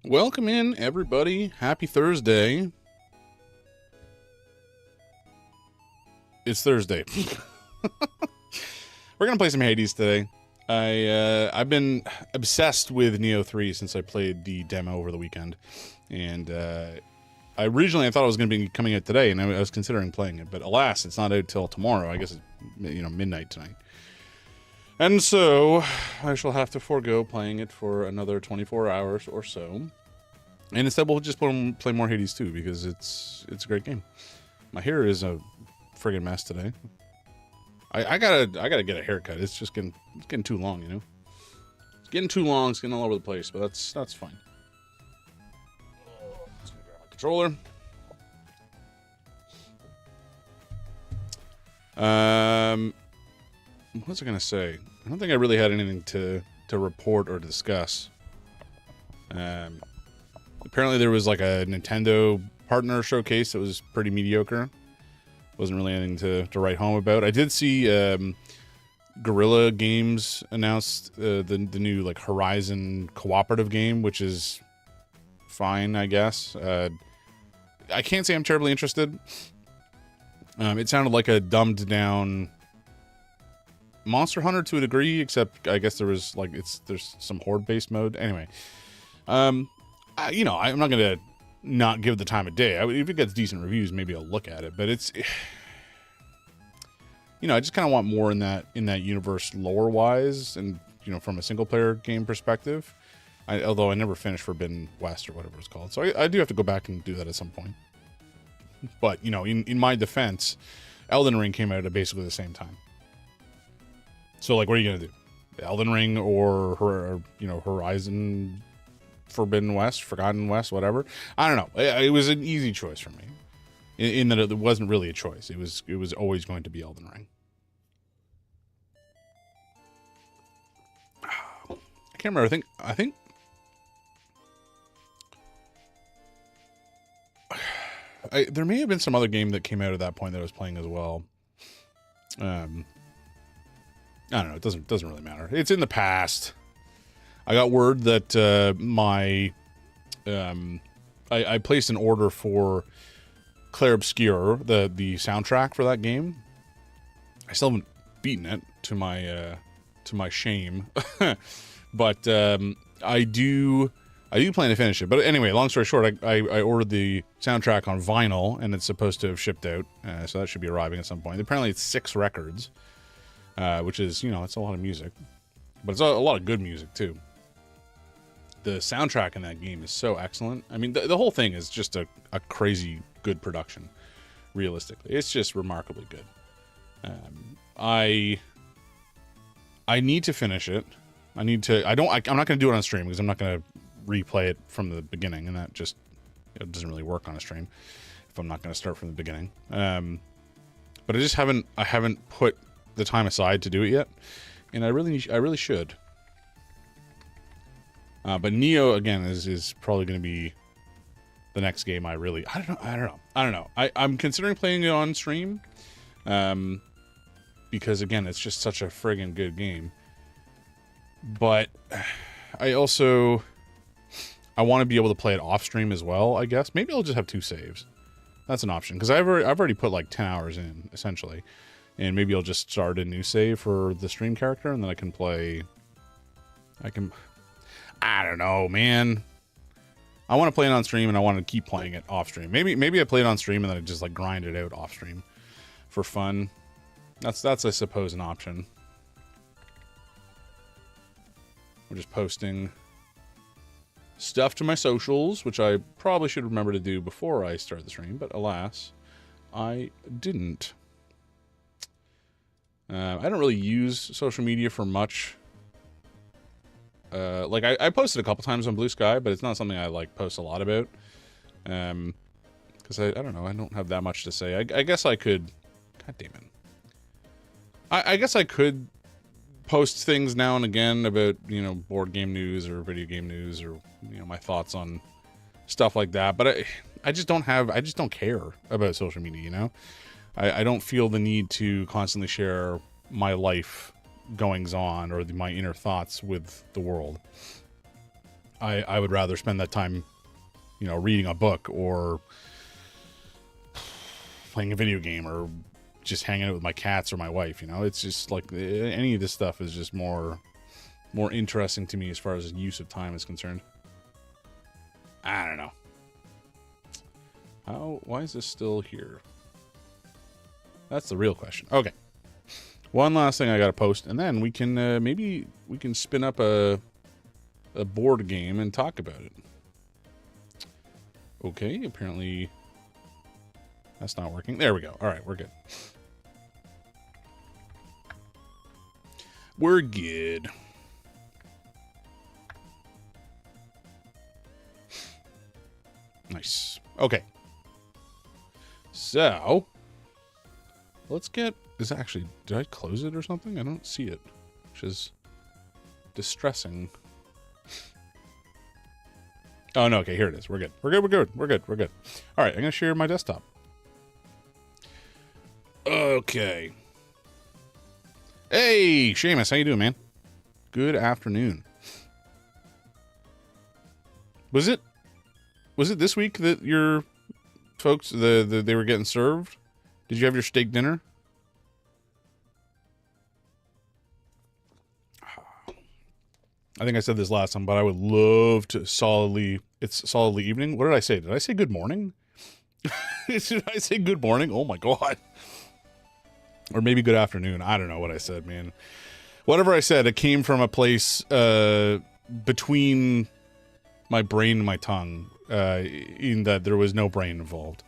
Welcome in, everybody. Happy Thursday. It's Thursday. We're gonna play some Hades today. I've been obsessed with Neo 3 since I played the demo over the weekend, and I thought it was gonna be coming out today, and I was considering playing it, but alas, it's not out till tomorrow. I guess it's midnight tonight. And so, I shall have to forego playing it for another 24 hours or so. And instead, we'll just play more Hades 2, because it's a great game. My hair is a friggin' mess today. I gotta get a haircut. It's just getting too long, you know? It's getting too long, it's getting all over the place, but that's fine. Just gonna grab my controller. What was I gonna say? I don't think I really had anything to report or discuss. Apparently there was like a Nintendo partner showcase that was pretty mediocre. Wasn't really anything to write home about. I did see Guerrilla Games announced the new like Horizon cooperative game, which is fine, I guess. I can't say I'm terribly interested. It sounded like a dumbed down Monster Hunter to a degree, except I guess there's some horde-based mode. Anyway, I'm not gonna not give the time of day. If it gets decent reviews, maybe I'll look at it. But it's, I just kind of want more in that universe lore-wise, and from a single-player game perspective. Although I never finished Forbidden West or whatever it's called, so I do have to go back and do that at some point. But in my defense, Elden Ring came out at basically the same time. So, like, what are you going to do? Elden Ring or Horizon Forbidden West, Forgotten West, whatever? I don't know. It was an easy choice for me. In that it wasn't really a choice. It was always going to be Elden Ring. I can't remember. I think there may have been some other game that came out at that point that I was playing as well. I don't know. It doesn't really matter. It's in the past. I got word that I placed an order for Clair Obscur, the soundtrack for that game. I still haven't beaten it, to my shame. But I do plan to finish it. But anyway, long story short, I ordered the soundtrack on vinyl, and it's supposed to have shipped out. So that should be arriving at some point. Apparently it's 6 records. Which is, it's a lot of music. But it's a lot of good music, too. The soundtrack in that game is so excellent. I mean, the whole thing is just a crazy good production, realistically. It's just remarkably good. I need to finish it. I'm not going to do it on stream, because I'm not going to replay it from the beginning, and that just doesn't really work on a stream if I'm not going to start from the beginning. But I haven't put the time aside to do it yet, and I really should. But Neo again is probably going to be the next game I don't know. I'm considering playing it on stream, because again, it's just such a friggin' good game. But I want to be able to play it off stream as well, I guess. Maybe I'll just have 2 saves. That's an option, because I've already put like 10 hours in, essentially. And maybe I'll just start a new save for the stream character, and then I can play... I don't know, man. I want to play it on stream, and I want to keep playing it off stream. Maybe I play it on stream, and then I just like grind it out off stream for fun. That's I suppose an option. We're just posting stuff to my socials, which I probably should remember to do before I start the stream, but alas, I didn't. I don't really use social media for much. I posted a couple times on Blue Sky, but it's not something I like post a lot about. Because I don't know, I don't have that much to say. I guess I could. God damn it. I guess I could post things now and again about board game news or video game news, or my thoughts on stuff like that. But I just don't care about social media. I don't feel the need to constantly share my life goings on or my inner thoughts with the world. I would rather spend that time, you know, reading a book or playing a video game or just hanging out with my cats or my wife. You know, it's just like any of this stuff is just more interesting to me as far as use of time is concerned. I don't know. Why is this still here? That's the real question. Okay. One last thing I gotta post, and then we can maybe we can spin up a board game and talk about it. Okay, apparently that's not working. There we go. All right, we're good. We're good. Nice. Okay. So, let's get... Is it actually... Did I close it or something? I don't see it. Which is distressing. Oh, no. Okay, here it is. We're good. We're good. We're good. We're good. We're good. All right, I'm going to share my desktop. Okay. Hey, Seamus. How you doing, man? Good afternoon. Was it this week that your folks, they were getting served? Did you have your steak dinner? I think I said this last time, but I would love to solidly evening. What did I say? Did I say good morning? Did I say good morning? Oh my God. Or maybe good afternoon. I don't know what I said, man. Whatever I said, it came from a place between my brain and my tongue, in that there was no brain involved.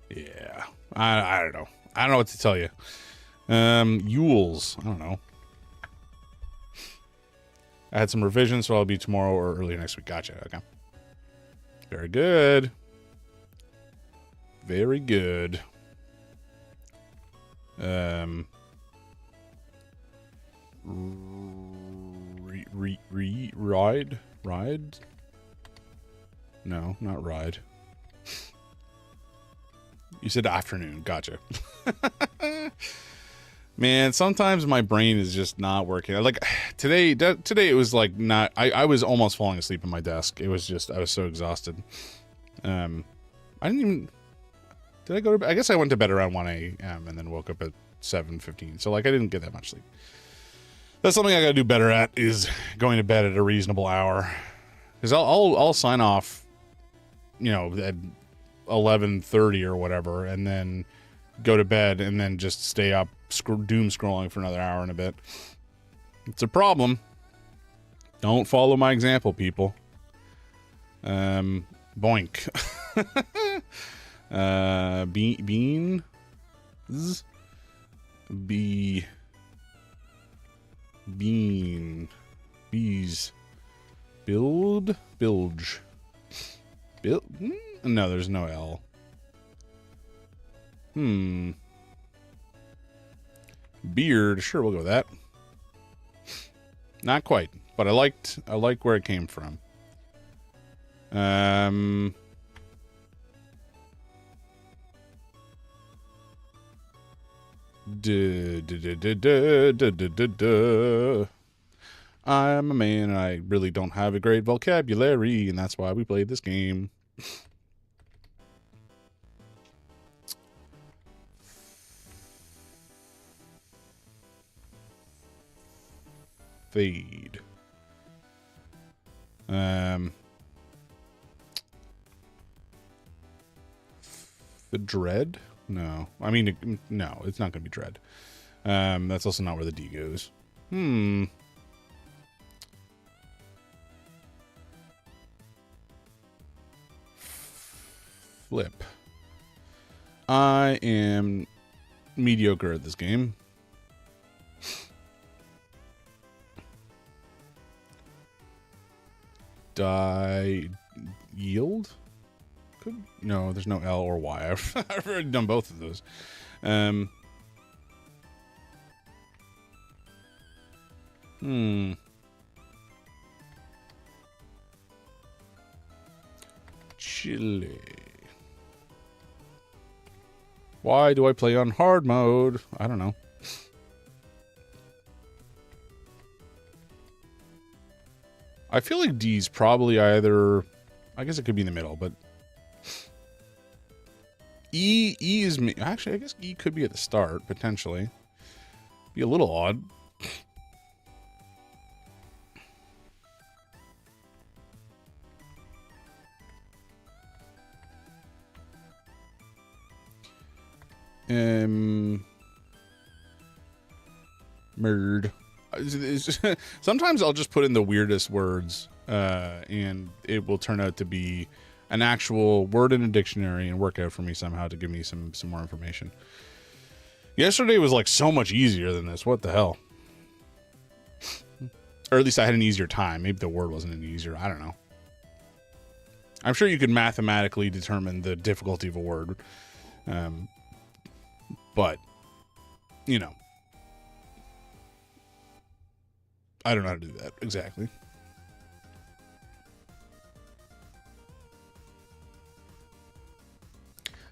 Yeah. I don't know. I don't know what to tell you. Yules. I don't know. I had some revisions, so I'll be tomorrow or early next week. Gotcha. Okay. Very good. Very good. Ride? No, not ride. You said afternoon. Gotcha. Man, sometimes my brain is just not working. Like today it was like not. I was almost falling asleep at my desk. It was just I was so exhausted. I didn't even. Did I go to bed? I guess I went to bed around 1 a.m. and then woke up at 7:15. So like I didn't get that much sleep. That's something I got to do better at, is going to bed at a reasonable hour. Because I'll sign off, you know, at 11:30 or whatever, and then go to bed and then just stay up doom scrolling for another hour and a bit. It's a problem. Don't follow my example, people. Boink. Beans. Bees. Bilge. No, there's no L. Beard. Sure, we'll go with that. Not quite, but I like where it came from. I'm a man and I really don't have a great vocabulary, and that's why we played this game. Fade. The dread? No. I mean, no, it's not going to be dread. That's also not where the D goes. Flip. I am mediocre at this game. Yield? No, there's no L or Y. I've already done both of those. Chile. Why do I play on hard mode? I don't know. I feel like D's probably either... I guess it could be in the middle, but... E is... Actually, I guess E could be at the start, potentially. Be a little odd. Murd. Sometimes I'll just put in the weirdest words, and it will turn out to be an actual word in a dictionary and work out for me somehow to give me some more information. Yesterday was like so much easier than this. What the hell? Or at least I had an easier time. Maybe the word wasn't any easier. I don't know. I'm sure you could mathematically determine the difficulty of a word. But, you know. I don't know how to do that exactly.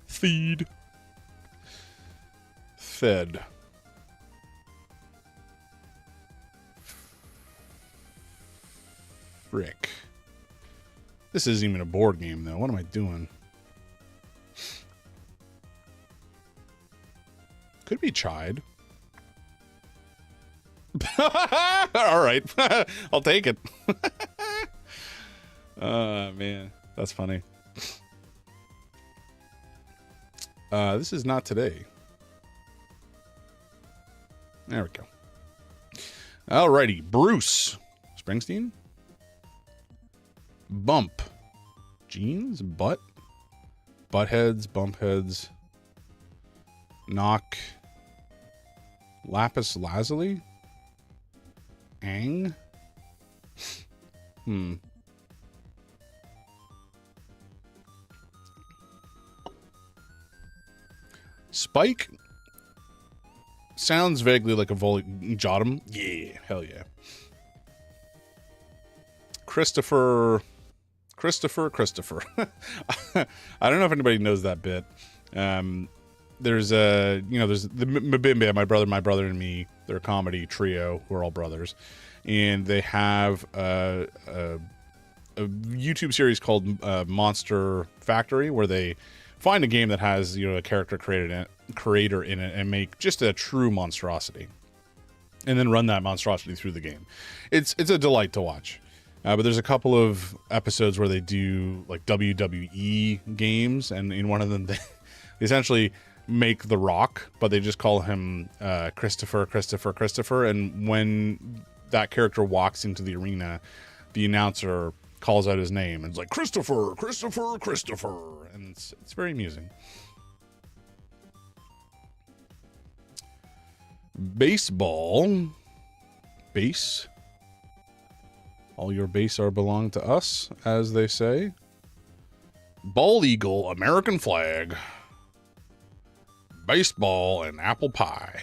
Feed. Fed. Frick. This isn't even a board game, though. What am I doing? Could be chide. All right. I'll take it. Man. That's funny. This is not today. There we go. Alrighty. Bruce. Springsteen? Bump. Jeans? Butt? Buttheads? Bumpheads? Knock. Lapis lazuli? Ang? Spike? Sounds vaguely like a Jotum. Yeah, hell yeah. Christopher. I don't know if anybody knows that bit. There's the Mbimbe, my brother and me. They're a comedy trio. We're all brothers, and they have a YouTube series called Monster Factory, where they find a game that has a character creator in it and make just a true monstrosity, and then run that monstrosity through the game. It's a delight to watch. But there's a couple of episodes where they do like WWE games, and in one of them they essentially make The Rock, but they just call him Christopher. And when that character walks into the arena, the announcer calls out his name and it's like Christopher, and it's very amusing. Baseball. Base. All your base are belong to us, as they say. Bald eagle, American flag. Baseball and apple pie.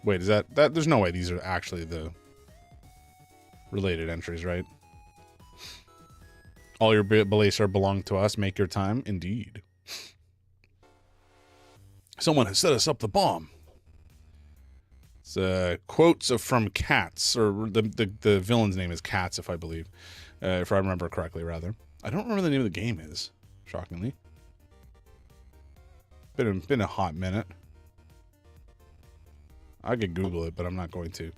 Wait, is that there's no way these are actually the related entries, right? All your base are belong to us, make your time. Indeed. Someone has set us up the bomb. It's quotes from Cats, or the villain's name is Cats, if I remember correctly, rather. I don't remember the name of the game is, shockingly. Been a hot minute. I could Google it, but I'm not going to.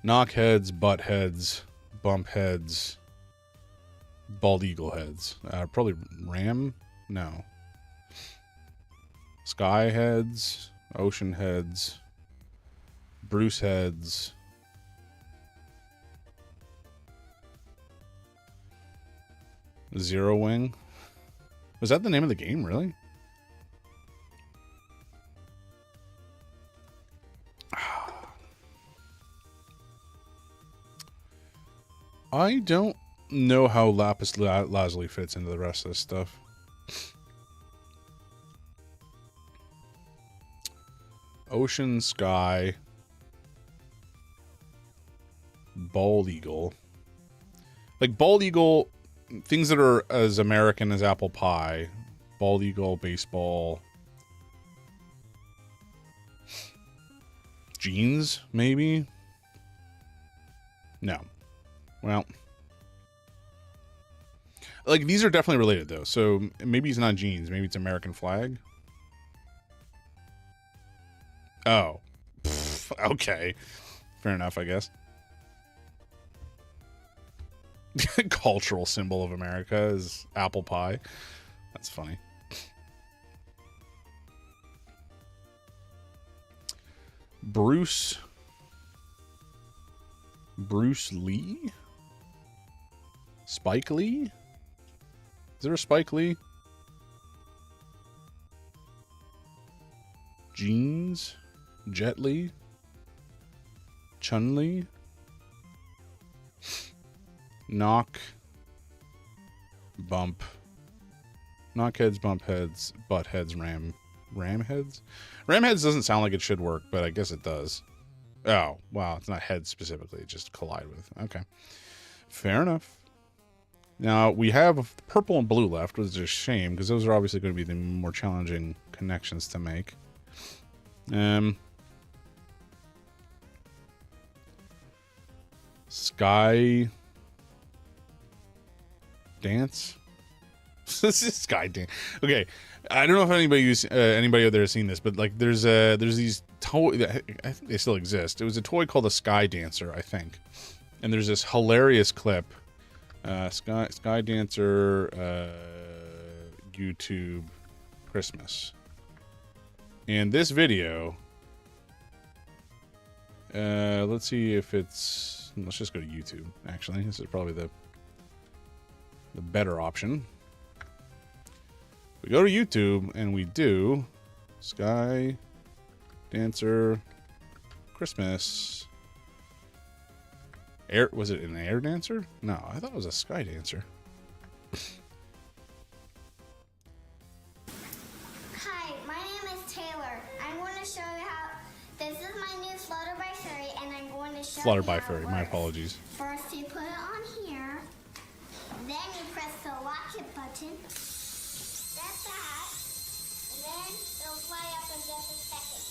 Knock heads, butt heads, bump heads, bald eagle heads. Probably ram? No. Sky heads, ocean heads, Bruce heads. Zero Wing? Was that the name of the game, really? I don't know how Lapis Lazuli fits into the rest of this stuff. Ocean, sky, bald eagle. Like bald eagle, things that are as American as apple pie. Bald eagle, baseball. Jeans, maybe? No. Well, like, these are definitely related, though. So maybe it's not jeans. Maybe it's American flag. Oh. Pfft, okay. Fair enough, I guess. Cultural symbol of America is apple pie. That's funny. Bruce Lee? Spike Lee? Is there a Spike Lee? Jeans? Jet Li? Chun Li? Knock. Bump. Knock heads, bump heads, butt heads, ram heads? Ram heads doesn't sound like it should work, but I guess it does. Oh, wow. It's not heads specifically. Just collide with. Okay. Fair enough. Now, we have purple and blue left, which is a shame, because those are obviously going to be the more challenging connections to make. Sky dance? This is sky dance. Okay, I don't know if anybody out there has seen this, but like there's these toy. I think they still exist. It was a toy called a Sky Dancer, I think, and there's this hilarious clip. Sky Dancer YouTube Christmas, and this video. Let's see if it's. Let's just go to YouTube. Actually, this is probably the better option. We go to YouTube and we do Sky Dancer Christmas. Air, was it an air dancer? No, I thought it was a sky dancer. Hi, my name is Taylor. I'm going to show you how. This is my new Flutter by Fairy, and I'm going to show Flutter you by how it Fairy. My works. apologies. First, you put it on here. Then you press the lock it button. That's that. And then it'll fly up in just a second.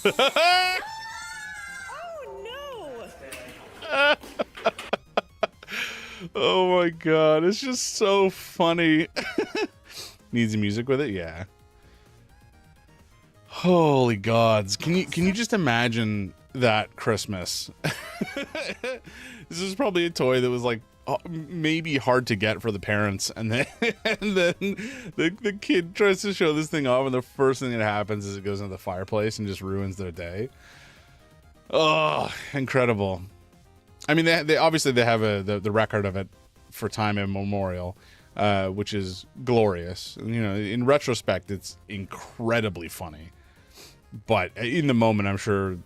See? Oh no! Oh my god, it's just so funny. Needs music with it? Yeah. Holy gods. Can you just imagine that Christmas? This is probably a toy that was like maybe hard to get for the parents, and then the kid tries to show this thing off, and the first thing that happens is it goes into the fireplace and just ruins their day. Oh, incredible. I mean, they obviously they have the record of it for time immemorial, which is glorious. You know, in retrospect, it's incredibly funny. But in the moment, I'm sure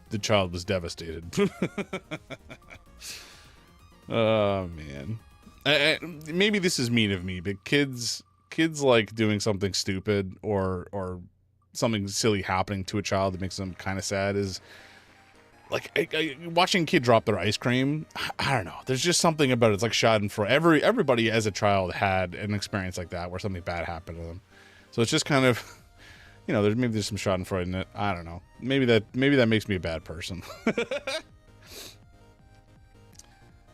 the child was devastated. Oh, man. Maybe this is mean of me, but kids like doing something stupid or something silly happening to a child that makes them kind of sad is... Like, watching a kid drop their ice cream, I don't know. There's just something about it. It's like schadenfreude. Everybody as a child had an experience like that where something bad happened to them. So it's just kind of, you know, there's some schadenfreude in it. I don't know. Maybe that makes me a bad person.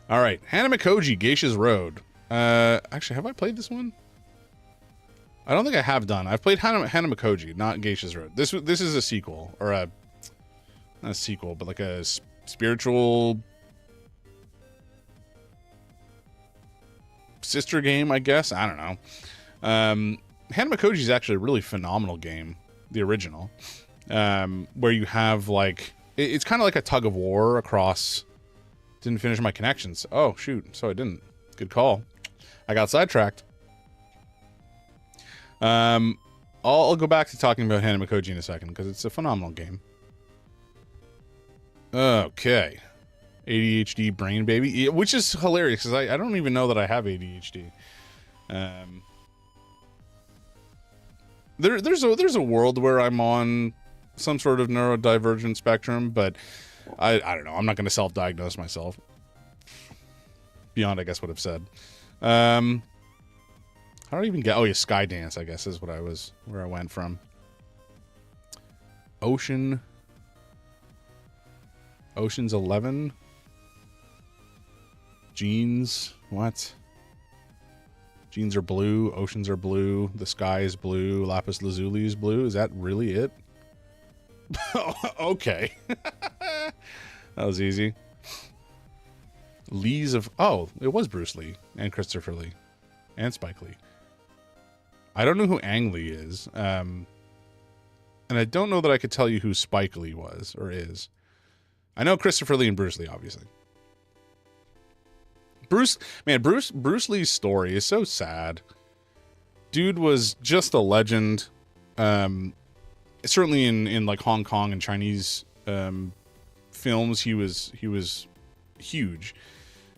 All right, Hanamikoji, Geisha's Road. Actually, have I played this one? I don't think I have done. I've played Hanamikoji, not Geisha's Road. This is a sequel, or not a sequel, but like a spiritual sister game, I guess. I don't know. Hanamikoji is actually a really phenomenal game, the original, where you have like it's kind of like a tug of war across. Didn't finish my connections. Oh shoot! So I didn't. Good call. I got sidetracked. I'll go back to talking about Hanamikoji in a second because it's a phenomenal game. Okay. ADHD brain baby, which is hilarious because I don't even know that I have ADHD. There's a world where I'm on some sort of neurodivergent spectrum, but I don't know. I'm not going to self-diagnose myself. Beyond, I guess, what I've said. How do I even get... Oh, yeah, Skydance, I guess, is where I went from. Ocean's 11. Jeans. What? Jeans are blue. Oceans are blue. The sky is blue. Lapis lazuli is blue. Is that really it? Okay. That was easy. Lee's of... Oh, it was Bruce Lee and Christopher Lee and Spike Lee. I don't know who Ang Lee is. And I don't know that I could tell you who Spike Lee was or is. I know Christopher Lee and Bruce Lee, obviously. Bruce Lee's story is so sad. Dude was just a legend. Certainly in like Hong Kong and Chinese films, he was huge.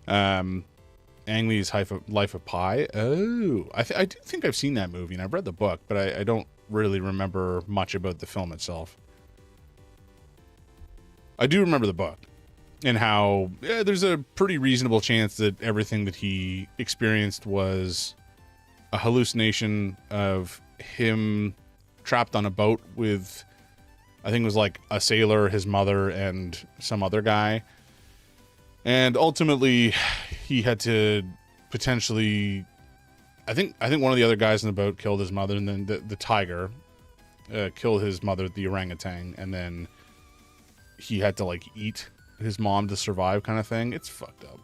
Ang Lee's Life of Pi. Oh, I do think I've seen that movie, and I've read the book, but I don't really remember much about the film itself. I do remember the book and how there's a pretty reasonable chance that everything that he experienced was a hallucination of him trapped on a boat with, I think it was like a sailor, his mother, and some other guy. And ultimately, he had to potentially... I think one of the other guys in the boat killed his mother, and then the tiger killed his mother, the orangutan, and then he had to like eat his mom to survive, kind of thing. It's fucked up.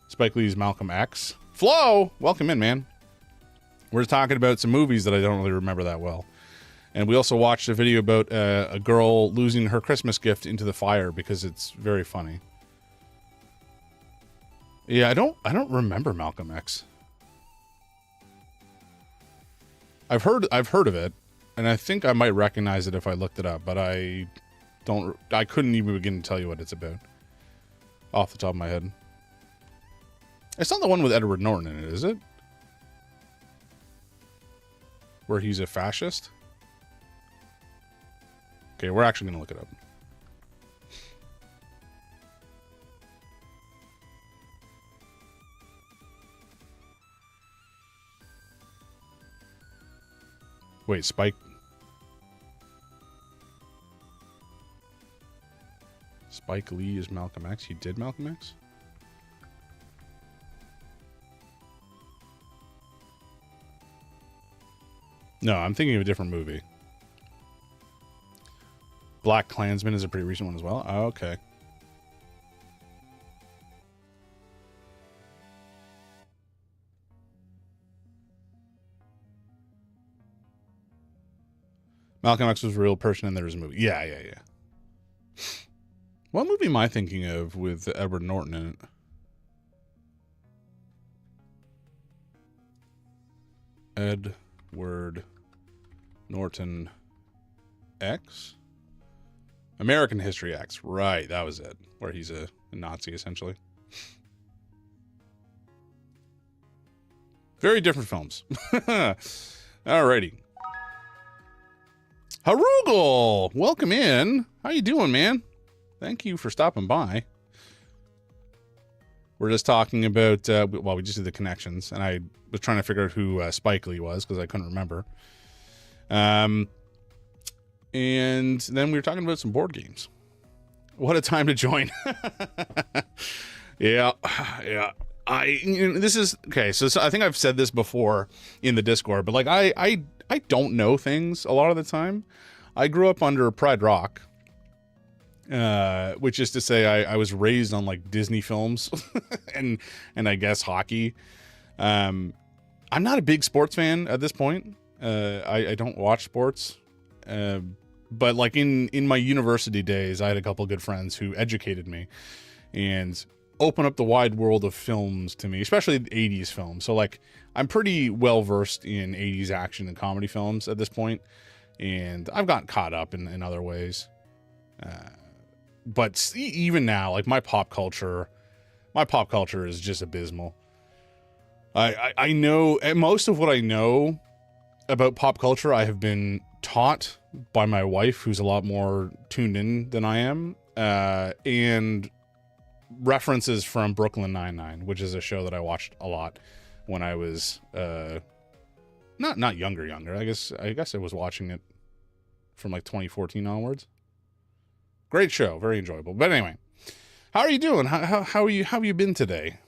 Spike Lee's Malcolm X. Flo, welcome in, man. We're talking about some movies that I don't really remember that well. And we also watched a video about a girl losing her Christmas gift into the fire because it's very funny. Yeah, I don't remember Malcolm X. I've heard of it, and I think I might recognize it if I looked it up, but I couldn't even begin to tell you what it's about off the top of my head. It's not the one with Edward Norton in it, is it? Where he's a fascist? Okay, we're actually going to look it up. Wait, Spike Lee is Malcolm X? He did Malcolm X? No, I'm thinking of a different movie. Black Klansman is a pretty recent one as well. Oh, okay. Malcolm X was a real person and there was a movie. Yeah. What movie am I thinking of with Edward Norton in it? Edward Norton X? American History X. Right, that was it. Where he's a Nazi, essentially. Very different films. Alrighty. Harugal! Welcome in. How you doing, man? Thank you for stopping by. We're just talking about, well, we just did the connections, and I was trying to figure out who Spike Lee was, because I couldn't remember. And then we were talking about some board games. What a time to join. Yeah. This is, okay, so I think I've said this before in the Discord, but like, I don't know things a lot of the time. I grew up under Pride Rock, which is to say I was raised on like Disney films and I guess hockey. I'm not a big sports fan at this point. I don't watch sports. But like in my university days, I had a couple of good friends who educated me and opened up the wide world of films to me, especially the 80s films. So like I'm pretty well versed in 80s action and comedy films at this point, and I've gotten caught up in other ways. But even now, like my pop culture is just abysmal. I know most of what I know about pop culture I have been taught by my wife, who's a lot more tuned in than I am, and references from Brooklyn Nine-Nine, which is a show that I watched a lot when I was not younger. I guess I was watching it from like 2014 onwards. Great show, very enjoyable. But anyway, how are you doing? How are you? How have you been today?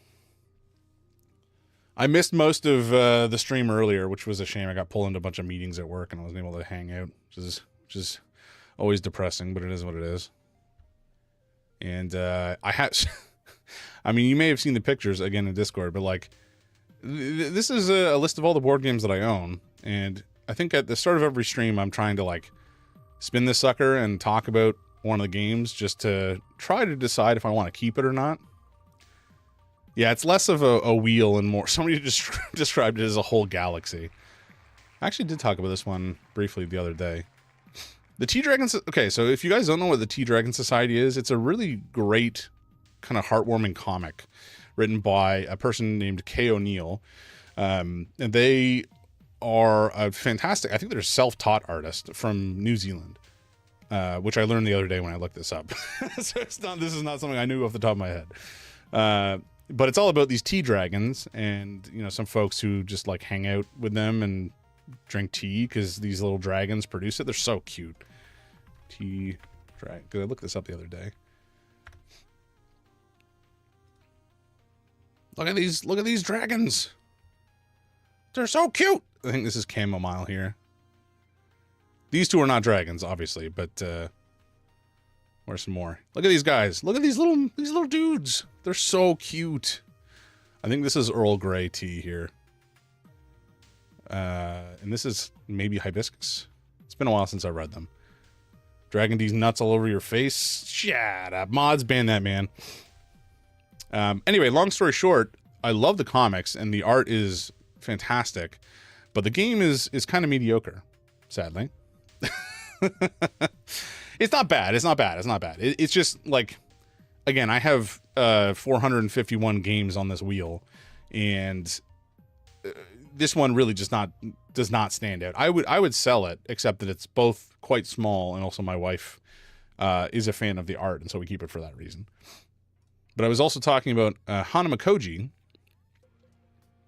I missed most of the stream earlier, which was a shame. I got pulled into a bunch of meetings at work, and I wasn't able to hang out, which is always depressing, but it is what it is. And I had, I mean, you may have seen the pictures again in Discord, but like, this is a list of all the board games that I own, and I think at the start of every stream, I'm trying to like spin this sucker and talk about one of the games just to try to decide if I want to keep it or not. Yeah, it's less of a wheel and more. Somebody just described it as a whole galaxy. I actually did talk about this one briefly the other day. The T-Dragon... Okay, so if you guys don't know what the T-Dragon Society is, it's a really great, kind of heartwarming comic written by a person named Kay O'Neill. And they are a fantastic... I think they're a self-taught artist from New Zealand, which I learned the other day when I looked this up. So this is not something I knew off the top of my head. But it's all about these tea dragons and, you know, some folks who just like hang out with them and drink tea because these little dragons produce it. They're so cute. Tea dragon. I looked this up the other day. Look at these dragons. They're so cute. I think this is chamomile here. These two are not dragons, obviously, but where's some more? Look at these guys. Look at these little dudes. They're so cute. I think this is Earl Grey tea here. And this is maybe hibiscus. It's been a while since I read them. Dragon D's nuts all over your face. Shut up. Mods, ban that man. Anyway, long story short, I love the comics and the art is fantastic, but the game is kind of mediocre, sadly. It's not bad. It's not bad. It's not bad. It's just like, again, I have 451 games on this wheel, and this one really just does not stand out. I would sell it, except that it's both quite small, and also my wife is a fan of the art, and so we keep it for that reason. But I was also talking about Hanamakoji,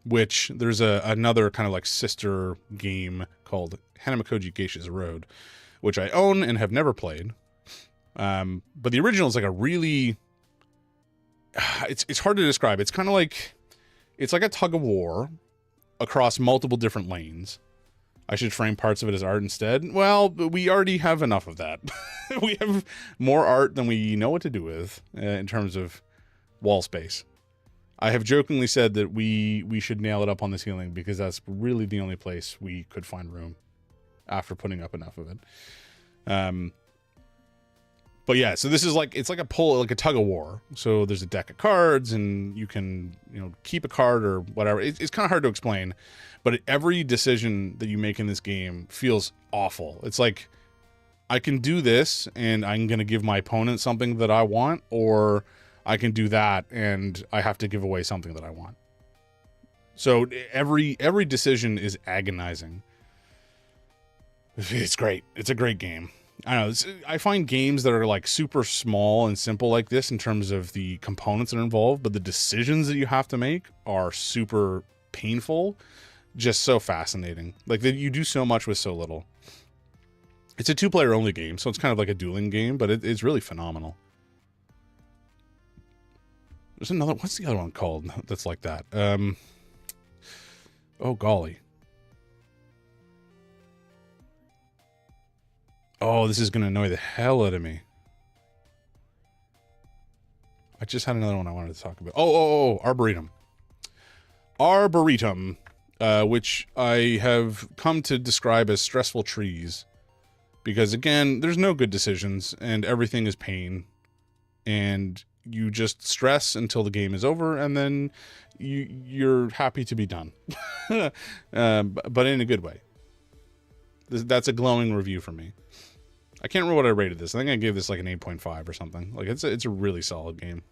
which there's another kind of like sister game called Hanamakoji Geisha's Road, which I own and have never played. But the original is like a really... It's hard to describe. It's kind of like... It's like a tug of war across multiple different lanes. I should frame parts of it as art instead. Well, we already have enough of that. We have more art than we know what to do with in terms of wall space. I have jokingly said that we should nail it up on the ceiling because that's really the only place we could find room after putting up enough of it. But yeah, so this is like, it's like a tug of war. So there's a deck of cards and you can, you know, keep a card or whatever. It's kind of hard to explain, but every decision that you make in this game feels awful. It's like, I can do this and I'm going to give my opponent something that I want, or I can do that and I have to give away something that I want. So every decision is agonizing. It's great. It's a great game. I don't know. I find games that are like super small and simple like this in terms of the components that are involved, but the decisions that you have to make are super painful. Just so fascinating. Like that you do so much with so little. It's a 2-player only game, so it's kind of like a dueling game, but it's really phenomenal. There's another, what's the other one called that's like that? Oh golly. Oh, this is going to annoy the hell out of me. I just had another one I wanted to talk about. Oh, Arboretum. Arboretum, which I have come to describe as stressful trees. Because, again, there's no good decisions, and everything is pain. And you just stress until the game is over, and then you're happy to be done. But in a good way. That's a glowing review for me. I can't remember what I rated this. I think I gave this like an 8.5 or something. Like it's a really solid game.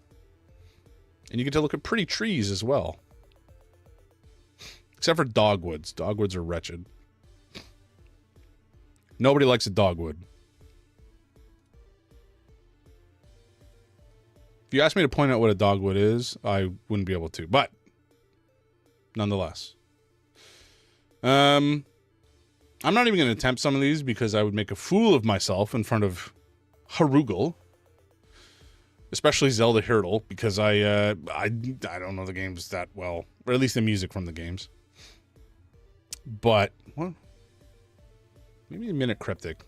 And you get to look at pretty trees as well. Except for dogwoods. Dogwoods are wretched. Nobody likes a dogwood. If you asked me to point out what a dogwood is, I wouldn't be able to. But nonetheless. I'm not even going to attempt some of these because I would make a fool of myself in front of Harugal. Especially Zelda Hyrule, because I don't know the games that well, or at least the music from the games. But, well, maybe a minute cryptic.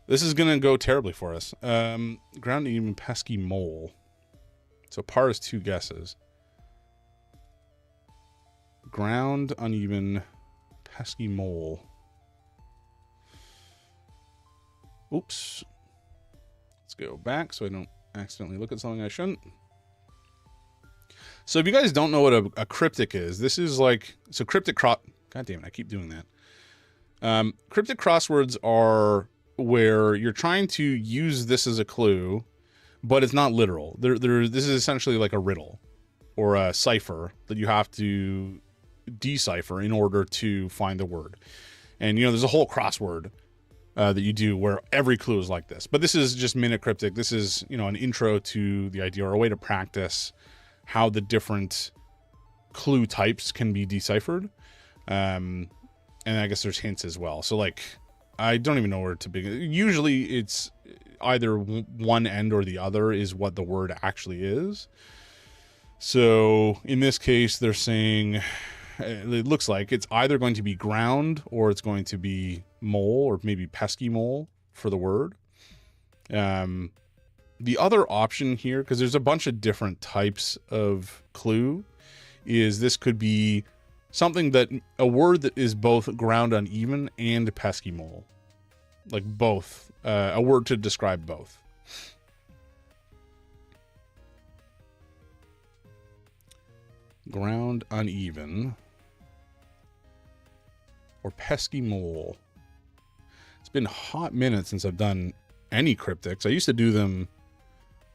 This is going to go terribly for us. Ground even pesky mole. So par is 2 guesses. Ground uneven pesky mole. Oops. Let's go back so I don't accidentally look at something I shouldn't. So if you guys don't know what a cryptic is, this is like, so cryptic God damn it, I keep doing that. Cryptic crosswords are where you're trying to use this as a clue, but it's not literal. This is essentially like a riddle or a cipher that you have to decipher in order to find the word. And, you know, there's a whole crossword that you do where every clue is like this. But this is just minute cryptic. This is, you know, an intro to the idea or a way to practice how the different clue types can be deciphered. And I guess there's hints as well. So, like, I don't even know where to begin. Usually it's either one end or the other is what the word actually is. So in this case, they're saying, it looks like it's either going to be ground or it's going to be mole or maybe pesky mole for the word. The other option here, because there's a bunch of different types of clue, is this could be something that a word that is both ground uneven and pesky mole, like both, a word to describe both. Ground uneven or pesky mole. It's been a hot minute since I've done any cryptics. I used to do them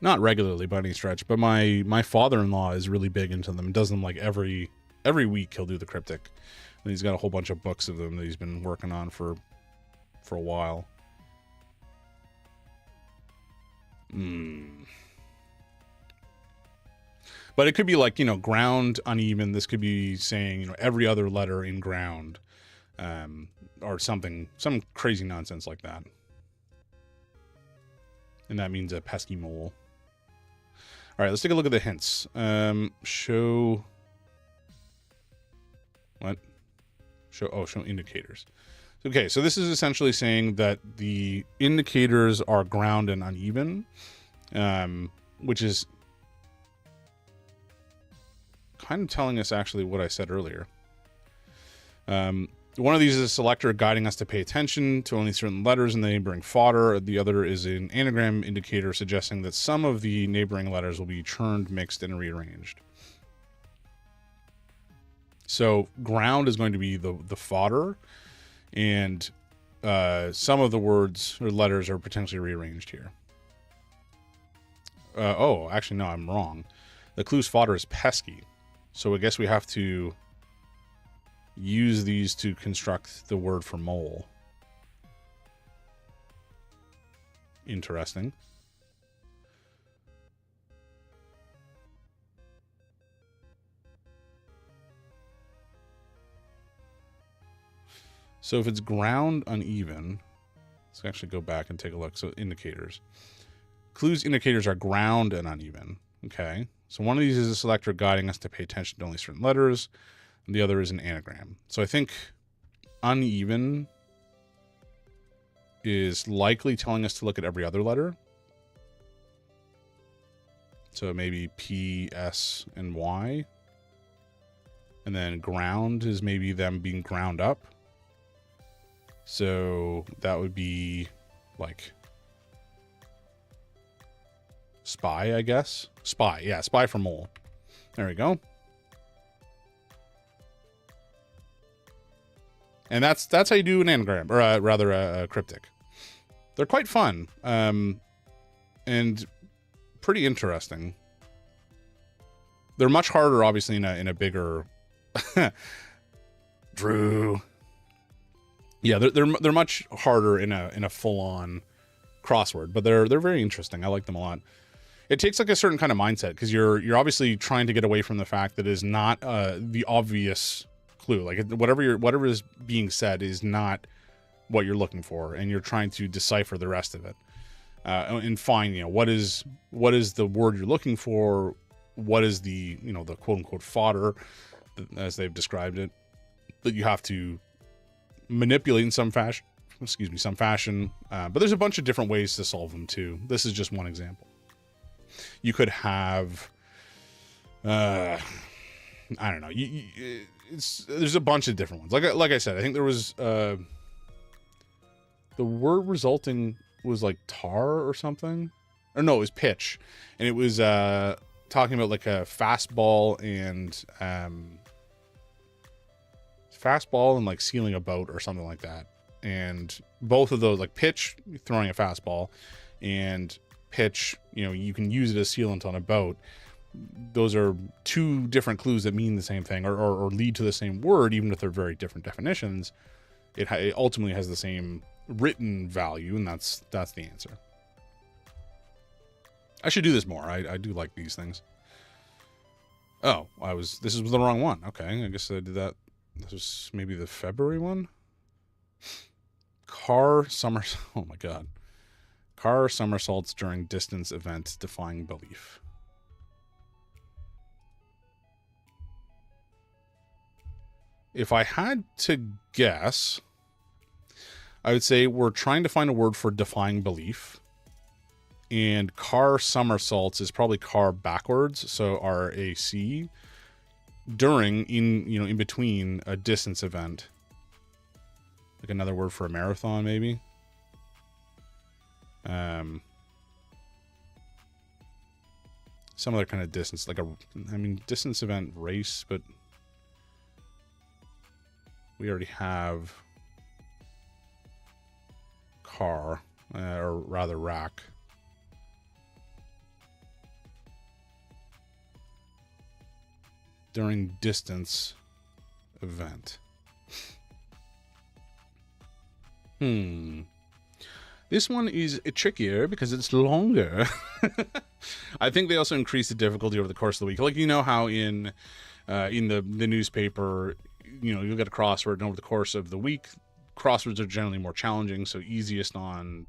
not regularly by any stretch, but my father-in-law is really big into them. Does them like every week. He'll do the cryptic, and he's got a whole bunch of books of them that he's been working on for a while. But it could be like, you know, ground uneven. This could be saying, you know, every other letter in ground, or something, some crazy nonsense like that. And that means a pesky mole. All right, let's take a look at the hints. Show indicators. Okay, so this is essentially saying that the indicators are ground and uneven, which is kind of telling us actually what I said earlier. One of these is a selector guiding us to pay attention to only certain letters in the neighboring fodder. The other is an anagram indicator suggesting that some of the neighboring letters will be churned, mixed, and rearranged. So ground is going to be the fodder, and some of the words or letters are potentially rearranged here. Oh, actually, no, I'm wrong. The clue's fodder is pesky. So I guess we have to use these to construct the word for mole. Interesting. So if it's ground uneven, let's actually go back and take a look. So indicators. Clues indicators are ground and uneven. Okay. So one of these is a selector guiding us to pay attention to only certain letters. And the other is an anagram. So I think uneven is likely telling us to look at every other letter. So maybe P, S, and Y. And then ground is maybe them being ground up. So that would be like spy, I guess. Spy, yeah, spy for mole. There we go. And that's how you do an anagram, or rather a cryptic. They're quite fun, and pretty interesting. They're much harder, obviously, in a bigger Drew. Yeah, they're much harder in a full-on crossword, but they're very interesting. I like them a lot. It takes like a certain kind of mindset because you're obviously trying to get away from the fact that it is not the obvious clue. Like whatever is being said is not what you're looking for, and you're trying to decipher the rest of it and find, you know, what is the word you're looking for, what is the, you know, the quote unquote fodder, as they've described it, that you have to manipulate in some fashion. But there's a bunch of different ways to solve them too. This is just one example. You could have, I don't know. There's a bunch of different ones. Like I said, I think there was the word resulting was like tar or something, or no, it was pitch, and it was talking about like a fastball and like sealing a boat or something like that. And both of those, like pitch, throwing a fastball, and pitch, you know, you can use it as sealant on a boat. Those are two different clues that mean the same thing, or lead to the same word, even if they're very different definitions. It ultimately has the same written value, and that's the answer. I should do this more. I do like these things. Oh, this is the wrong one. Okay, I guess I did that. This was maybe the February one. Car somersaults during distance event defying belief. If I had to guess, I would say we're trying to find a word for defying belief. And car somersaults is probably car backwards, so RAC, during, in between a distance event. Like another word for a marathon, maybe. Some other kind of distance, like distance event race, but we already have car, or rather rack. During distance event. This one is trickier because it's longer. I think they also increase the difficulty over the course of the week. Like, you know how in the newspaper, you know, you'll get a crossword, and over the course of the week, crosswords are generally more challenging. So easiest on,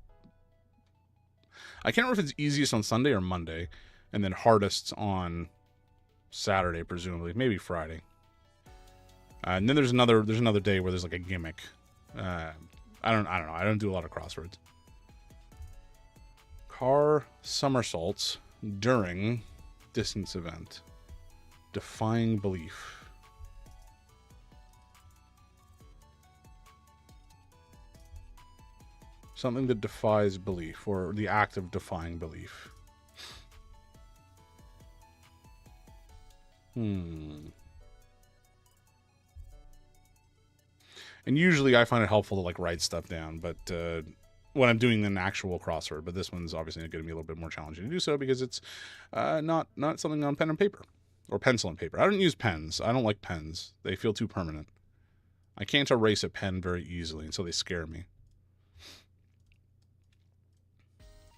I can't remember if it's easiest on Sunday or Monday, and then hardest on Saturday, presumably, maybe Friday. And then there's another day where there's like a gimmick. I don't know. I don't do a lot of crosswords. Car somersaults during distance event. Defying belief. Something that defies belief, or the act of defying belief. And usually I find it helpful to like write stuff down, but when I'm doing an actual crossword, but this one's obviously going to be a little bit more challenging to do so because it's not something on pen and paper or pencil and paper. I don't use pens. I don't like pens. They feel too permanent. I can't erase a pen very easily, and so they scare me.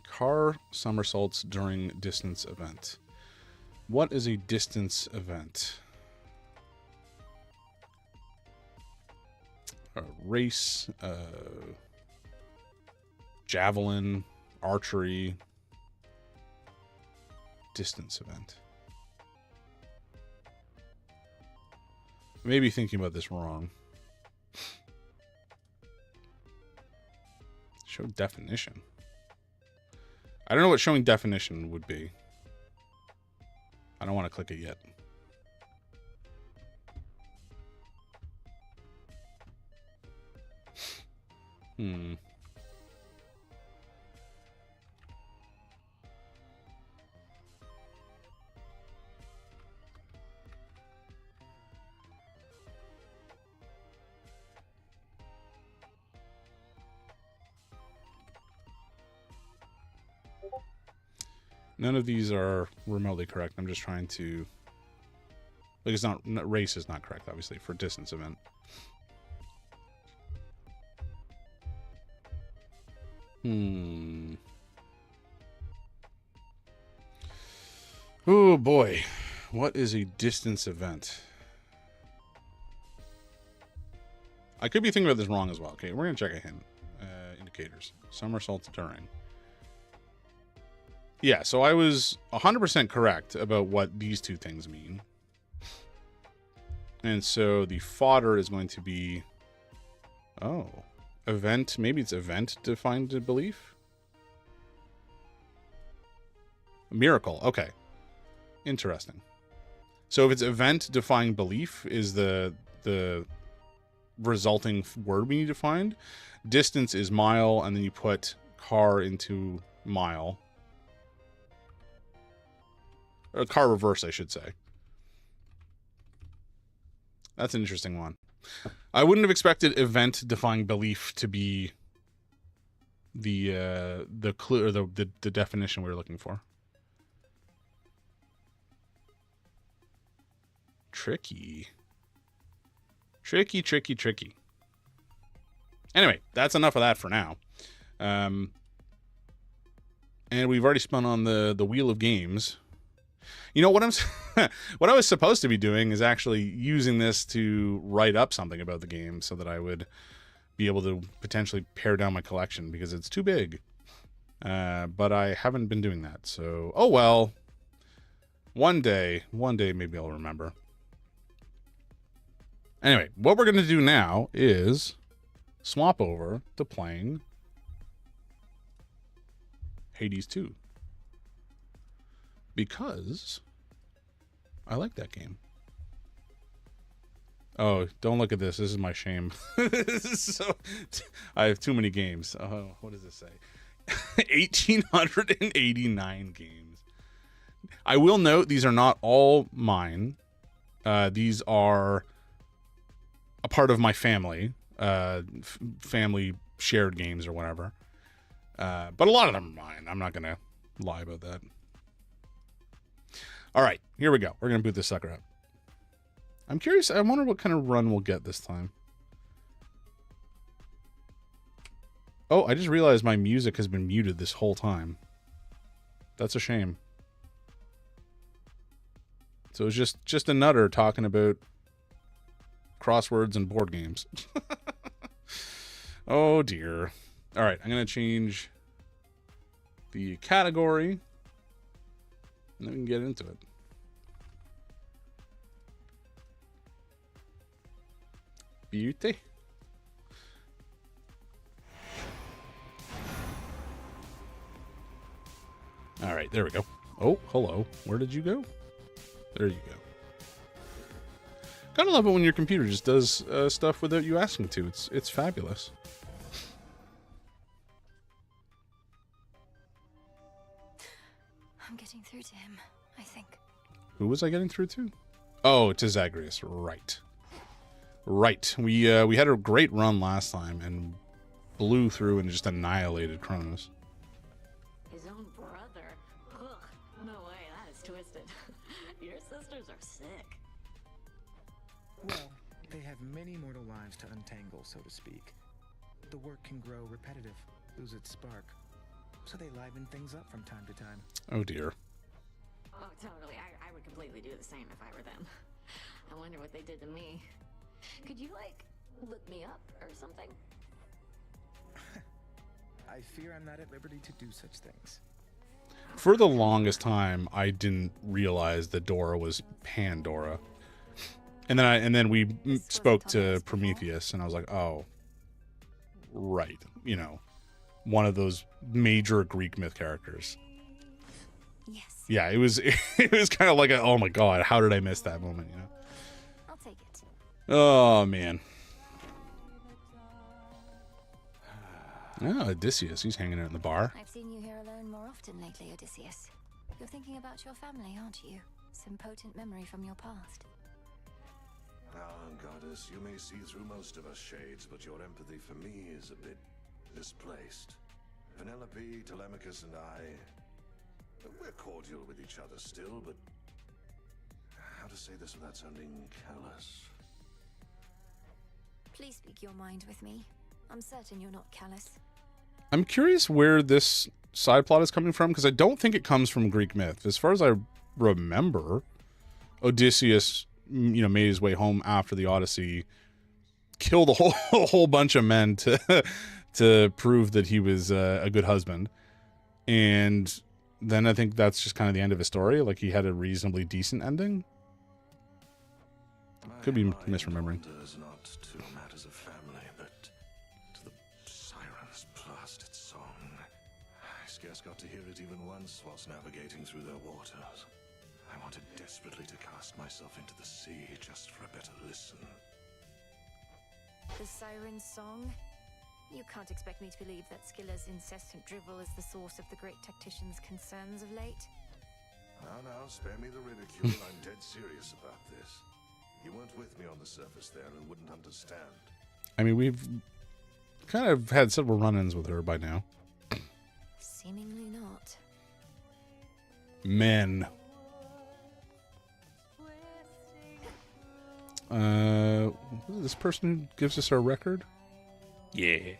Car somersaults during distance event. What is a distance event? A race, javelin, archery, distance event. Maybe thinking about this wrong. Show definition. I don't know what showing definition would be. I don't want to click it yet. None of these are remotely correct. I'm just trying to... Like, it's not... Race is not correct, obviously, for distance event. Oh, boy. What is a distance event? I could be thinking about this wrong as well. Okay, we're going to check a hint. Indicators. Somersaults during. Yeah, so I was 100% correct about what these two things mean. And so the fodder is going to be... Oh. Event. Maybe it's event defined belief? Miracle. Okay. Interesting. So if it's event defying belief is the resulting word we need to find. Distance is mile, and then you put car into mile. Or car reverse, I should say. That's an interesting one. I wouldn't have expected event defying belief to be the clue or the definition we were looking for. Tricky. Tricky. Anyway, that's enough of that for now. And we've already spun on the wheel of games. You know what what I was supposed to be doing is actually using this to write up something about the game so that I would be able to potentially pare down my collection because it's too big. But I haven't been doing that. So, oh well. One day maybe I'll remember. Anyway, what we're going to do now is swap over to playing Hades 2. Because I like that game. Oh, don't look at this. This is my shame. I have too many games. Oh, what does this say? 1,889 games. I will note these are not all mine. These are a part of my family. Family shared games or whatever. But a lot of them are mine. I'm not going to lie about that. All right, here we go. We're going to boot this sucker up. I'm curious. I wonder what kind of run we'll get this time. Oh, I just realized my music has been muted this whole time. That's a shame. So it's just a nutter talking about crosswords and board games. Oh, dear. All right, I'm going to change the category. And then we can get into it. Beauty. All right, there we go. Oh, hello. Where did you go? There you go. Gotta love it when your computer just does stuff without you asking to. It's fabulous. I'm getting through to him, I think. Who was I getting through to? Oh, to Zagreus. Right. Right. We had a great run last time and blew through and just annihilated Chronos. His own brother? Ugh, no way, that is twisted. Your sisters are sick. Well, they have many mortal lives to untangle, so to speak. The work can grow repetitive, lose its spark. So they liven things up from time to time. Oh, dear. Oh, totally. I would completely do the same if I were them. I wonder what they did to me. Could you, like, look me up or something? I fear I'm not at liberty to do such things. For the longest time, I didn't realize that Dora was Pandora. And then we spoke to Prometheus, and I was like, oh, right. You know, one of those major Greek myth characters. Yes. Yeah, it was kind of like oh my god, how did I miss that moment, you know? I'll take it. Oh, man. Oh, Odysseus, he's hanging out in the bar. I've seen you here alone more often lately, Odysseus. You're thinking about your family, aren't you? Some potent memory from your past. Ah, goddess, you may see through most of us shades, but your empathy for me is a bit misplaced. Penelope, Telemachus, and I, we're cordial with each other still, but how to say this without sounding callous? Please speak your mind with me. I'm certain you're not callous. I'm curious where this side plot is coming from, because I don't think it comes from Greek myth. As far as I remember, Odysseus, you know, made his way home after the Odyssey, killed a whole a whole bunch of men to prove that he was a good husband. And then I think that's just kind of the end of his story. Like, he had a reasonably decent ending. Could be misremembering. Not to matters of family, but to the siren's blasted song. I scarce got to hear it even once whilst navigating through their waters. I wanted desperately to cast myself into the sea just for a better listen. The siren's song? You can't expect me to believe that Skiller's incessant drivel is the source of the great tactician's concerns of late. Now, spare me the ridicule. I'm dead serious about this. You weren't with me on the surface there and wouldn't understand. I mean, we've kind of had several run-ins with her by now. Seemingly not. Men. This person who gives us our record? Yeah.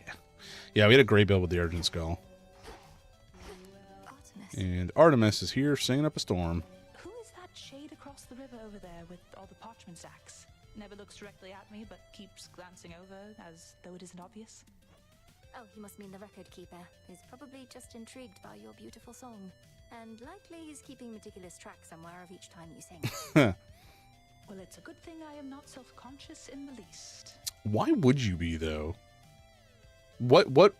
Yeah, we had a great build with the Urgent Skull. Artemis. And Artemis is here singing up a storm. Who is that shade across the river over there with all the parchment stacks? Never looks directly at me, but keeps glancing over as though it isn't obvious. Oh, you must mean the record keeper, who's probably just intrigued by your beautiful song. And likely he's keeping meticulous track somewhere of each time you sing. Well, it's a good thing I am not self-conscious in the least. Why would you be, though? What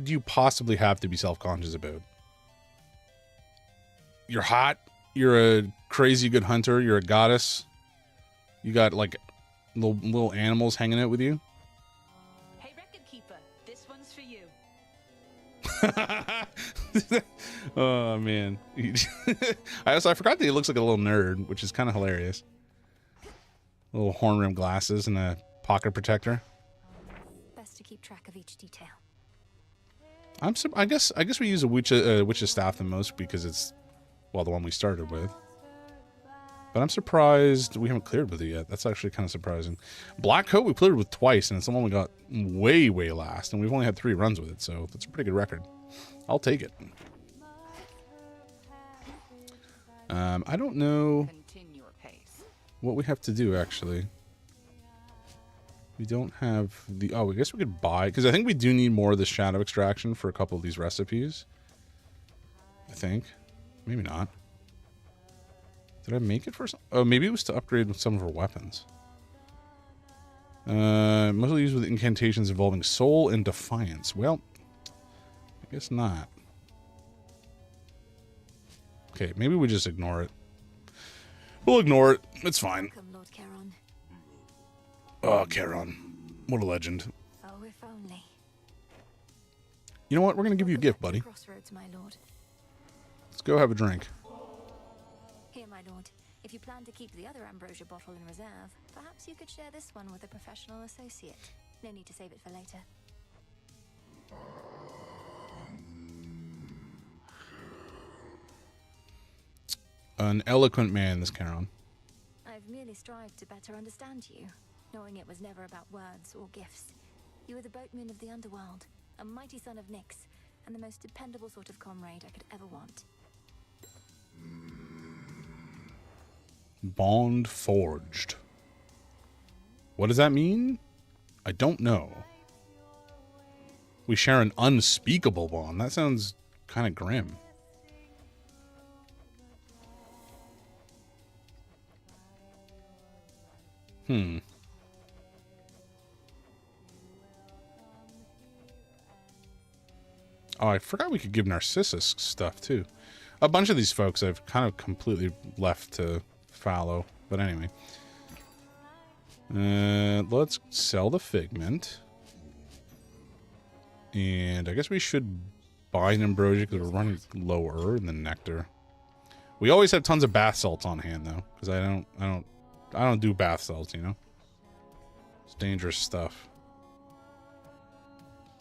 do you possibly have to be self-conscious about? You're hot. You're a crazy good hunter. You're a goddess. You got, like, little animals hanging out with you. Hey, record keeper, this one's for you. Oh, man. I forgot that he looks like a little nerd, which is kind of hilarious. Little horn-rimmed glasses and a pocket protector. Best to keep track of each detail. I guess we use a witch's staff the most because it's, well, the one we started with. But I'm surprised we haven't cleared with it yet. That's actually kind of surprising. Black Coat we cleared with twice, and it's the one we got way last, and we've only had 3 runs with it, so that's a pretty good record. I'll take it. I don't know what we have to do, actually. We don't have the... Oh, I guess we could buy... Because I think we do need more of the shadow extraction for a couple of these recipes. I think. Maybe not. Did I make it for some... Oh, maybe it was to upgrade some of our weapons. Mostly used with incantations involving soul and defiance. Well, I guess not. Okay, maybe we just ignore it. We'll ignore it. It's fine. Welcome, Lord Charon. Oh, Charon. What a legend. Oh, if only. You know what? We're going to give you a gift, buddy. Crossroads, my lord. Let's go have a drink. Here, my lord. If you plan to keep the other ambrosia bottle in reserve, perhaps you could share this one with a professional associate. No need to save it for later. An eloquent man, this Charon. I've merely strived to better understand you, knowing it was never about words or gifts. You were the boatman of the underworld, a mighty son of Nyx, and the most dependable sort of comrade I could ever want. Bond forged. What does that mean? I don't know. We share an unspeakable bond. That sounds kind of grim. Oh, I forgot we could give Narcissus stuff, too. A bunch of these folks I've kind of completely left to fallow. But anyway. Let's sell the Figment. And I guess we should buy an Ambrosia because we're running lower than Nectar. We always have tons of bath salts on hand, though. Because I don't do bath salts, you know? It's dangerous stuff.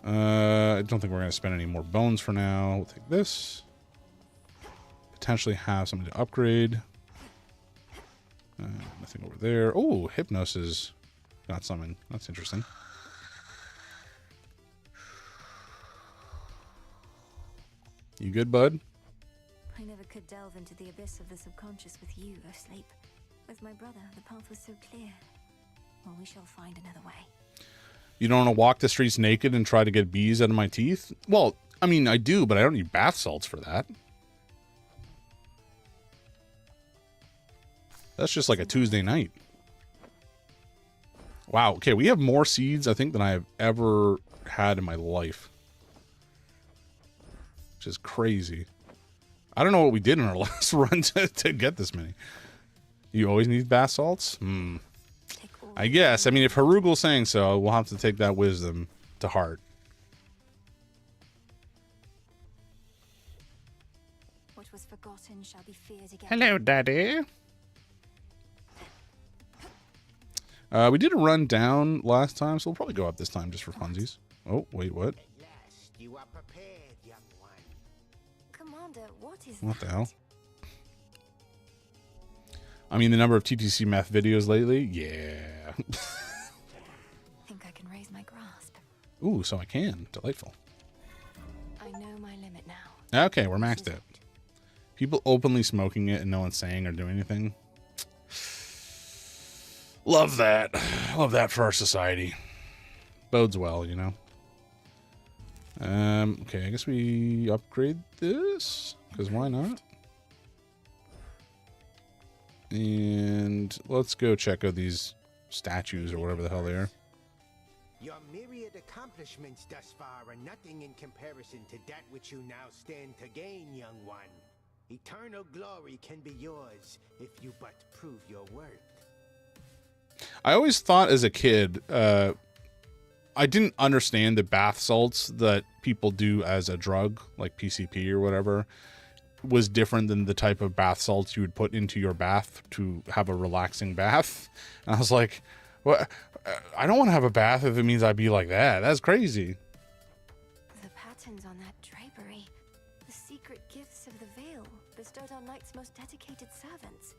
I don't think we're going to spend any more bones for now. We'll take this. Potentially have something to upgrade. Nothing over there. Oh, Hypnosis got something. That's interesting. You good, bud? I never could delve into the abyss of the subconscious with you, asleep. With my brother, the path was so clear. Well, we shall find another way. You don't want to walk the streets naked and try to get bees out of my teeth? Well, I mean, I do, but I don't need bath salts for that. That's just like a Tuesday night. Wow. Okay, we have more seeds, I think, than I have ever had in my life. Which is crazy. I don't know what we did in our last run to get this many. You always need bath salts? I guess. I mean, if Harugal's saying so, we'll have to take that wisdom to heart. What was forgotten shall be feared again. Hello, Daddy. We did a run down last time, so we'll probably go up this time just for funsies. Oh, wait, what? At last, you are prepared, young one. Commander, what is What the that? hell? I mean, the number of TTC math videos lately? Yeah. Think I can raise my grasp. Ooh, so I can. Delightful. I know my limit now. Okay, we're maxed out. People openly smoking it and no one's saying or doing anything. Love that. Love that for our society. Bodes well, you know. Okay, I guess we upgrade this, because why not? And let's go check out these statues or whatever the hell they are. Your myriad accomplishments thus far are nothing in comparison to that which you now stand to gain, young one. Eternal glory can be yours if you but prove your worth. I always thought as a kid, I didn't understand the bath salts that people do as a drug, like PCP or whatever, was different than the type of bath salts you would put into your bath to have a relaxing bath. And I was like, well, I don't want to have a bath if it means I'd be like that. That's crazy. The patterns on that drapery. The secret gifts of the veil bestowed on Knight's most dedicated servants.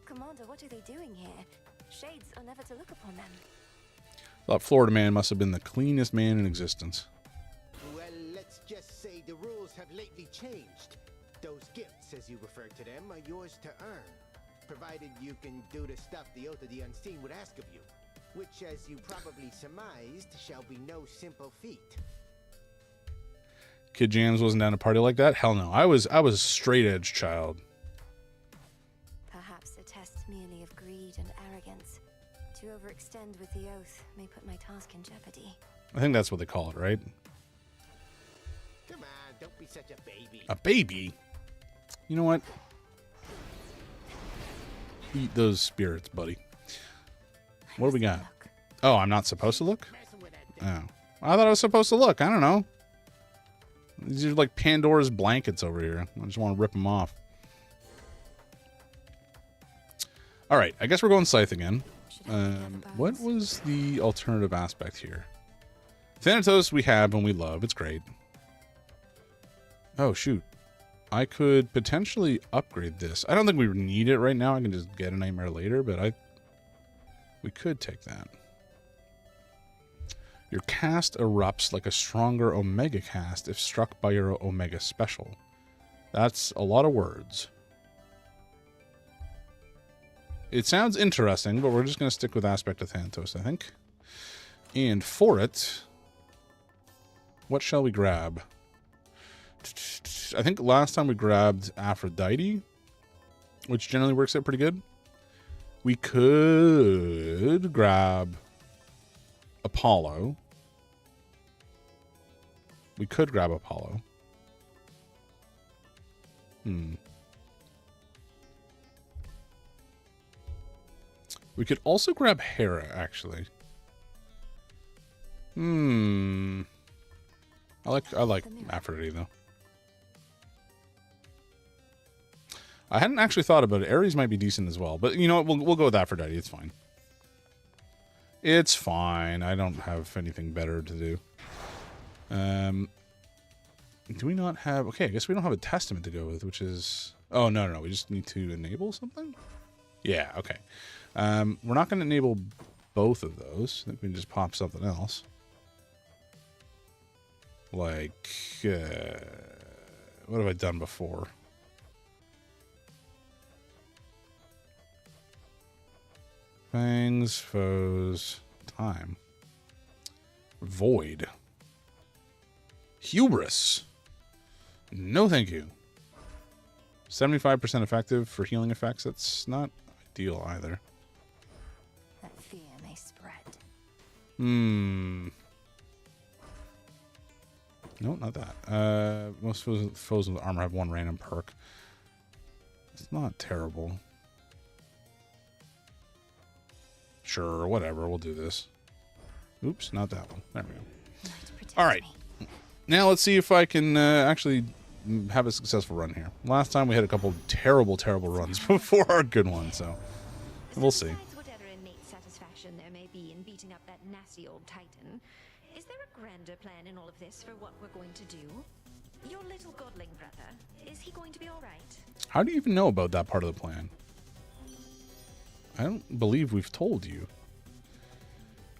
Commander, what are they doing here? Shades are never to look upon them. Thought Florida Man must have been the cleanest man in existence. Well, let's just say the rules have lately changed. Those gifts, as you refer to them, are yours to earn, provided you can do the stuff the Oath of the Unseen would ask of you, which, as you probably surmised, shall be no simple feat. Kid Jams wasn't down to party like that? Hell no. I was a straight edge child. Perhaps a test merely of greed and arrogance. To overextend with the oath may put my task in jeopardy. I think that's what they call it, right? Come on, don't be such a baby. A baby? You know what? Eat those spirits, buddy. What do we got? Oh, I'm not supposed to look? Oh. I thought I was supposed to look. I don't know. These are like Pandora's blankets over here. I just want to rip them off. All right. I guess we're going Scythe again. What was the alternative aspect here? Thanatos we have and we love. It's great. Oh, shoot. I could potentially upgrade this. I don't think we need it right now. I can just get a nightmare later, but we could take that. Your cast erupts like a stronger Omega cast if struck by your Omega special. That's a lot of words. It sounds interesting, but we're just going to stick with Aspect of Thanatos, I think. And for it, what shall we grab? I think last time we grabbed Aphrodite, which generally works out pretty good. We could grab Apollo. We could grab Apollo. We could also grab Hera, actually. I like Aphrodite, though. I hadn't actually thought about it. Ares might be decent as well. But you know what? We'll go with Aphrodite. It's fine. It's fine. I don't have anything better to do. Do we not have... Okay, I guess we don't have a testament to go with, which is... Oh, no. We just need to enable something? Yeah, okay. We're not going to enable both of those. I think we can just pop something else. Like... what have I done before? Fangs, foes, time. Void. Hubris. No thank you. 75% effective for healing effects. That's not ideal either. That fear may spread. No, not that. Most foes with armor have one random perk. It's not terrible. Sure, whatever. We'll do this. Oops, not that one. There we go. All right. Now let's see if I can actually have a successful run here. Last time we had a couple terrible runs before our good one, so we'll see. Besides whatever innate satisfaction there may be in beating up that nasty old Titan, is there a grander plan in all of this for what we're going to do? Your little godling brother, is he going to be all right? How do you even know about that part of the plan? I don't believe we've told you.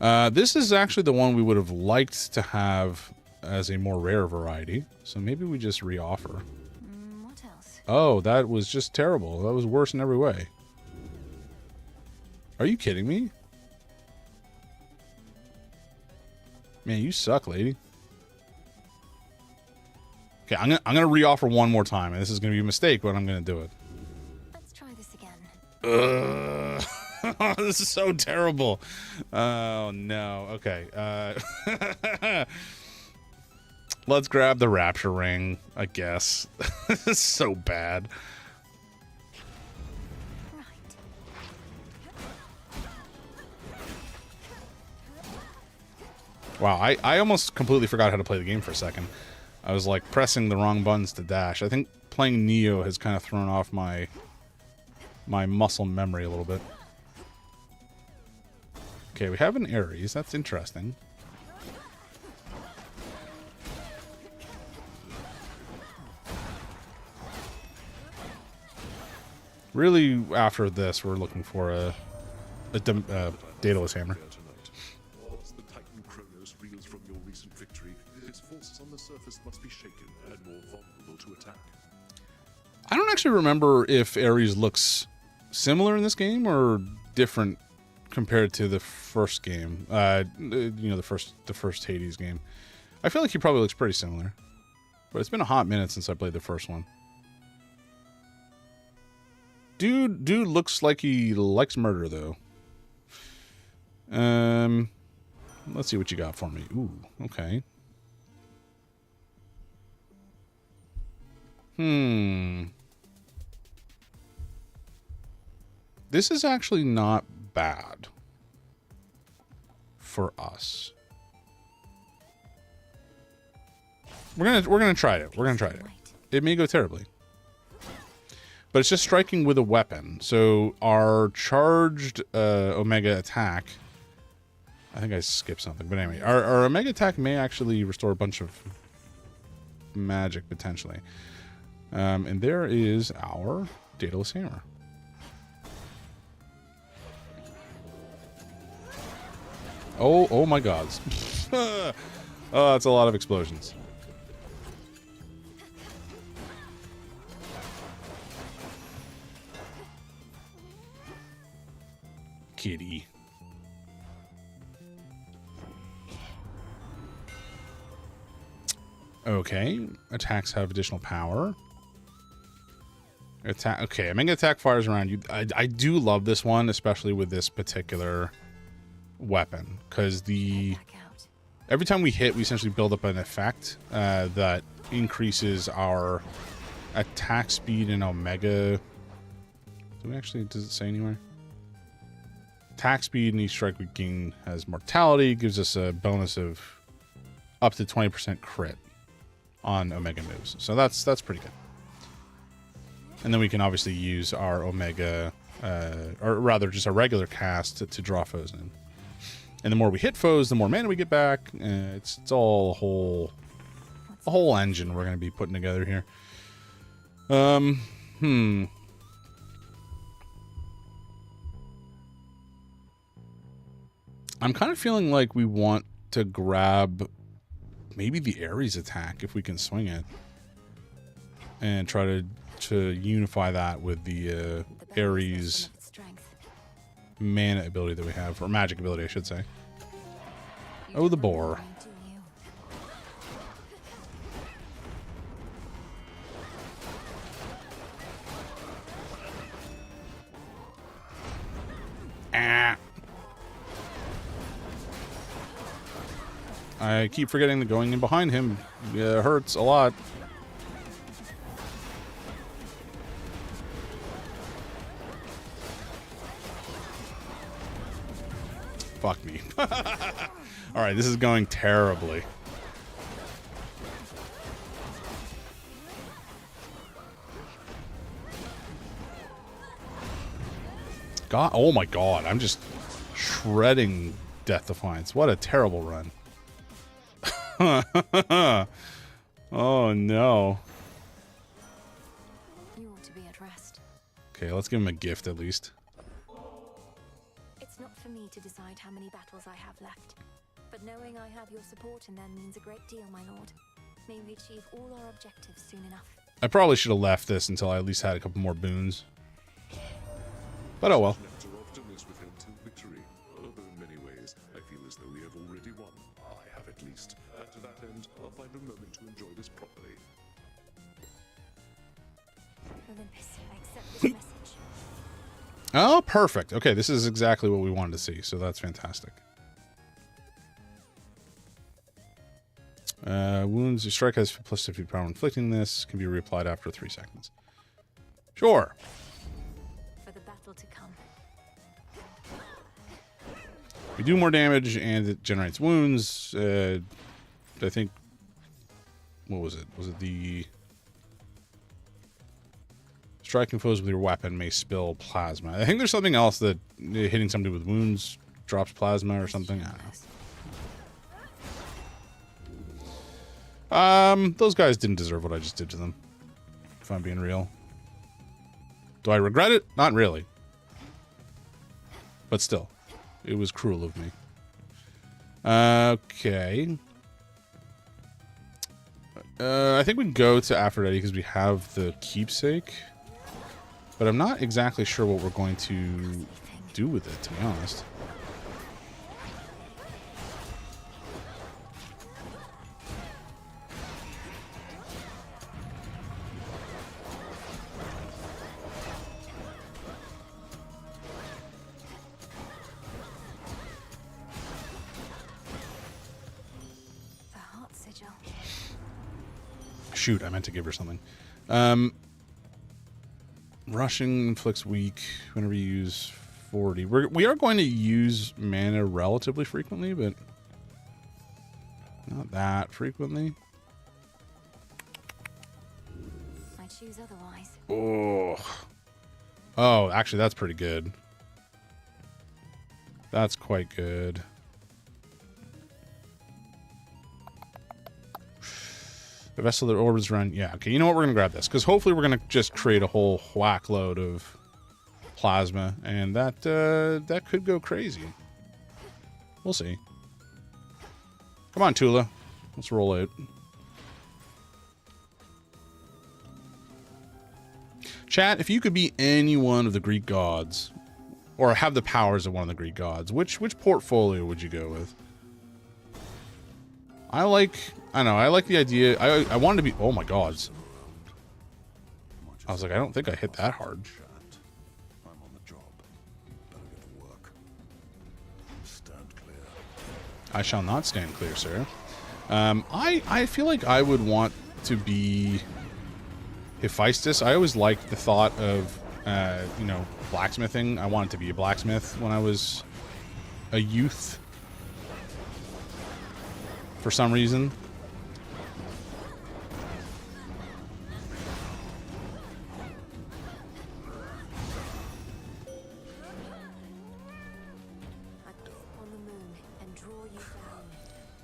This is actually the one we would have liked to have as a more rare variety. So maybe we just reoffer. What else? Oh, that was just terrible. That was worse in every way. Are you kidding me? Man, you suck, lady. Okay, I'm gonna reoffer one more time, and this is gonna be a mistake, but I'm gonna do it. Let's try this again. This is so terrible. Oh no. Okay. Let's grab the rapture ring, I guess. This is so bad. Wow, I almost completely forgot how to play the game for a second. I was like pressing the wrong buttons to dash. I think playing Neo has kind of thrown off my muscle memory a little bit. Okay, we have an Ares. That's interesting. Really, after this, we're looking for a Daedalus hammer. As the Titan Chronos reels from your recent victory, its forces on the surface must be shaken and more vulnerable to attack. I don't actually remember if Ares looks similar in this game or different compared to the first game. You know, the first Hades game. I feel like he probably looks pretty similar, but it's been a hot minute since I played the first one. Dude looks like he likes murder, though. Let's see what you got for me. Ooh, okay. This is actually not bad for us. We're gonna try it. We're gonna try it. It may go terribly. But it's just striking with a weapon. So our charged Omega attack... I think I skipped something. But anyway, our Omega attack may actually restore a bunch of magic, potentially. And there is our Daedalus hammer. Oh my gods. Oh, that's a lot of explosions. Kitty. Okay, attacks have additional power. Attack. Okay, Omega attack fires around you. I do love this one, especially with this particular weapon, because every time we hit, we essentially build up an effect that increases our attack speed in Omega. Does it say anywhere? Attack speed and each strike we gain has mortality, gives us a bonus of up to 20% crit on Omega moves. So that's pretty good. And then we can obviously use our Omega, or rather just a regular cast to draw foes in. And the more we hit foes, the more mana we get back. It's all a whole engine we're going to be putting together here. I'm kind of feeling like we want to grab maybe the Ares attack if we can swing it, and try to unify that with the Ares mana ability that we have, or magic ability, I should say. Oh, the boar. Ah. I keep forgetting that going in behind him hurts a lot. Fuck me. Alright, this is going terribly. God, oh my god, I'm just shredding Death Defiance. What a terrible run. Oh no. You ought to be at rest. Okay, let's give him a gift at least. It's not for me to decide how many battles I have left, but knowing I have your support in them means a great deal, my lord. May we achieve all our objectives soon enough. I probably should have left this until I at least had a couple more boons. But oh well. Often is with him till victory, although in many ways I feel as though we have already won. I have at least, and to that end, I'll find a moment to enjoy this properly. Olympus, I accept this message. Oh, perfect. Okay, this is exactly what we wanted to see, so that's fantastic. Wounds. Your strike has plus 50 power inflicting this. Can be reapplied after 3 seconds. Sure. For the battle to come. We do more damage and it generates wounds. I think... What was it? Was it the... Striking foes with your weapon may spill plasma. I think there's something else that hitting somebody with wounds drops plasma or something. I don't know. Those guys didn't deserve what I just did to them, if I'm being real. Do I regret it? Not really. But still, it was cruel of me. Okay. I think we can go to Aphrodite because we have the keepsake. But I'm not exactly sure what we're going to do with it, to be honest. The heart sigil. Shoot, I meant to give her something. Rushing inflicts weak whenever you use 40. We are going to use mana relatively frequently, but not that frequently. I choose otherwise. Oh, actually, that's pretty good. That's quite good. The vessel that orbits around. Yeah, okay. You know what? We're going to grab this because hopefully we're going to just create a whole whack load of plasma, and that could go crazy. We'll see. Come on, Tula. Let's roll out. Chat, if you could be any one of the Greek gods, or have the powers of one of the Greek gods, which portfolio would you go with? I like the idea. I wanted to be. Oh my gods. I was like, I don't think I hit that hard. I'm on the job. Better get to work. Stand clear. I shall not stand clear, sir. I feel like I would want to be Hephaestus. I always liked the thought of, blacksmithing. I wanted to be a blacksmith when I was a youth. For some reason.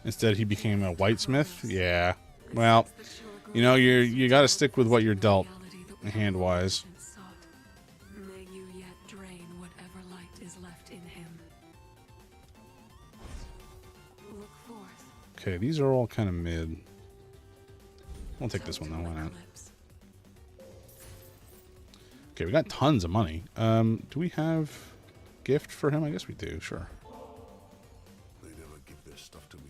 Instead, he became a whitesmith. Yeah. Well, you got to stick with what you're dealt, hand-wise. May you yet drain whatever light is left in him. Look forth. Okay, these are all kind of mid. I'll take this one though. Why not? Okay, we got tons of money. Do we have gift for him? I guess we do. Sure. They never give their stuff to me.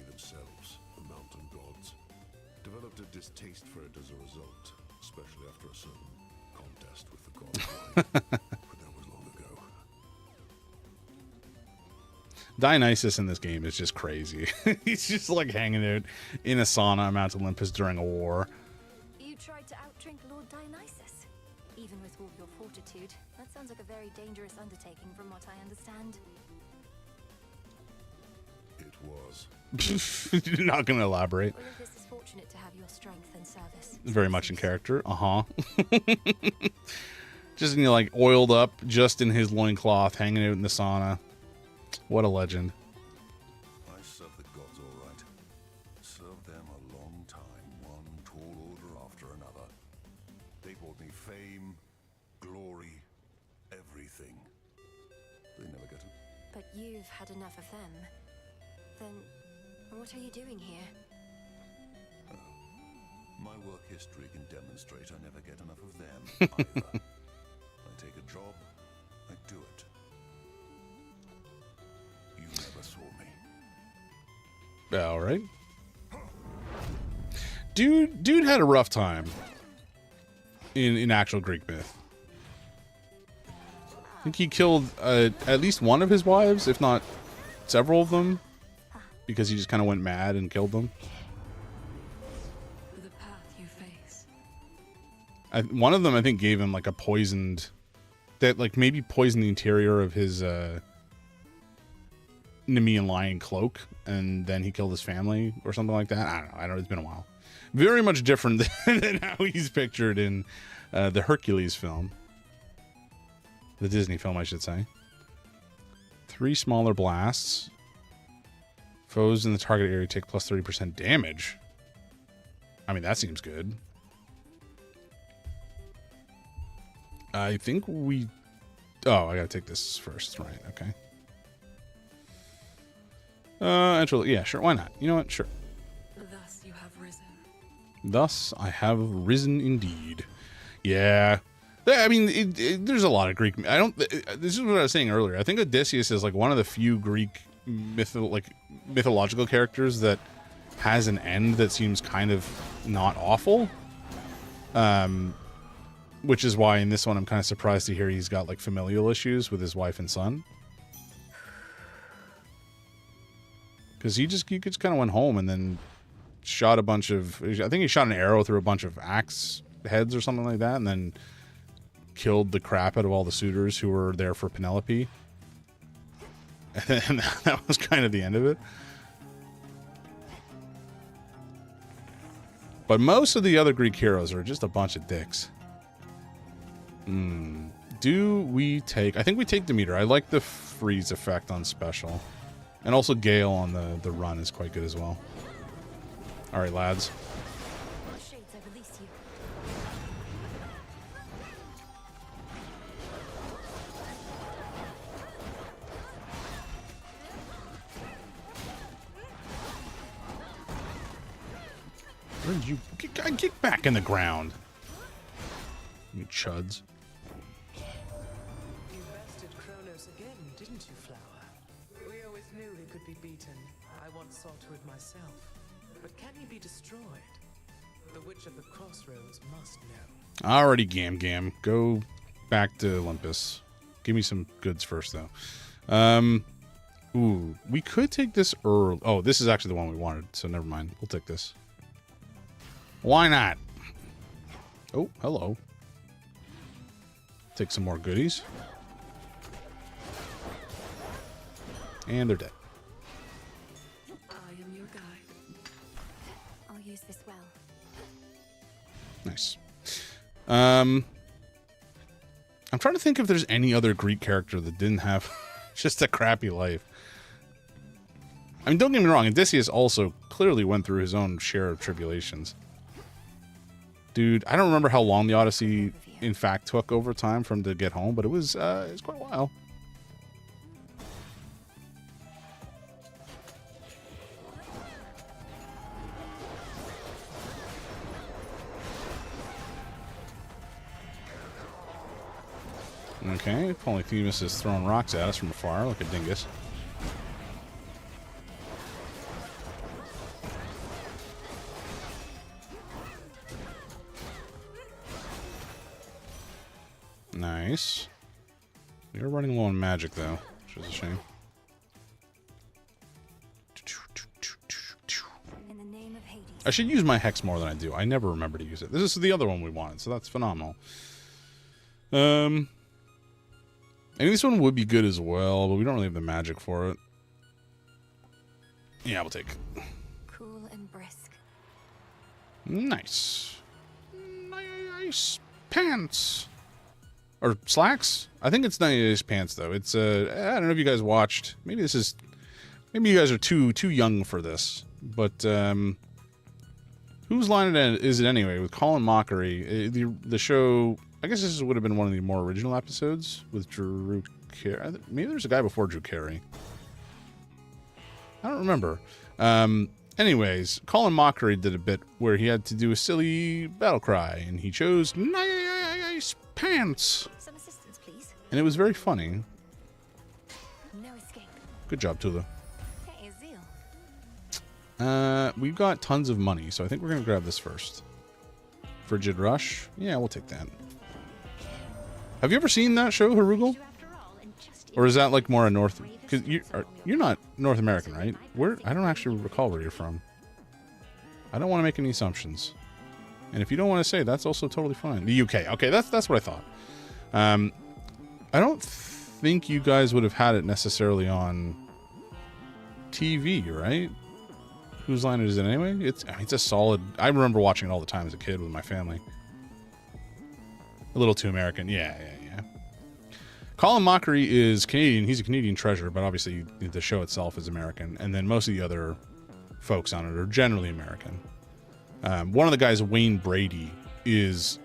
taste for it as a result, especially after a certain contest with the god. But that was long ago. Dionysus in this game is just crazy. He's just like hanging out in a sauna on Mount Olympus during a war. You tried to outdrink Lord Dionysus? Even with all your fortitude, that sounds like a very dangerous undertaking from what I understand. It was. You're not going to elaborate. Olympus is fortunate to have your strength and service. Very much in character. Just, you know, like oiled up, just in his loincloth, hanging out in the sauna. What a legend. I served the gods all right. Served them a long time, one tall order after another. They brought me fame, glory, everything. They never get it. But you've had enough of them. Then, what are you doing here? My work history can demonstrate I never get enough of them either. I take a job, I do it. You never saw me. All right. Dude had a rough time in actual Greek myth. I think he killed at least one of his wives, if not several of them, because he just kind of went mad and killed them. The path you face. One of them, I think, gave him like a poisoned, that like maybe poisoned the interior of his Nemean lion cloak, and then he killed his family or something like that. I don't know. It's been a while. Very much different than how he's pictured in the Hercules film. The Disney film, I should say. 3 smaller blasts. Foes in the target area take plus 30% damage. I mean, that seems good. I think we... Oh, I gotta take this first. Right, okay. Actually, yeah, sure. Why not? You know what? Sure. Thus you have risen. Thus I have risen indeed. Yeah. I mean, there's a lot of Greek... this is what I was saying earlier. I think Odysseus is like one of the few Greek mythological characters that has an end that seems kind of not awful. Which is why in this one I'm kind of surprised to hear he's got like familial issues with his wife and son. Because he just kind of went home and then shot a bunch of... I think he shot an arrow through a bunch of axe heads or something like that, and then killed the crap out of all the suitors who were there for Penelope. And that was kind of the end of it. But most of the other Greek heroes are just a bunch of dicks. Do we take... I think we take Demeter. I like the freeze effect on special. And also Gale on the run is quite good as well. Alright, lads. Shades, I release you. Where did you... Get back in the ground. You chuds. You bested Chronos again, didn't you, Flower? We always knew he could be beaten. I once saw to it myself. But can he be destroyed? The Witch of the Crossroads must know. Alrighty, Gam. Go back to Olympus. Give me some goods first, though. Ooh, we could take this early. Oh, this is actually the one we wanted, so never mind. We'll take this. Why not? Oh, hello. Take some more goodies. And they're dead. I am your guide. I'll use this well. Nice. I'm trying to think if there's any other Greek character that didn't have just a crappy life. I mean, don't get me wrong, Odysseus also clearly went through his own share of tribulations. Dude, I don't remember how long the Odyssey, in fact, took over time for him to get home, but it was quite a while. Okay, Polyphemus is throwing rocks at us from afar like a dingus. nice. We are running low on magic, though, which is a shame. In the name of Hades. I should use my hex more than I do. I never remember to use it. This is the other one we wanted, so that's phenomenal. I think this one would be good as well, but we don't really have the magic for it. Yeah, we'll take it. Cool and brisk. Nice. Nice pants. Or slacks? I think it's nice pants, though. It's, I don't know if you guys watched. Maybe you guys are too young for this. But, whose line is it anyway? With Colin Mockery. The show, I guess this would have been one of the more original episodes with Drew Carey. Maybe there's a guy before Drew Carey. I don't remember. Anyways, Colin Mockery did a bit where he had to do a silly battle cry, and he chose nice pants. Some assistance, please. And it was very funny. No escape. Good job, Tula. Hey, Zeal. We've got tons of money, so I think we're going to grab this first. Frigid Rush? Yeah, we'll take that. Have you ever seen that show, Harugal? Or is that like more a North... Because you're not North American, right? I don't actually recall where you're from. I don't want to make any assumptions. And if you don't want to say, that's also totally fine. The UK. Okay, that's what I thought. I don't think you guys would have had it necessarily on TV, right? Whose line is it anyway? It's a solid... I remember watching it all the time as a kid with my family. A little too American. Yeah. Colin Mockery is Canadian. He's a Canadian treasure, but obviously the show itself is American. And then most of the other folks on it are generally American. One of the guys, Wayne Brady, is...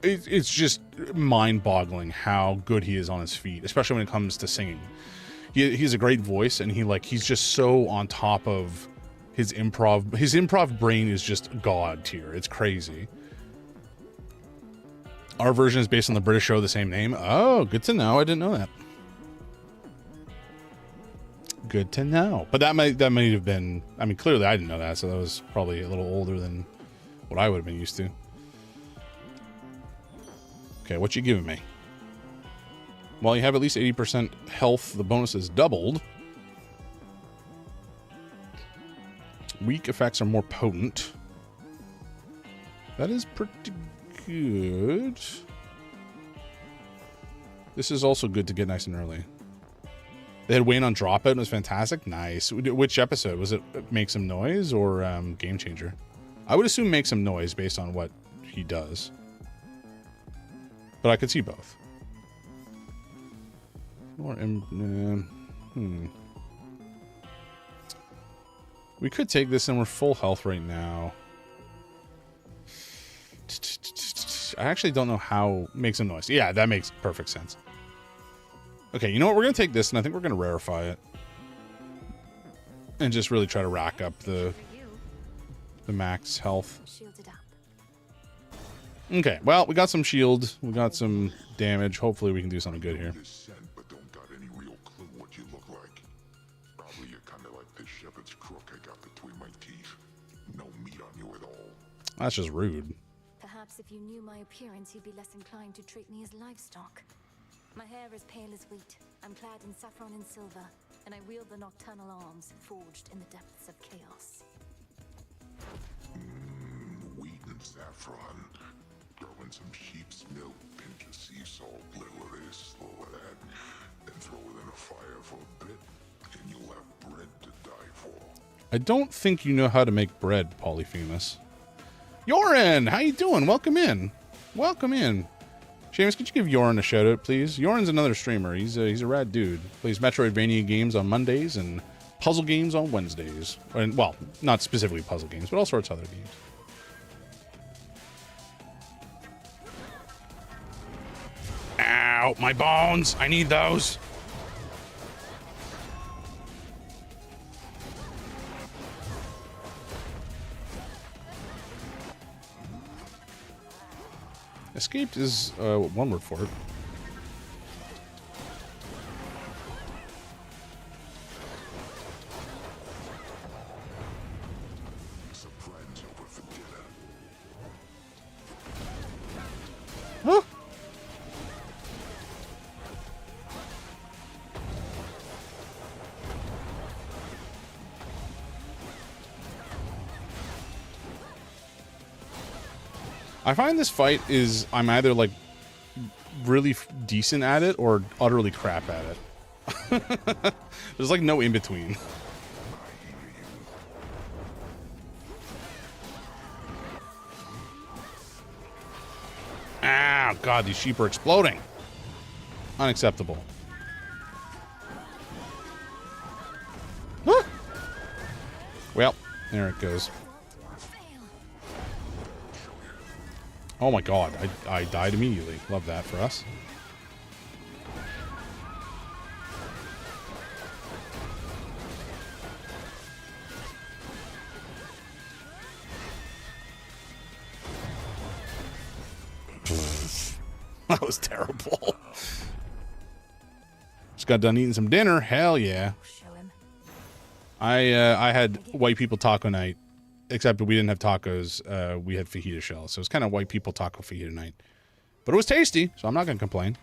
It's just mind-boggling how good he is on his feet, especially when it comes to singing. He has a great voice, and he's just so on top of his improv. His improv brain is just god tier. It's crazy. Our version is based on the British show of the same name. Oh, good to know. I didn't know that. Good to know. But that might have been... I mean, clearly I didn't know that, so that was probably a little older than what I would have been used to. Okay, what you giving me? While you have at least 80% health, the bonus is doubled. Weak effects are more potent. That is pretty good. This is also good to get nice and early. They had Wayne on Dropout and it was fantastic. Nice. Which episode? Was it Make Some Noise or Game Changer? I would assume Make Some Noise based on what he does. But I could see both. We could take this and we're full health right now. I actually don't know how Make Some Noise. Yeah, that makes perfect sense. Okay, you know what? We're going to take this and I think we're going to rarefy it. And just really try to rack up the max health. Okay, well, we got some shield. We got some damage. Hopefully we can do something good here. But don't got any real clue what you look like. Probably you're kind of like this shepherd's crook I got between my teeth. No meat on you at all. That's just rude. Perhaps if you knew my appearance, you'd be less inclined to treat me as livestock. My hair is pale as wheat. I'm clad in saffron and silver, and I wield the nocturnal arms forged in the depths of chaos. Wheat and saffron. Throw in some sheep's milk, pinch of sea salt, little of this, little of that, and throw it in a fire for a bit, and you'll have bread to die for. I don't think you know how to make bread, Polyphemus. Yorin, how you doing? Welcome in. Welcome in. Seamus, could you give Yorin a shout out, please? Yorin's another streamer. He's a rad dude. Plays Metroidvania games on Mondays and puzzle games on Wednesdays. And, well, not specifically puzzle games, but all sorts of other games. Ow, my bones! I need those! Escaped is one word for it. Some friends over for dinner. Huh? I find this fight is I'm either like really decent at it or utterly crap at it. There's like no in between. Ah, God, these sheep are exploding. Unacceptable. Ah! Well, there it goes. Oh my God, I died immediately. Love that for us. That was terrible. Just got done eating some dinner. Hell yeah. I had white people taco night, except we didn't have tacos. We had fajita shells, so it's kind of white people taco fajita night. But it was tasty, so I'm not gonna complain.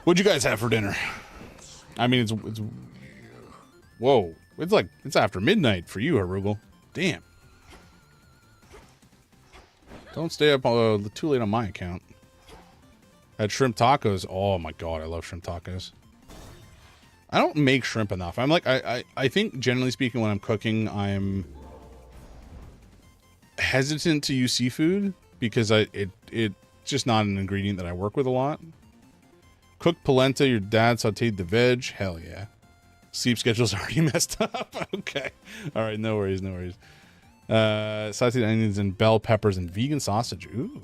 What'd you guys have for dinner? I mean, it's whoa, it's after midnight for you, Harugel. Damn. Don't stay up too late on my account. Had shrimp tacos. Oh my God, I love shrimp tacos. I don't make shrimp enough. I'm like, I think generally speaking, when I'm cooking, I'm hesitant to use seafood because it's just not an ingredient that I work with a lot. Cooked polenta, your dad sauteed the veg. Hell yeah. Sleep schedule's already messed up. Okay. All right, no worries, no worries. Sauteed onions and bell peppers and vegan sausage. Ooh.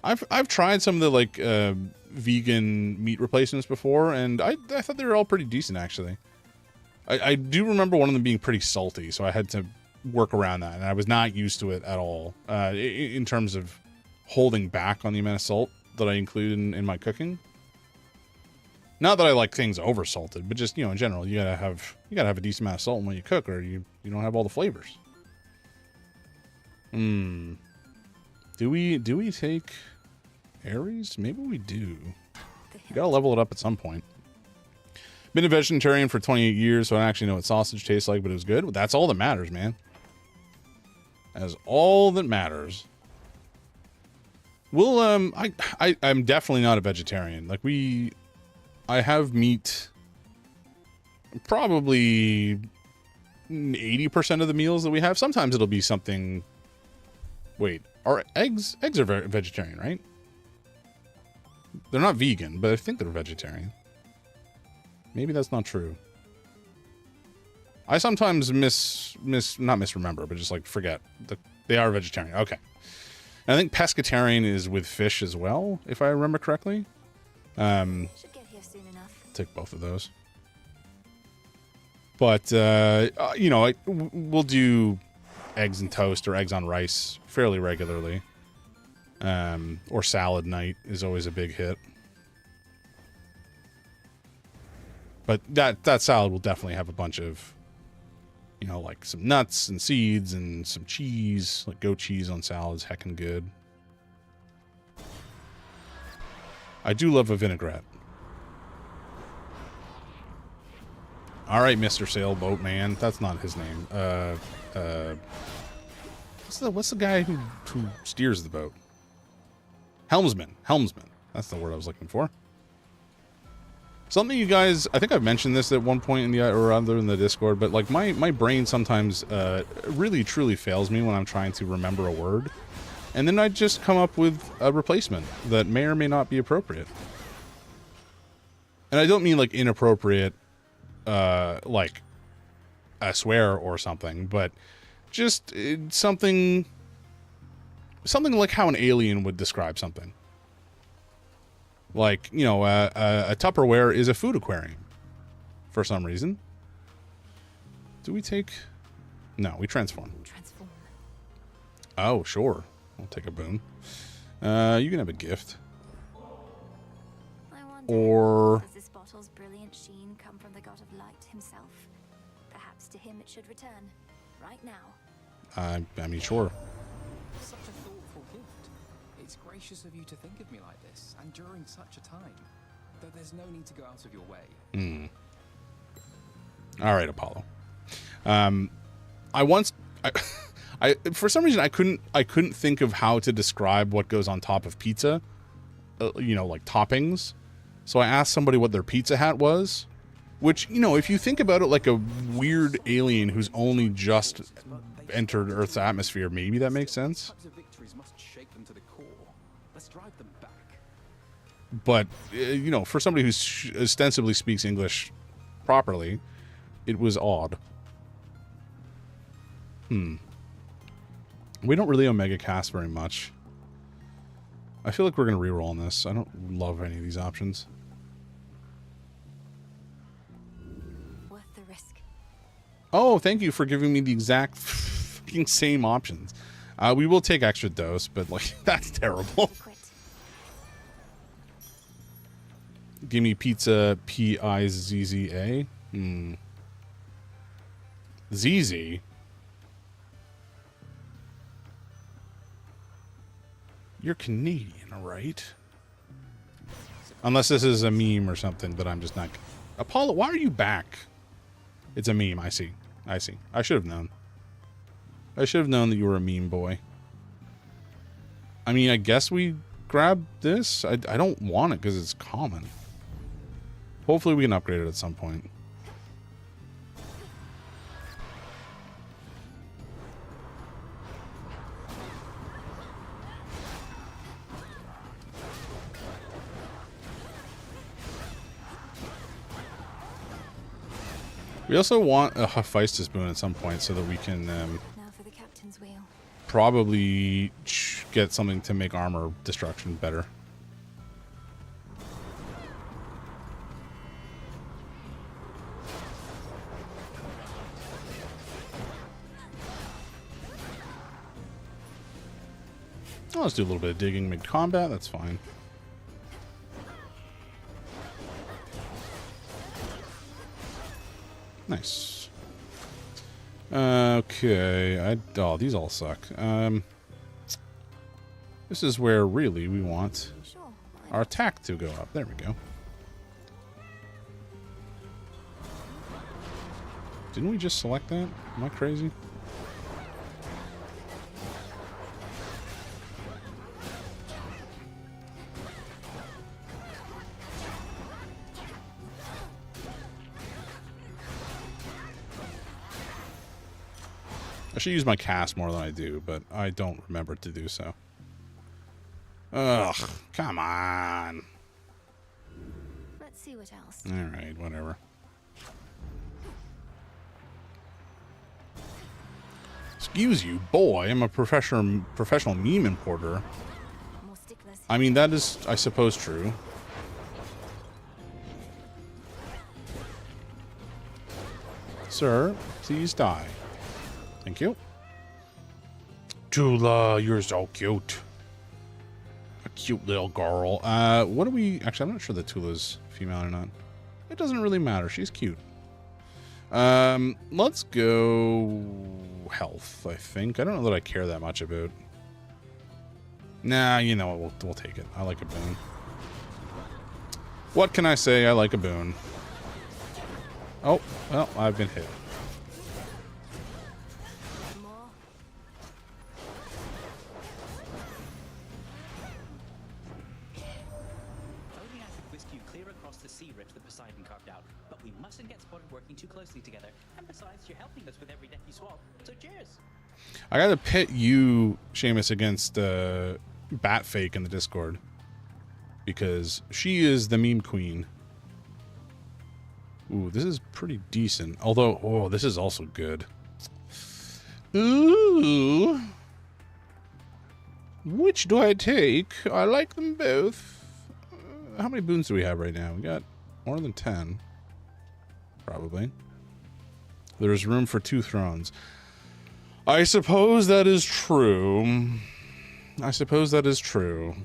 I've tried some of the like vegan meat replacements before, and I thought they were all pretty decent actually. I do remember one of them being pretty salty, so I had to work around that, and I was not used to it at all in terms of holding back on the amount of salt that I include in my cooking. Not that I like things over salted, but just, you know, in general, you gotta have a decent amount of salt when you cook, or you don't have all the flavors. Do we take Aries? Maybe we do. We gotta level it up at some point. Been a vegetarian for 28 years, so I don't actually know what sausage tastes like, but it was good. That's all that matters, man. That is all that matters. We'll I'm definitely not a vegetarian. Like I have meat probably 80% of the meals that we have. Sometimes it'll be something. Wait, are eggs are vegetarian, right? They're not vegan, but I think they're vegetarian. Maybe that's not true. I sometimes not misremember, but just like forget that they are vegetarian. Okay. And I think pescatarian is with fish as well, if I remember correctly. Should get here soon enough. Take both of those. But you know, we'll do eggs and toast or eggs on rice fairly regularly. Or salad night is always a big hit. But that salad will definitely have a bunch of, you know, like some nuts and seeds and some cheese. Like goat cheese on salad's heckin' good. I do love a vinaigrette. All right, Mr. Sailboat Man. That's not his name. What's the guy who steers the boat? Helmsman. That's the word I was looking for. Something you guys, I think I've mentioned this at one point in the Discord, but like my brain sometimes really truly fails me when I'm trying to remember a word, and then I just come up with a replacement that may or may not be appropriate. And I don't mean like inappropriate, like a swear or something, but just something like how an alien would describe something. Like, you know, a Tupperware is a food aquarium for some reason. Do we take... No, we transform. Oh, sure. I'll take a boon. You can have a gift. Or... Does this bottle's brilliant sheen come from the god of light himself? Perhaps to him it should return. Right now. I mean, sure. Such a thoughtful gift. It's gracious of you to think of me like this, and during such a time. Though there's no need to go out of your way. All right, Apollo. For some reason, I couldn't think of how to describe what goes on top of pizza. You know, like toppings. So I asked somebody what their Pizza Hat was, which, you know, if you think about it like a weird alien who's only just entered Earth's atmosphere, maybe that makes sense. But, you know, for somebody who ostensibly speaks English properly, it was odd. We don't really Omega Cast very much. I feel like we're going to reroll on this. I don't love any of these options. Worth the risk. Oh, thank you for giving me the exact fucking same options. We will take extra dose, but like that's terrible. Give me pizza Pizza. ZZ. You're Canadian, right? Unless this is a meme or something, but I'm just not. Apollo, why are you back? It's a meme. I see. I see. I should have known. I should have known that you were a meme boy. I mean, I guess we grab this. I don't want it because it's common. Hopefully we can upgrade it at some point. We also want a Hephaestus boon at some point so that we can Now for the captain's wheel. probably get something to make armor destruction better. Oh, let's do a little bit of digging mid-combat. That's fine. Nice. Okay. Oh, these all suck. This is where really we want our attack to go up. There we go. Didn't we just select that? Am I crazy? I should use my cast more than I do, but I don't remember to do so. Ugh, come on. Let's see what else. Alright, whatever. Excuse you, boy, I'm a professional meme importer. I mean, that is, I suppose, true. Sir, please die. Thank you. Tula, you're so cute. A cute little girl. What do we... Actually, I'm not sure that Tula's female or not. It doesn't really matter. She's cute. Let's go... health, I think. I don't know that I care that much about... Nah, you know what? We'll take it. I like a boon. What can I say? I like a boon. Oh, well, I've been hit. I gotta pit you, Seamus, against Batfake in the Discord. Because she is the meme queen. Ooh, this is pretty decent. Although, oh, this is also good. Ooh. Which do I take? I like them both. How many boons do we have right now? We got more than 10. Probably. There's room for 2 thrones. I suppose that is true. I suppose that is true.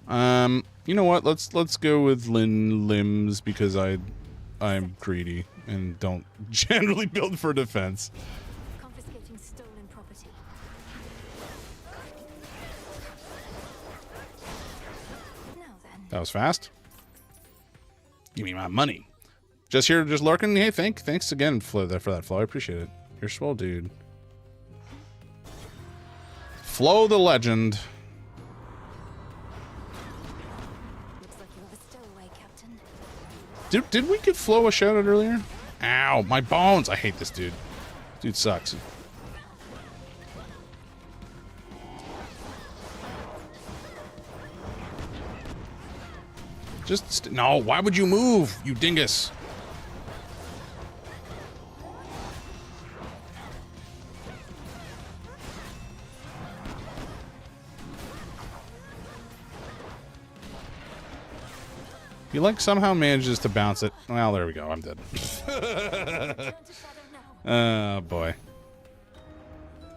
You know what? Let's go with limbs because I'm greedy and don't generally build for defense. Confiscating stolen property. Now then. That was fast. Give me my money. Just here, just lurking. Hey, thanks again for that, Flo. I appreciate it. You're swell, dude. Flo the legend. Looks like you have a stowaway, Captain. Did we give Flo a shout out earlier? Ow, my bones. I hate this dude. Dude sucks. No, why would you move, you dingus? He like somehow manages to bounce it. Well, there we go. I'm dead. Oh boy.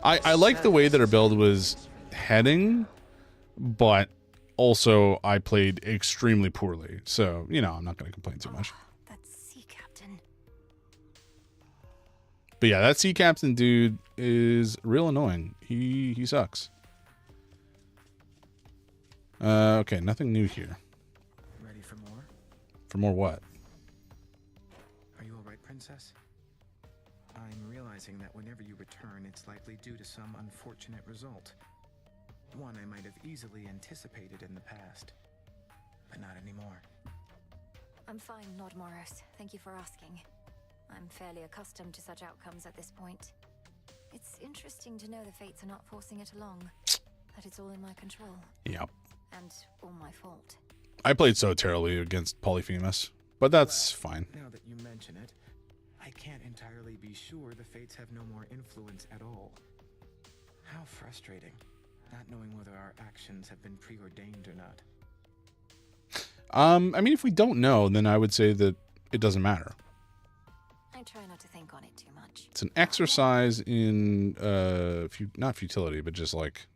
I like the way that our build was heading, but also I played extremely poorly. So, you know, I'm not going to complain too much. That's Sea Captain. But yeah, that Sea Captain dude is real annoying. He sucks. Okay, nothing new here. Ready for more? For more what? Are you all right, Princess? I'm realizing that whenever you return, it's likely due to some unfortunate result. One I might have easily anticipated in the past, but not anymore. I'm fine, Lord Moros. Thank you for asking. I'm fairly accustomed to such outcomes at this point. It's interesting to know the fates are not forcing it along, that it's all in my control. Yep. And all my fault. I played so terribly against Polyphemus, but that's fine. Now that you mention it, I can't entirely be sure the fates have no more influence at all. How frustrating, not knowing whether our actions have been preordained or not. I mean, if we don't know, then I would say that it doesn't matter. I try not to think on it too much. It's an exercise in, not futility, but just like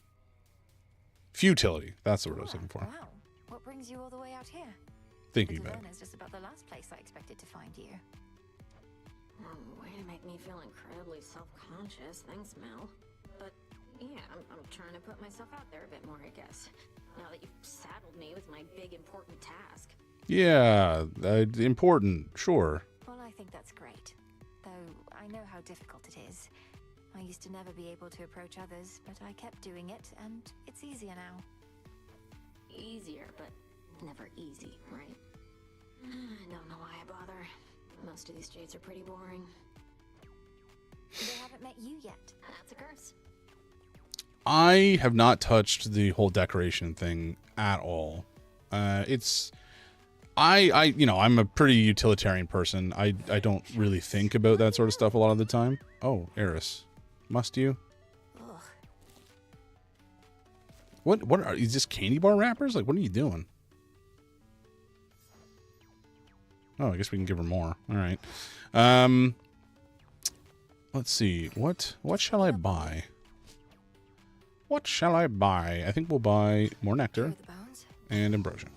futility. That's the word I was looking for. Wow. What brings you all the way out here? Thinking about it. Taverna's just about the last place I expected to find you. Way to make me feel incredibly self-conscious. Thanks, Mel. But yeah, I'm trying to put myself out there a bit more, I guess. Now that you've saddled me with my big important task. Yeah, important, sure. Well, I think that's great. Though I know how difficult it is. I used to never be able to approach others, but I kept doing it, and it's easier now. Easier, but never easy, right? I don't know why I bother. Most of these jades are pretty boring. They haven't met you yet. That's a curse. I have not touched the whole decoration thing at all. I'm a pretty utilitarian person. I don't really think about that sort of stuff a lot of the time. Oh, Eris. Must you? Ugh. What are these just candy bar wrappers? Like, what are you doing? Oh, I guess we can give her more. All right. Let's see. What shall I buy? What shall I buy? I think we'll buy more nectar and ambrosia.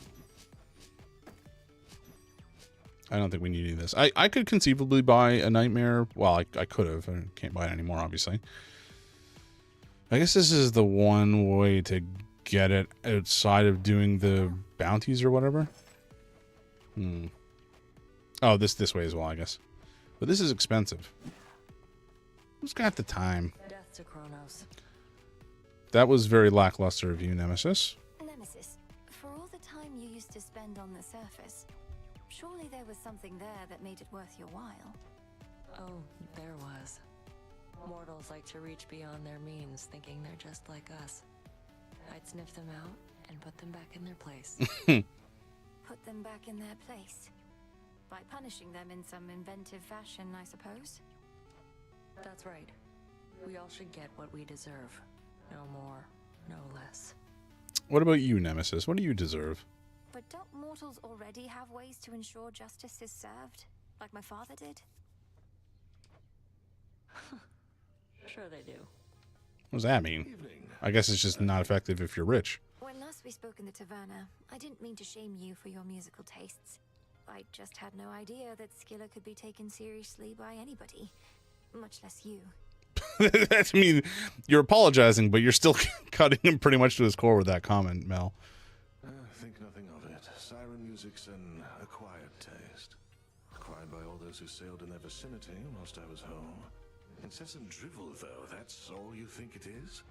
I don't think we need any of this. I could conceivably buy a nightmare. Well, I could have. I can't buy it anymore, obviously. I guess this is the one way to get it outside of doing the bounties or whatever. Oh, this way as well, I guess. But this is expensive. Who's got the time? Death to Chronos. That was very lackluster of you, Nemesis. Nemesis, for all the time you used to spend on the surface, surely there was something there that made it worth your while. Oh, there was. Mortals like to reach beyond their means, thinking they're just like us. I'd sniff them out and put them back in their place. Put them back in their place? By punishing them in some inventive fashion, I suppose? That's right. We all should get what we deserve. No more, no less. What about you, Nemesis? What do you deserve? But don't mortals already have ways to ensure justice is served? Like my father did? Sure they do. What does that mean? I guess it's just not effective if you're rich. When last we spoke in the taverna, I didn't mean to shame you for your musical tastes. I just had no idea that Skilla could be taken seriously by anybody, much less you. I mean, you're apologizing, but you're still cutting him pretty much to his core with that comment, Mel. Think nothing of it. Siren music's an acquired taste. acquired by all those who sailed in their vicinity whilst I was home. Incessant drivel, though, that's all you think it is?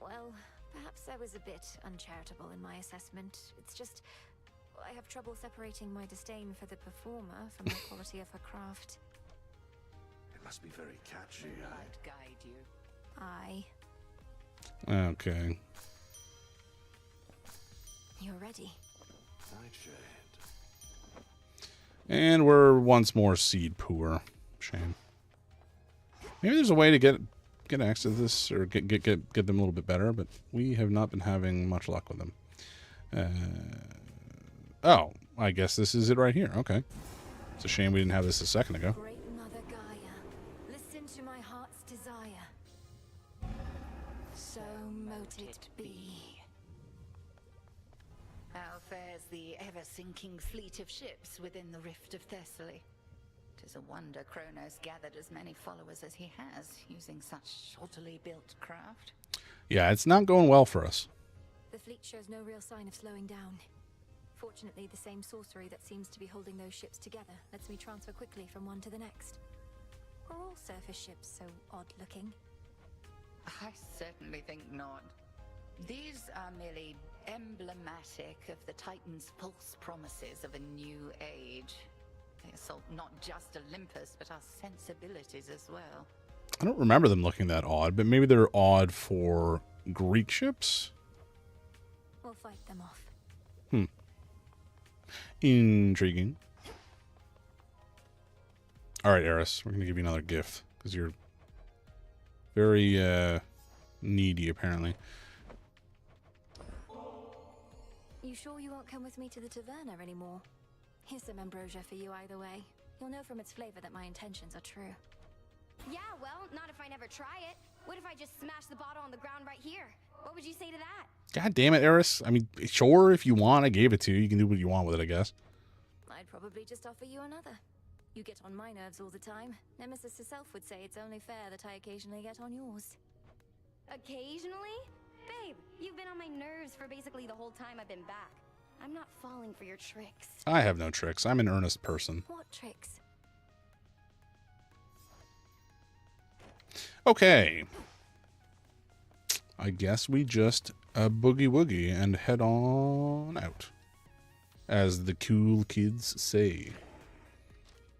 Well, perhaps I was a bit uncharitable in my assessment. It's just, I have trouble separating my disdain for the performer from the quality of her craft. It must be very catchy. I'd guide you. Aye. Okay. You're ready. Nightshade. And we're once more seed poor. Shame. Maybe there's a way to get access to this or get them a little bit better, but we have not been having much luck with them. Oh, I guess this is it right here. Okay. It's a shame we didn't have this a second ago. Great Mother Gaia, listen to my heart's desire. So mote it be. How fares the ever-sinking fleet of ships within the Rift of Thessaly? 'Tis a wonder Chronos gathered as many followers as he has, using such shoddily built craft. Yeah, it's not going well for us. The fleet shows no real sign of slowing down. Fortunately, the same sorcery that seems to be holding those ships together lets me transfer quickly from one to the next. Are all surface ships so odd-looking? I certainly think not. These are merely emblematic of the Titan's false promises of a new age. They assault not just Olympus, but our sensibilities as well. I don't remember them looking that odd, but maybe they're odd for Greek ships? We'll fight them off. Intriguing. Alright, Eris, we're going to give you another gift, because you're very needy, apparently. You sure you won't come with me to the taverna anymore? Here's some ambrosia for you either way. You'll know from its flavor that my intentions are true. Yeah, well, not if I never try it. What if I just smash the bottle on the ground right here? What would you say to that? God damn it, Eris. I mean, sure, if you want, I gave it to you. You can do what you want with it, I guess. I'd probably just offer you another. You get on my nerves all the time. Nemesis herself would say it's only fair that I occasionally get on yours. Occasionally? Babe, you've been on my nerves for basically the whole time I've been back. I'm not falling for your tricks. I have no tricks. I'm an earnest person. What tricks? Okay. I guess we just boogie woogie and head on out. As the cool kids say.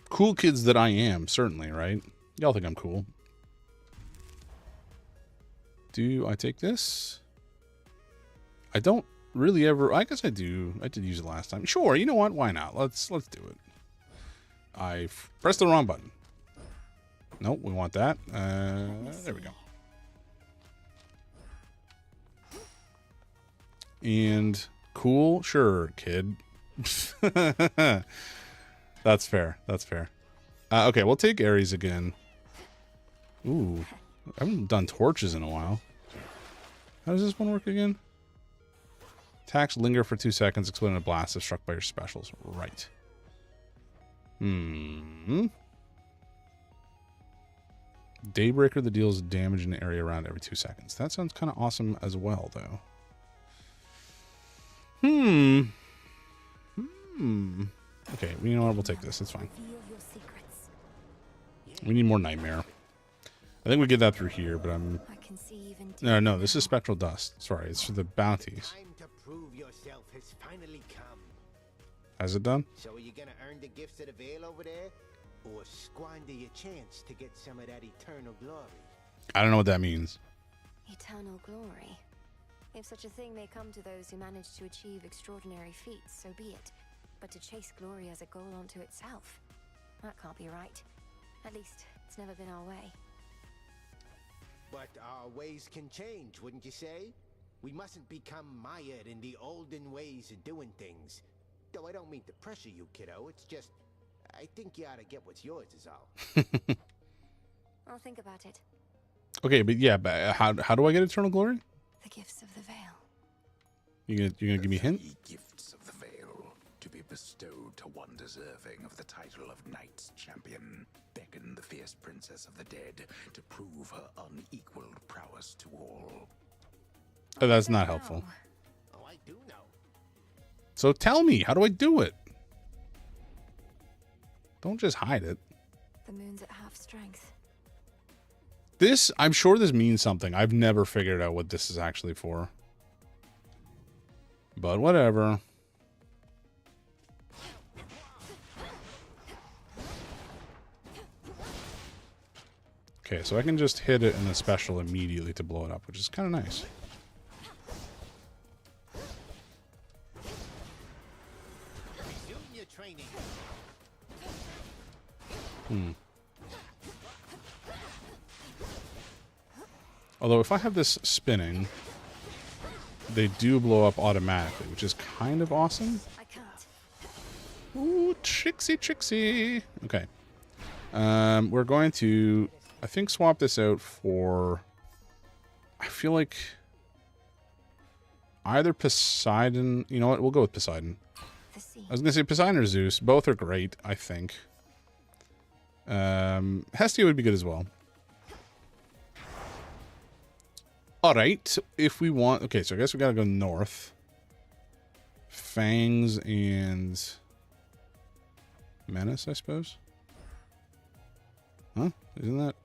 Cool kids that I am, certainly, right? Y'all think I'm cool. Do I take this? I don't really ever... I guess I do. I did use it last time. Sure, you know what? Why not? Let's do it. I pressed the wrong button. Nope, we want that. There we go. And cool, sure, kid. That's fair. That's fair. Okay, we'll take Ares again. Ooh, I haven't done torches in a while. How does this one work again? Attacks linger for 2 seconds, explode in a blast if struck by your specials. Right. Daybreaker that deals damage in the area around every 2 seconds. That sounds kind of awesome as well, though. Okay, you know what? We'll take this. It's fine. We need more nightmare. I think we get that through here, but I'm... No, this is spectral dust. Sorry, it's for the bounties. Time to prove yourself has finally come. Has it done? So are you gonna earn the gifts of the veil over there? Or squander your chance to get some of that eternal glory? I don't know what that means. Eternal glory. If such a thing may come to those who manage to achieve extraordinary feats, so be it. But to chase glory as a goal unto itself, that can't be right. At least, it's never been our way. But our ways can change, wouldn't you say? We mustn't become mired in the olden ways of doing things. Though I don't mean to pressure you, kiddo. It's just, I think you ought to get what's yours is all. I'll think about it. Okay, but yeah, but how do I get eternal glory? The gifts of the veil. You gonna give me a hint? Gifts of the veil to be bestowed to one deserving of the title of Knight's Champion. Beckon the fierce princess of the dead to prove her unequaled prowess to all. Oh, that's not helpful. Oh, I do know. So tell me, how do I do it? Don't just hide it. The moon's at half strength. This, I'm sure this means something. I've never figured out what this is actually for. But whatever. Okay, so I can just hit it in a special immediately to blow it up, which is kind of nice. Although if I have this spinning, they do blow up automatically, which is kind of awesome. Ooh, tricksy. Okay. We're going to, I think, swap this out for, I feel like, either Poseidon. You know what? We'll go with Poseidon. I was going to say Poseidon or Zeus. Both are great, I think. Hestia would be good as well. Alright, if we want... Okay, so I guess we gotta go north. Fangs and... Menace, I suppose? Huh? Isn't that...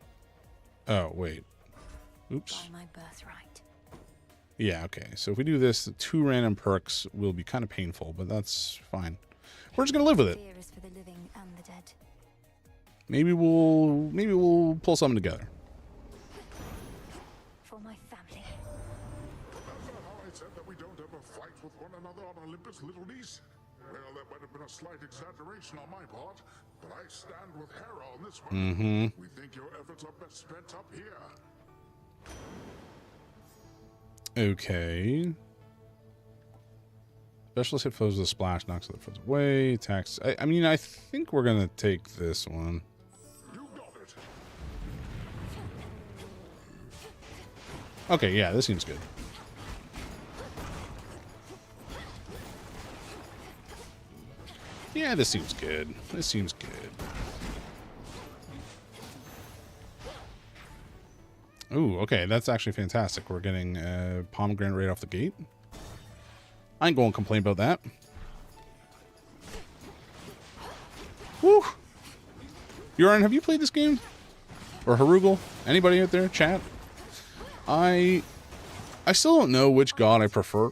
Oh, wait. Oops. My birthright. Yeah, okay. So if we do this, the 2 random perks will be kind of painful, but that's fine. We're just gonna live with it. Fear is for the living and the dead. Maybe we'll pull something together. For my family. Remember how I said that we don't ever fight with one another on Olympus, little niece? Well, that might have been a slight exaggeration on my part, but I stand with Hera on this one. Mm-hmm. We think your efforts are best spent up here. Okay. Specialist hit foes with a splash, knocks other foes away. Attacks. I mean, I think we're gonna take this one. You got it. Okay, yeah, this seems good. Yeah, this seems good. This seems good. Ooh, okay, that's actually fantastic. We're getting pomegranate right off the gate. I ain't going to complain about that. Woo! Yoran, have you played this game? Or Harugal? Anybody out there? Chat? I still don't know which god I prefer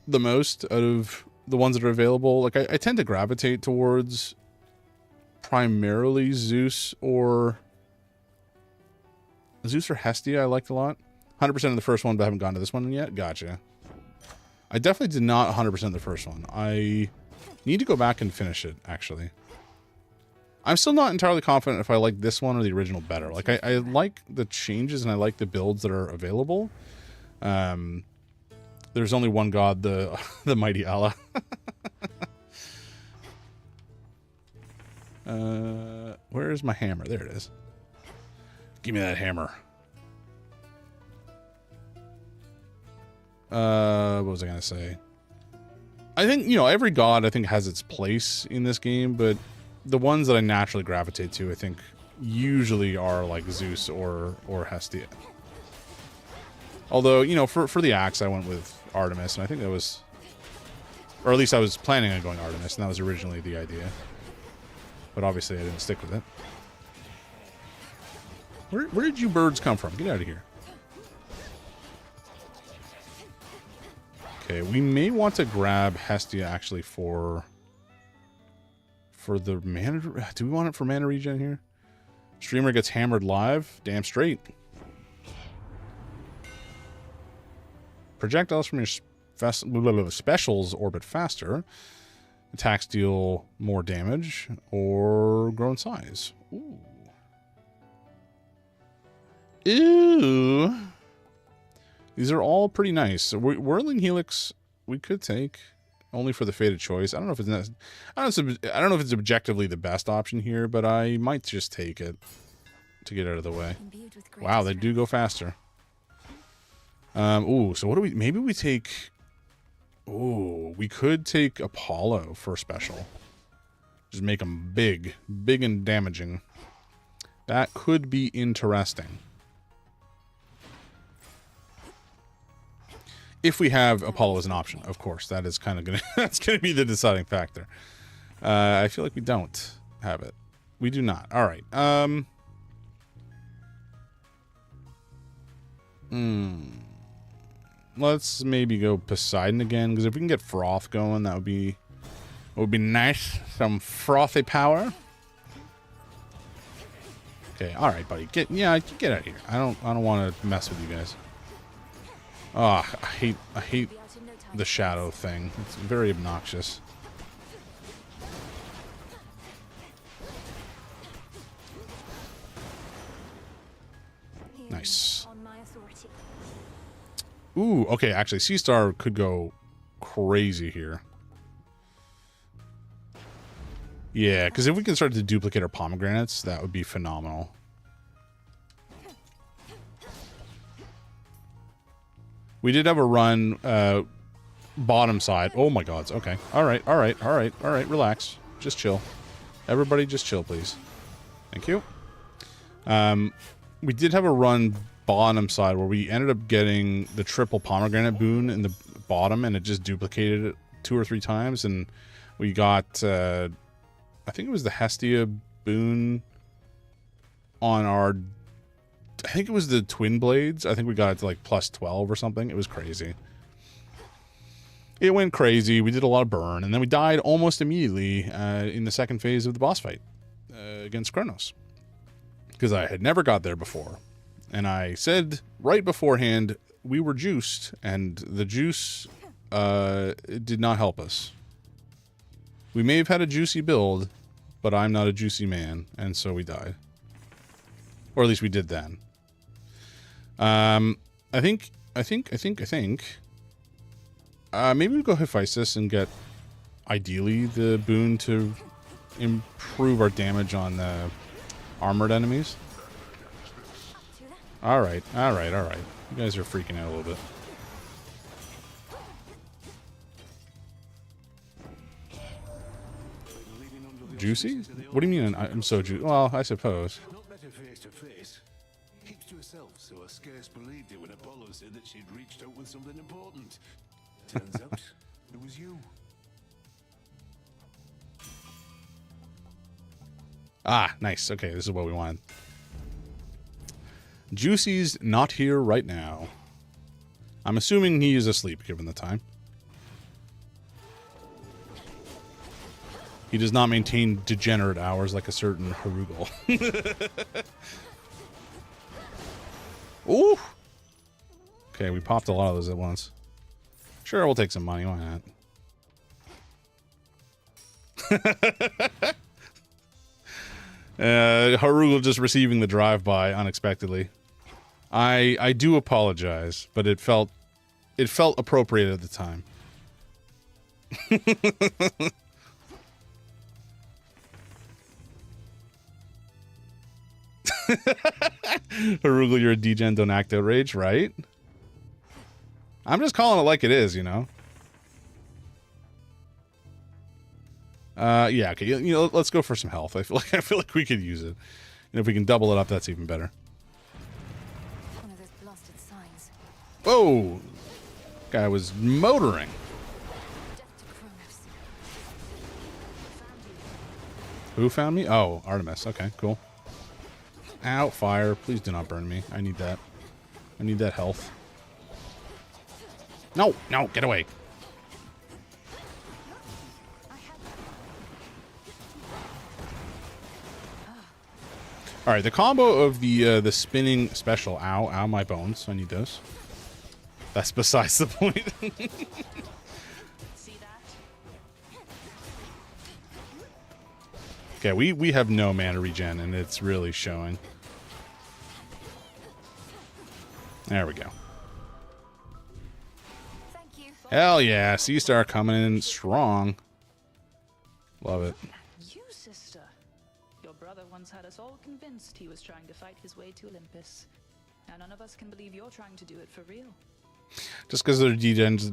the most out of the ones that are available. Like, I tend to gravitate towards primarily Zeus or Hestia I liked a lot. 100% of the first one, but I haven't gone to this one yet. Gotcha. I definitely did not 100% the first one. I need to go back and finish it, actually. I'm still not entirely confident if I like this one or the original better. Like, I like the changes and I like the builds that are available. There's only one god, the mighty Allah. Where is my hammer? There it is. Give me that hammer. What was I gonna say? I think, you know, every god I think has its place in this game, but the ones that I naturally gravitate to, I think, usually are like Zeus or Hestia. Although, you know, for the axe, I went with Artemis, and I think that was, or at least I was planning on going Artemis, and that was originally the idea. But obviously, I didn't stick with it. Where did you birds come from? Get out of here. Okay, we may want to grab Hestia actually for the mana. Do we want it for mana regen here? Streamer gets hammered live. Damn straight. Projectiles from your specials orbit faster. Attacks deal more damage or grow in size. Ooh. Ew. These are all pretty nice. So Whirling Helix we could take only for the fated choice. I don't know if it's I don't know if it's objectively the best option here, but I might just take it to get out of the way. Wow, they do go faster. Ooh, so what do we... Maybe we take... Ooh, we could take Apollo for special. Just make them big. Big and damaging. That could be interesting. If we have Apollo as an option, of course. That is kind of going to... That's going to be the deciding factor. I feel like we don't have it. We do not. All right. Let's maybe go Poseidon again, because if we can get Froth going, that would be nice. Some frothy power. Okay, all right, buddy. Get out of here. I don't want to mess with you guys. Oh, I hate the shadow thing. It's very obnoxious. Nice. Ooh, okay, actually, Sea Star could go crazy here. Yeah, because if we can start to duplicate our pomegranates, that would be phenomenal. We did have a run bottom side. Oh my gods. Okay. All right. Relax. Just chill. Everybody just chill, please. Thank you. We did have a run bottom side where we ended up getting the triple pomegranate boon in the bottom, and it just duplicated it 2 or 3 times, and we got I think it was the Hestia boon on our, I think it was the twin blades. I think we got it to like plus 12 or something. It was crazy. It went crazy. We did a lot of burn, and then we died almost immediately in the second phase of the boss fight against Chronos, because I had never got there before. And I said right beforehand, we were juiced, and the juice did not help us. We may have had a juicy build, but I'm not a juicy man, and so we died. Or at least we did then. I think maybe we'll go Hephaestus and get, ideally, the boon to improve our damage on the armored enemies. All right. You guys are freaking out a little bit. Juicy? What do you mean I'm so juicy? Well, I suppose. Not better face to face. Keeps to herself, so I scarce believed it when Apollo said that she'd reached out with something important. Turns out it was you. Ah, nice. Okay, this is what we wanted. Juicy's not here right now. I'm assuming he is asleep, given the time. He does not maintain degenerate hours like a certain Harugal. Ooh! Okay, we popped a lot of those at once. Sure, we'll take some money. Why not? Harugal just receiving the drive-by unexpectedly. I do apologize, but it felt appropriate at the time. Harugal, you're a degen, don't act outraged, right? I'm just calling it like it is, you know. Yeah, okay. You know, let's go for some health. I feel like we could use it, and if we can double it up, that's even better. One of those blasted signs. Whoa! Guy was motoring. Who found me? Oh, Artemis. Okay, cool. Ow, fire. Please do not burn me. I need that. I need that health. No, no, get away. All right, the combo of the spinning special. Ow, ow, my bones. I need those. That's besides the point. Okay, we have no mana regen, and it's really showing. There we go. Hell yeah, Sea Star coming in strong. Love it. You, sister. Your brother once had us all convinced he was trying to fight his way to Olympus. Now none of us can believe you're trying to do it for real. Just because they're degens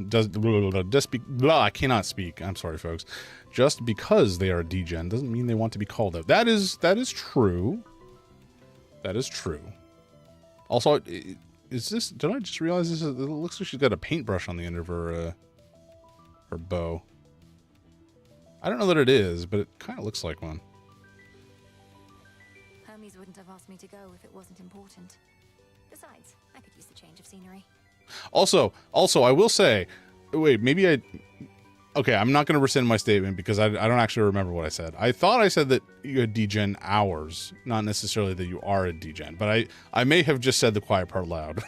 I cannot speak. I'm sorry, folks. Just because they are a degen doesn't mean they want to be called out. That is true. That is true. Also, is this? Did I just realize this? It looks like she's got a paintbrush on the end of her bow. I don't know that it is, but it kind of looks like one. Mummies wouldn't have asked me to go if it wasn't important. Besides, I could use the change of scenery. Also, I will say, wait, maybe okay, I'm not going to rescind my statement because I don't actually remember what I said. I thought I said that you had degen hours, not necessarily that you are a degen, but I may have just said the quiet part loud,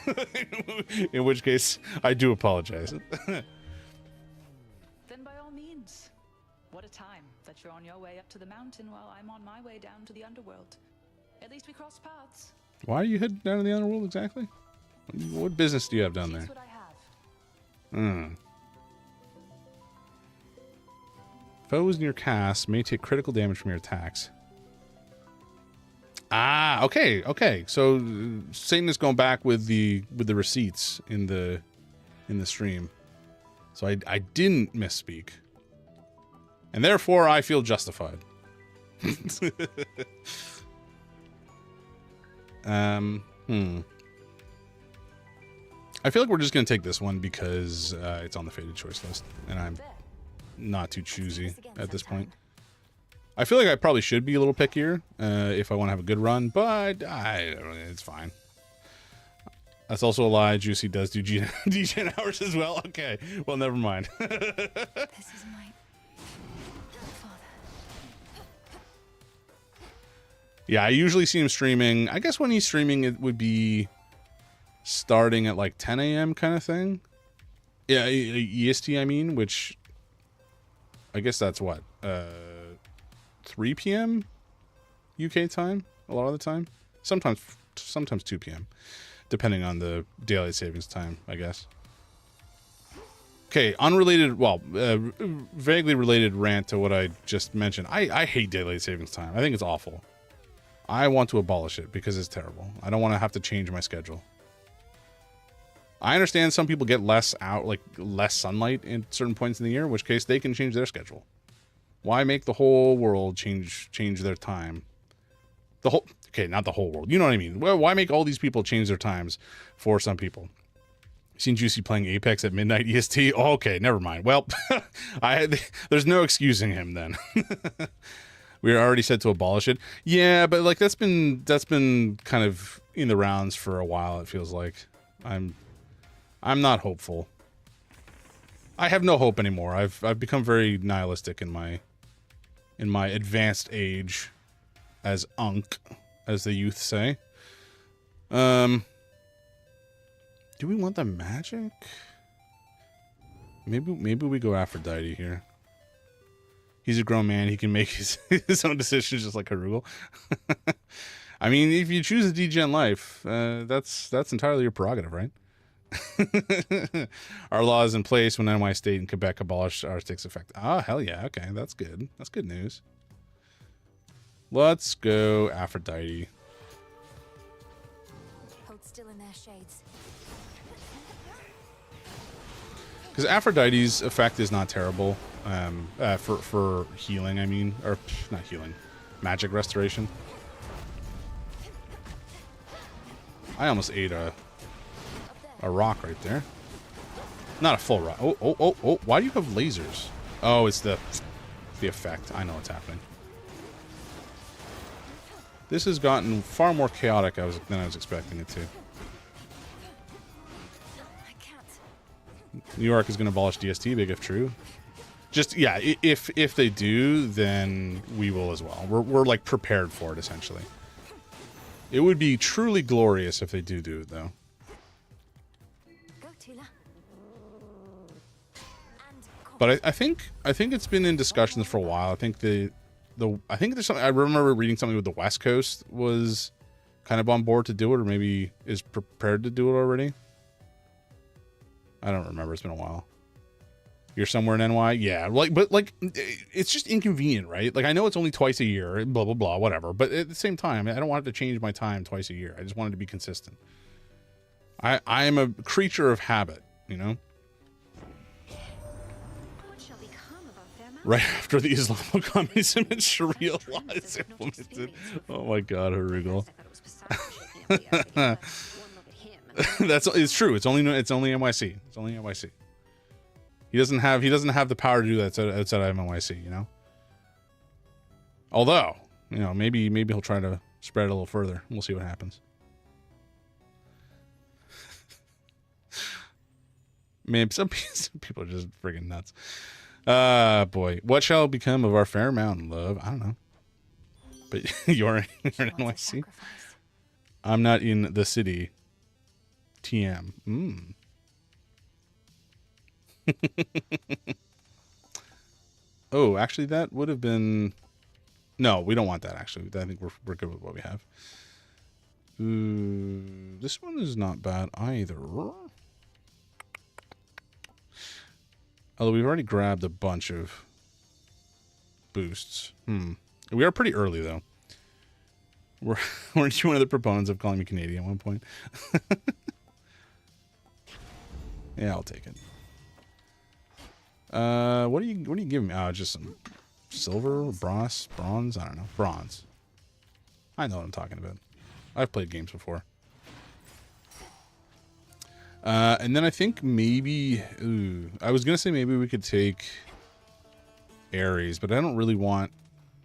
in which case I do apologize. Then by all means. What a time that you're on your way up to the mountain while I'm on my way down to the underworld. At least we crossed paths. Why are you heading down to the underworld exactly? What business do you have down there? What I have. Foes in your cast may take critical damage from your attacks. Ah, okay. So Satan is going back with the receipts in the stream. So I didn't misspeak. And therefore I feel justified. I feel like we're just going to take this one because it's on the fated choice list, and I'm not too choosy at this point. I feel like I probably should be a little pickier if I want to have a good run, but it's fine. That's also a lie. Juicy does do degen hours as well. Okay, well, never mind. This is my father. Yeah, I usually see him streaming. I guess when he's streaming, it would be starting at like 10 a.m. kind of thing. Yeah, EST, I mean, which I guess that's what, 3 p.m. UK time a lot of the time. Sometimes 2 p.m. depending on the daylight savings time, I guess. Okay, unrelated, well, vaguely related rant to what I just mentioned. I hate daylight savings time. I think it's awful. I want to abolish it because it's terrible. I don't want to have to change my schedule. I understand some people get less sunlight in certain points in the year, in which case they can change their schedule. Why make the whole world change their time? Okay, not the whole world. You know what I mean? Why make all these people change their times for some people? Seen Juicy playing Apex at midnight EST? Oh, okay, never mind. Well, there's no excusing him then. We were already said to abolish it. Yeah, but like that's been kind of in the rounds for a while, it feels like. I'm not hopeful. I have no hope anymore. I've become very nihilistic in my advanced age, as as the youth say. Do we want the magic? Maybe we go Aphrodite here. He's a grown man. He can make his own decisions just like Harugel. I mean, if you choose a degen life, that's entirely your prerogative, right? Our law is in place when NY State and Quebec abolish ours takes effect. Oh, hell yeah. Okay, that's good. That's good news. Let's go Aphrodite. Hold still in their shades. Because Aphrodite's effect is not terrible for healing, I mean. Or, not healing. Magic restoration. I almost ate a rock right there. Not a full rock. Oh. Why do you have lasers? Oh, it's the effect. I know what's happening. This has gotten far more chaotic than I was expecting it to. New York is going to abolish DST, big if true. Just, yeah, if they do, then we will as well. We're like prepared for it, essentially. It would be truly glorious if they do it, though. But I think it's been in discussions for a while. I think I think there's something. I remember reading something with the West Coast was kind of on board to do it, or maybe is prepared to do it already. I don't remember. It's been a while. You're somewhere in NY, yeah. But it's just inconvenient, right? Like I know it's only twice a year, blah blah blah, whatever. But at the same time, I don't want to change my time twice a year. I just want it to be consistent. I am a creature of habit, you know. Right after the Islamic communism and Sharia law is implemented. Oh my God, Harugel. It's true. It's only NYC. It's only NYC. He doesn't have the power to do that outside of NYC, you know. Although, you know, maybe he'll try to Spread it a little further. We'll see what happens. Man, some people are just friggin' nuts. Boy. What shall become of our fair mountain, love? I don't know. But you're in NYC? I'm not in the city. TM. Oh, actually, that would have been... No, we don't want that, actually. I think we're good with what we have. Ooh, this one is not bad either. Although we've already grabbed a bunch of boosts. We are pretty early, though. Weren't you one of the proponents of calling me Canadian at one point? Yeah, I'll take it. What are you giving me? Oh, just some silver, bronze. I don't know. Bronze. I know what I'm talking about. I've played games before. And then I think maybe... Ooh, I was going to say maybe we could take Ares, but I don't really want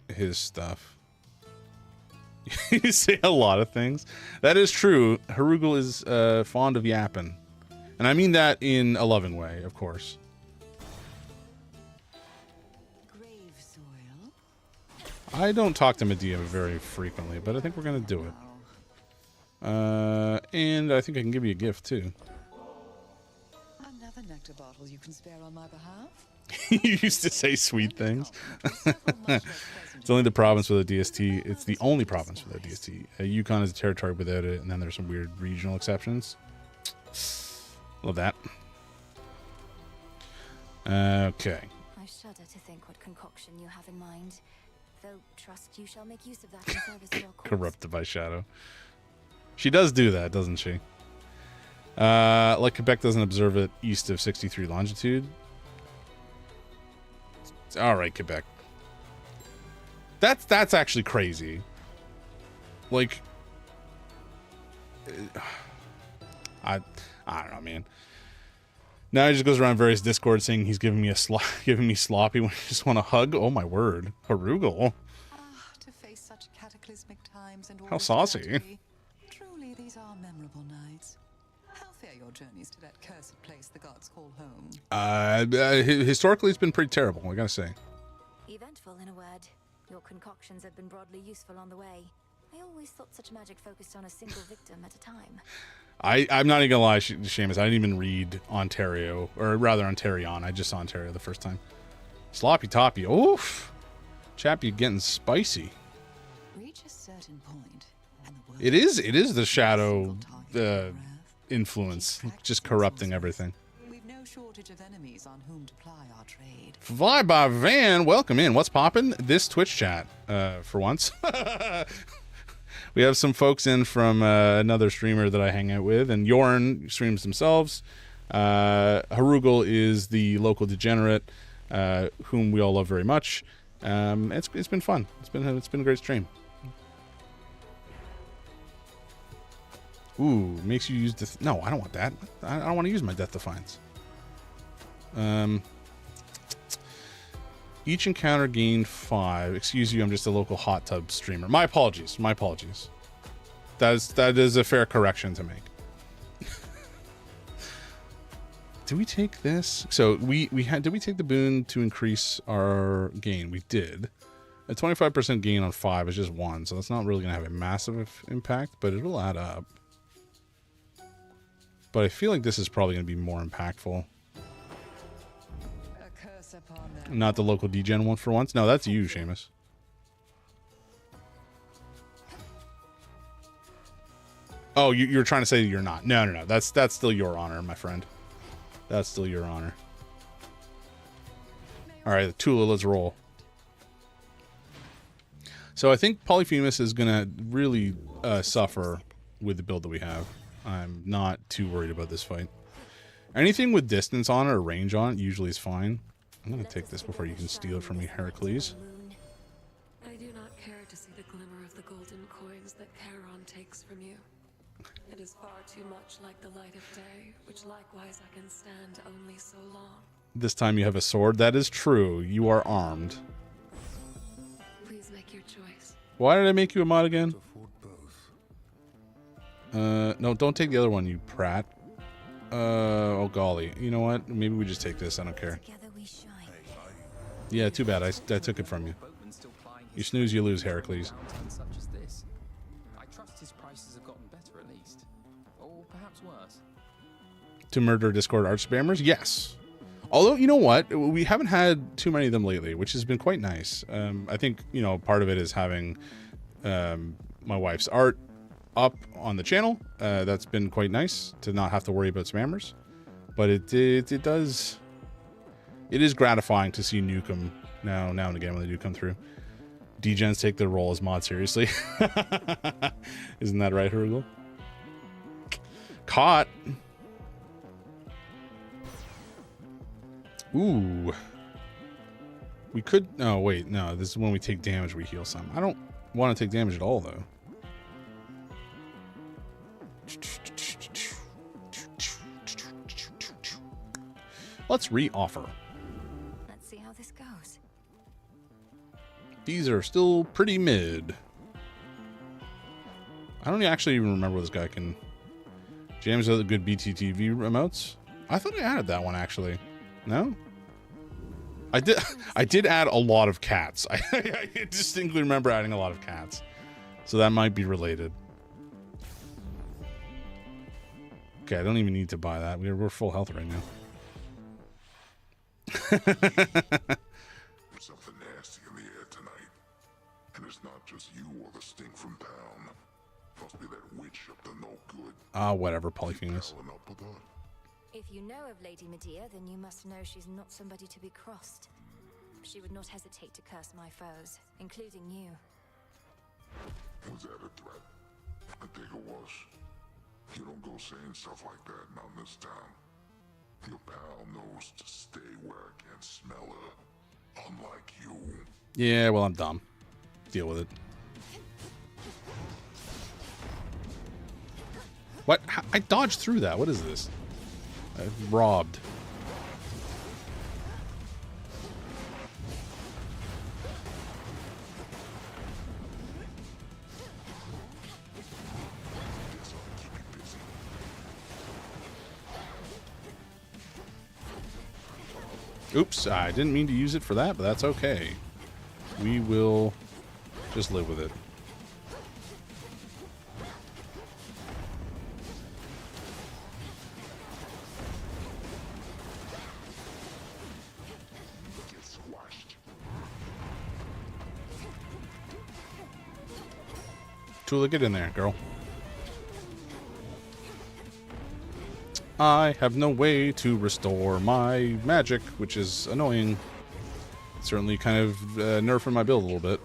his stuff. You say a lot of things. That is true. Harugul is fond of yapping. And I mean that in a loving way, of course. I don't talk to Medea very frequently, but I think we're going to do it. And I think I can give you a gift, too. Another nectar bottle you can spare on my behalf? You used to say sweet things. It's only the province with a DST. It's the only province with a DST. Yukon is a territory without it, and then there's some weird regional exceptions. Love that. Okay. I shudder to think what concoction you have in mind. Though trust you shall make use of that in service to your cause. Corrupted by shadow. She does do that, doesn't she? Like Quebec doesn't observe it east of 63 longitude. All right, Quebec. That's actually crazy. Like, I don't know, man. Now he just goes around various Discord saying he's giving me sloppy when I just want to hug. Oh my word, Harugul. To face such cataclysmic times and How saucy. Truly, these are memorable nights. How fare your journeys to that cursed place the gods call home? Historically, it's been pretty terrible, I gotta say. Eventful, in a word. Your concoctions have been broadly useful on the way. I always thought such magic focused on a single victim at a time. I'm not even gonna lie, Seamus. I didn't even read Ontario, or rather Ontarion. I just saw Ontario the first time. Sloppy toppy. Oof. Chappy getting spicy. Reach a certain point, and It is the shadow influence, just corrupting everything. we've no shortage of enemies on whom to ply our trade. Fly by van, welcome in. What's poppin'? This Twitch chat, for once. We have some folks in from another streamer that I hang out with, and Yorn streams themselves. Harugul is the local degenerate, whom we all love very much. It's been fun. It's been a great stream. Ooh, makes you use no, I don't want that. I don't want to use my Death Defiance. Each encounter gained 5. Excuse you, I'm just a local hot tub streamer. My apologies. My apologies. That is a fair correction to make. Did we take this? So did we take the boon to increase our gain? We did. A 25% gain on 5 is just 1, so that's not really going to have a massive impact, but it'll add up. But I feel like this is probably going to be more impactful. Not the local degen one for once. No, that's you, Seamus. Oh, you're trying to say you're not. No. That's still your honor, my friend. That's still your honor. All right, Tula, let's roll. So I think Polyphemus is going to really suffer with the build that we have. I'm not too worried about this fight. Anything with distance on it or range on it usually is fine. I'm going to take this before you can steal it from me, Heracles. I do not care to see the glimmer of the golden coins that Charon takes from you. It is far too much like the light of day, which likewise I can stand only so long. This time you have a sword. That is true. You are armed. Please make your choice. Why did I make you a mod again? No, don't take the other one, you prat. Oh golly. You know what? Maybe we just take this. I don't care. Yeah, too bad. I took it from you. You snooze, you lose, Heracles. Such as this. I trust his prices have gotten better at least. Or perhaps worse. To murder Discord art spammers? Yes. Although, you know what? We haven't had too many of them lately, which has been quite nice. I think, you know, part of it is having my wife's art up on the channel. That's been quite nice to not have to worry about spammers. But it is gratifying to see Nukem now and again when they do come through. Degens take their role as mod seriously. Isn't that right, Hergul? Caught. Ooh. We could... Oh, wait. No, this is when we take damage, we heal some. I don't want to take damage at all, though. Let's re-offer. Let's see how this goes. These are still pretty mid. I don't actually even remember what this guy can... James has the good BTTV emotes. I thought I added that one, actually. No? I did add a lot of cats. I distinctly remember adding a lot of cats. So that might be related. Okay, I don't even need to buy that. We're full health right now. There's something nasty in the air tonight. And it's not just you or the stink from town. Must be that witch up to no good. Ah, whatever, Polyphemus. If you know of Lady Medea, then you must know she's not somebody to be crossed. She would not hesitate to curse my foes, including you. Was that a threat? I think it was. You don't go saying stuff like that not in this town. Your pal knows to stay where I can't smell her. Unlike you. Yeah, well, I'm dumb. Deal with it. What? I dodged through that. What is this? I've robbed. Oops, I didn't mean to use it for that, but that's okay. We will just live with it. Tula, get in there, girl. I have no way to restore my magic, which is annoying. Certainly kind of nerfing my build a little bit.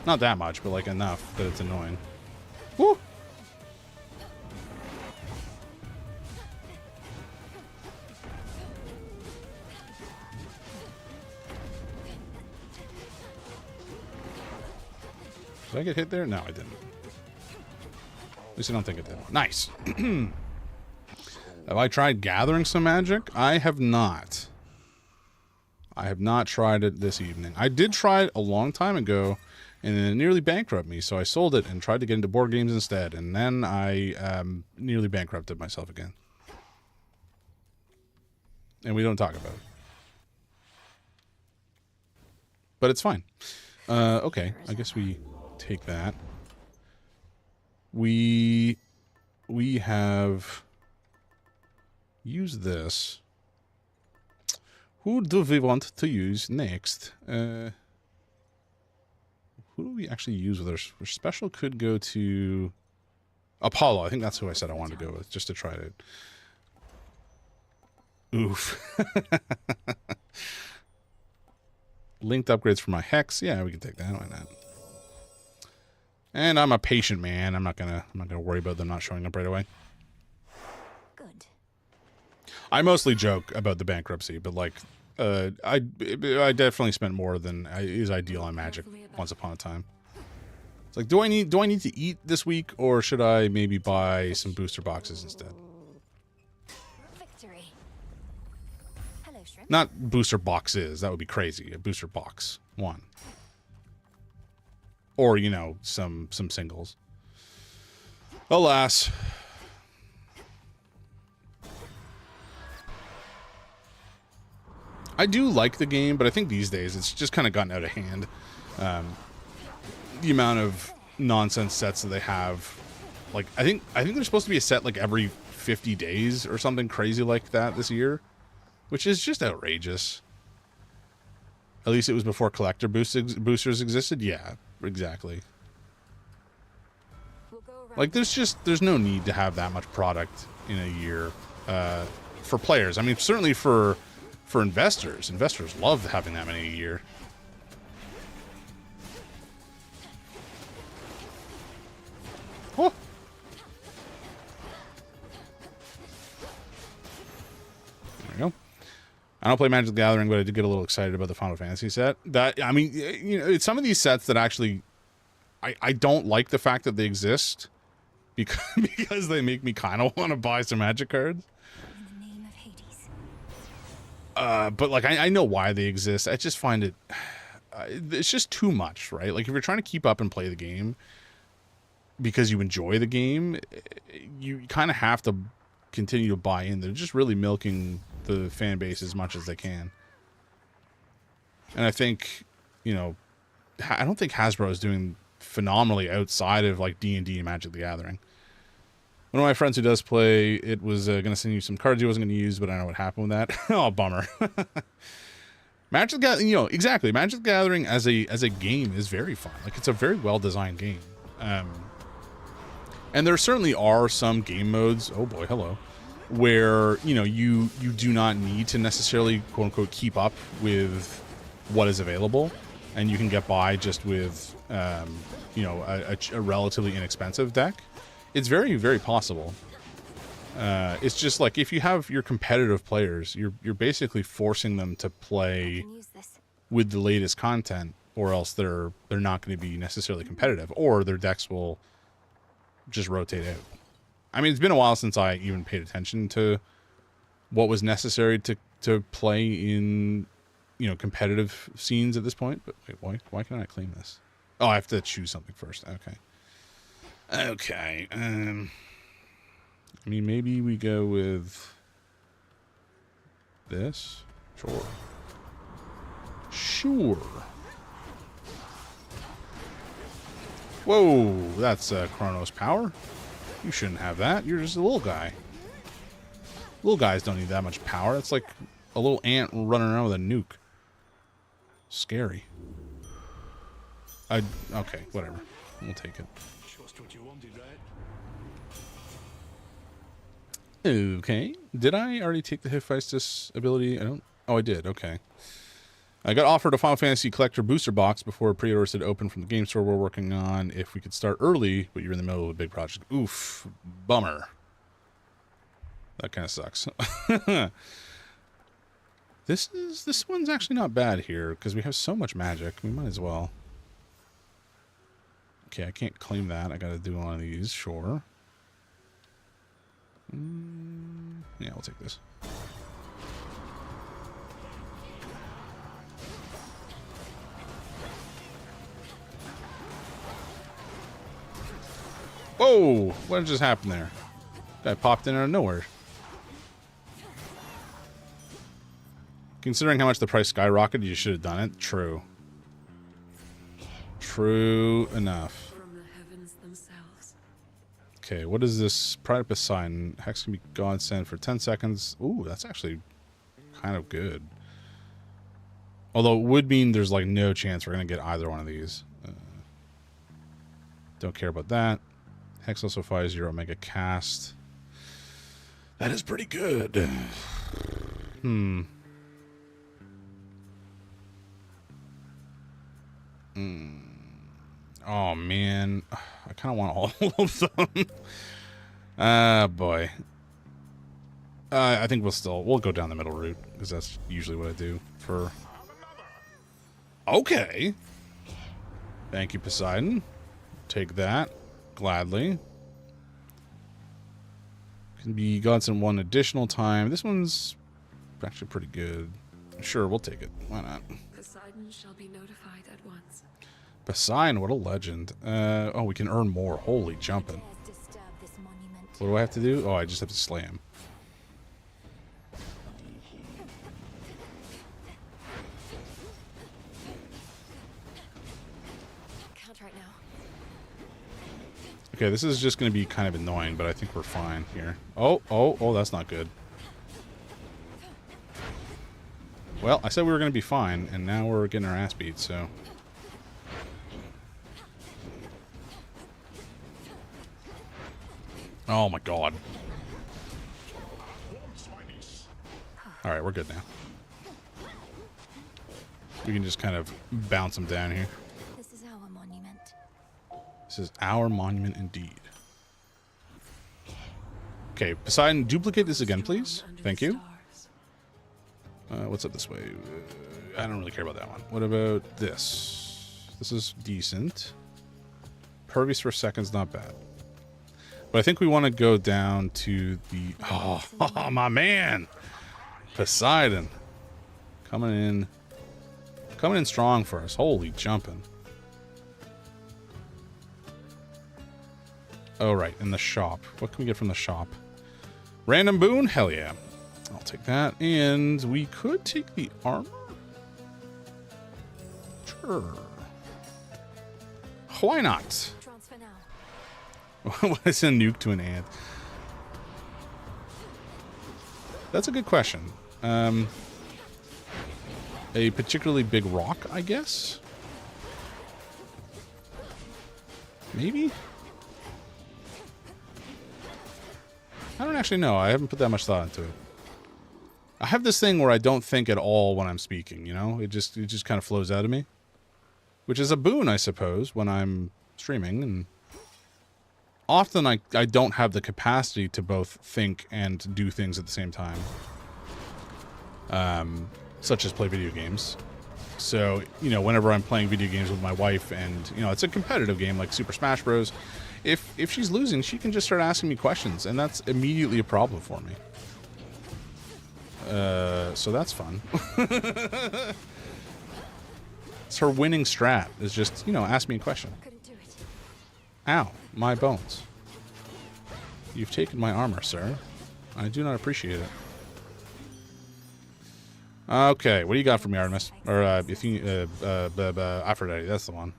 Not that much, but like enough that it's annoying. Woo! Did I get hit there? No, I didn't. At least I don't think it did. Nice. Have I tried gathering some magic? I have not. I have not tried it this evening. I did try it a long time ago, and it nearly bankrupted me, so I sold it and tried to get into board games instead, and then I nearly bankrupted myself again. And we don't talk about it. But it's fine. Okay, I guess we take that. We have used this. Who do we want to use next? Who do we actually use with our special? Could go to Apollo. I think that's who I said I wanted to go with, just to try to. Oof. Linked upgrades for my hex. Yeah, we can take that. Why not? And I'm a patient man. I'm not gonna worry about them not showing up right away. Good. I mostly joke about the bankruptcy, but like, I definitely spent more than is ideal on Magic once upon a time. It's like, do I need to eat this week, or should I maybe buy some booster boxes instead? Victory. Hello, Shrimp. Not booster boxes. That would be crazy. A booster box. One. Or, you know, some singles. Alas. I do like the game, but I think these days it's just kind of gotten out of hand. The amount of nonsense sets that they have, like I think there's supposed to be a set like every 50 days or something crazy like that this year, which is just outrageous. At least it was before collector boosters existed. Yeah, exactly. Like there's no need to have that much product in a year for players. I mean, certainly for investors. Investors love having that many a year. Oh. There we go. I don't play Magic the Gathering, but I did get a little excited about the Final Fantasy set. That, I mean, you know, it's some of these sets that actually, I don't like the fact that they exist because they make me kind of want to buy some Magic cards. But like I know why they exist. I just find it it's just too much, right? Like if you're trying to keep up and play the game because you enjoy the game, you kind of have to continue to buy in. They're just really milking the fan base as much as they can. And I think, you know, I don't think Hasbro is doing phenomenally outside of like D&D and Magic the Gathering. One of my friends who does play, it was going to send you some cards he wasn't going to use, but I don't know what happened with that. Oh, bummer. Magic the Gathering, you know, exactly. Magic the Gathering as a game is very fun. Like, it's a very well-designed game. And there certainly are some game modes, oh boy, hello, where, you know, you do not need to necessarily, quote-unquote, keep up with what is available. And you can get by just with, you know, a relatively inexpensive deck. It's very, very possible. It's just like if you have your competitive players, you're basically forcing them to play with the latest content, or else they're not going to be necessarily competitive, or their decks will just rotate out. I mean, it's been a while since I even paid attention to what was necessary to play in, you know, competitive scenes at this point. But wait, why can't I claim this? Oh, I have to choose something first. Okay. Okay, I mean, maybe we go with this? Sure. Sure. Whoa, that's Chronos power. You shouldn't have that. You're just a little guy. Little guys don't need that much power. It's like a little ant running around with a nuke. Scary. Okay, whatever. We'll take it. What you wanted, right? Okay. Did I already take the Hephaestus ability? I don't... Oh, I did. Okay. I got offered a Final Fantasy Collector booster box before pre-orders had opened from the game store we're working on if we could start early, but you're in the middle of a big project. Oof. Bummer. That kind of sucks. This one's actually not bad here because we have so much magic. We might as well. Okay, I can't claim that. I gotta do one of these, sure. Yeah, we'll take this. Whoa! What just happened there? Guy popped in out of nowhere. Considering how much the price skyrocketed, you should have done it. True. True enough. From the heavens themselves. Okay, what is this? Pride of Poseidon. Hex can be godsend for 10 seconds. Ooh, that's actually kind of good. Although it would mean there's like no chance we're going to get either one of these. Don't care about that. Hex also fires your Omega cast. That is pretty good. Oh, man. I kind of want all of them. Ah, boy. I think we'll go down the middle route, because that's usually what I do for... Okay. Thank you, Poseidon. Take that. Gladly. Can be godsend one additional time. This one's actually pretty good. Sure, we'll take it. Why not? Poseidon shall be notified at once. Poseidon, what a legend. Oh, we can earn more. Holy jumping. What do I have to do? Oh, I just have to slay him. Can't right now. Okay, this is just going to be kind of annoying, but I think we're fine here. Oh, that's not good. Well, I said we were going to be fine, and now we're getting our ass beat, so... Oh my god. Alright, we're good now. We can just kind of bounce them down here. This is our monument. This is our monument indeed. Okay, Poseidon, duplicate this again, please. Thank you. What's up this way? I don't really care about that one. What about this? This is decent. Pervious for a second's not bad. But I think we want to go down to the... Oh, my man! Poseidon. Coming in strong for us. Holy jumping. Oh, right. In the shop. What can we get from the shop? Random boon? Hell yeah. I'll take that. And we could take the armor? Sure. Why not? Transfer now. What is a nuke to an ant? That's a good question. A particularly big rock, I guess? Maybe? I don't actually know. I haven't put that much thought into it. I have this thing where I don't think at all when I'm speaking, you know? It just kind of flows out of me. Which is a boon, I suppose, when I'm streaming. And often I don't have the capacity to both think and do things at the same time. Such as play video games. So, you know, whenever I'm playing video games with my wife and, you know, it's a competitive game like Super Smash Bros. If she's losing, she can just start asking me questions, and that's immediately a problem for me. So that's fun. It's her winning strat, is just, you know, ask me a question. Ow, my bones. You've taken my armor, sir. I do not appreciate it. Okay, what do you got for me, Artemis? Or, Aphrodite, that's the one.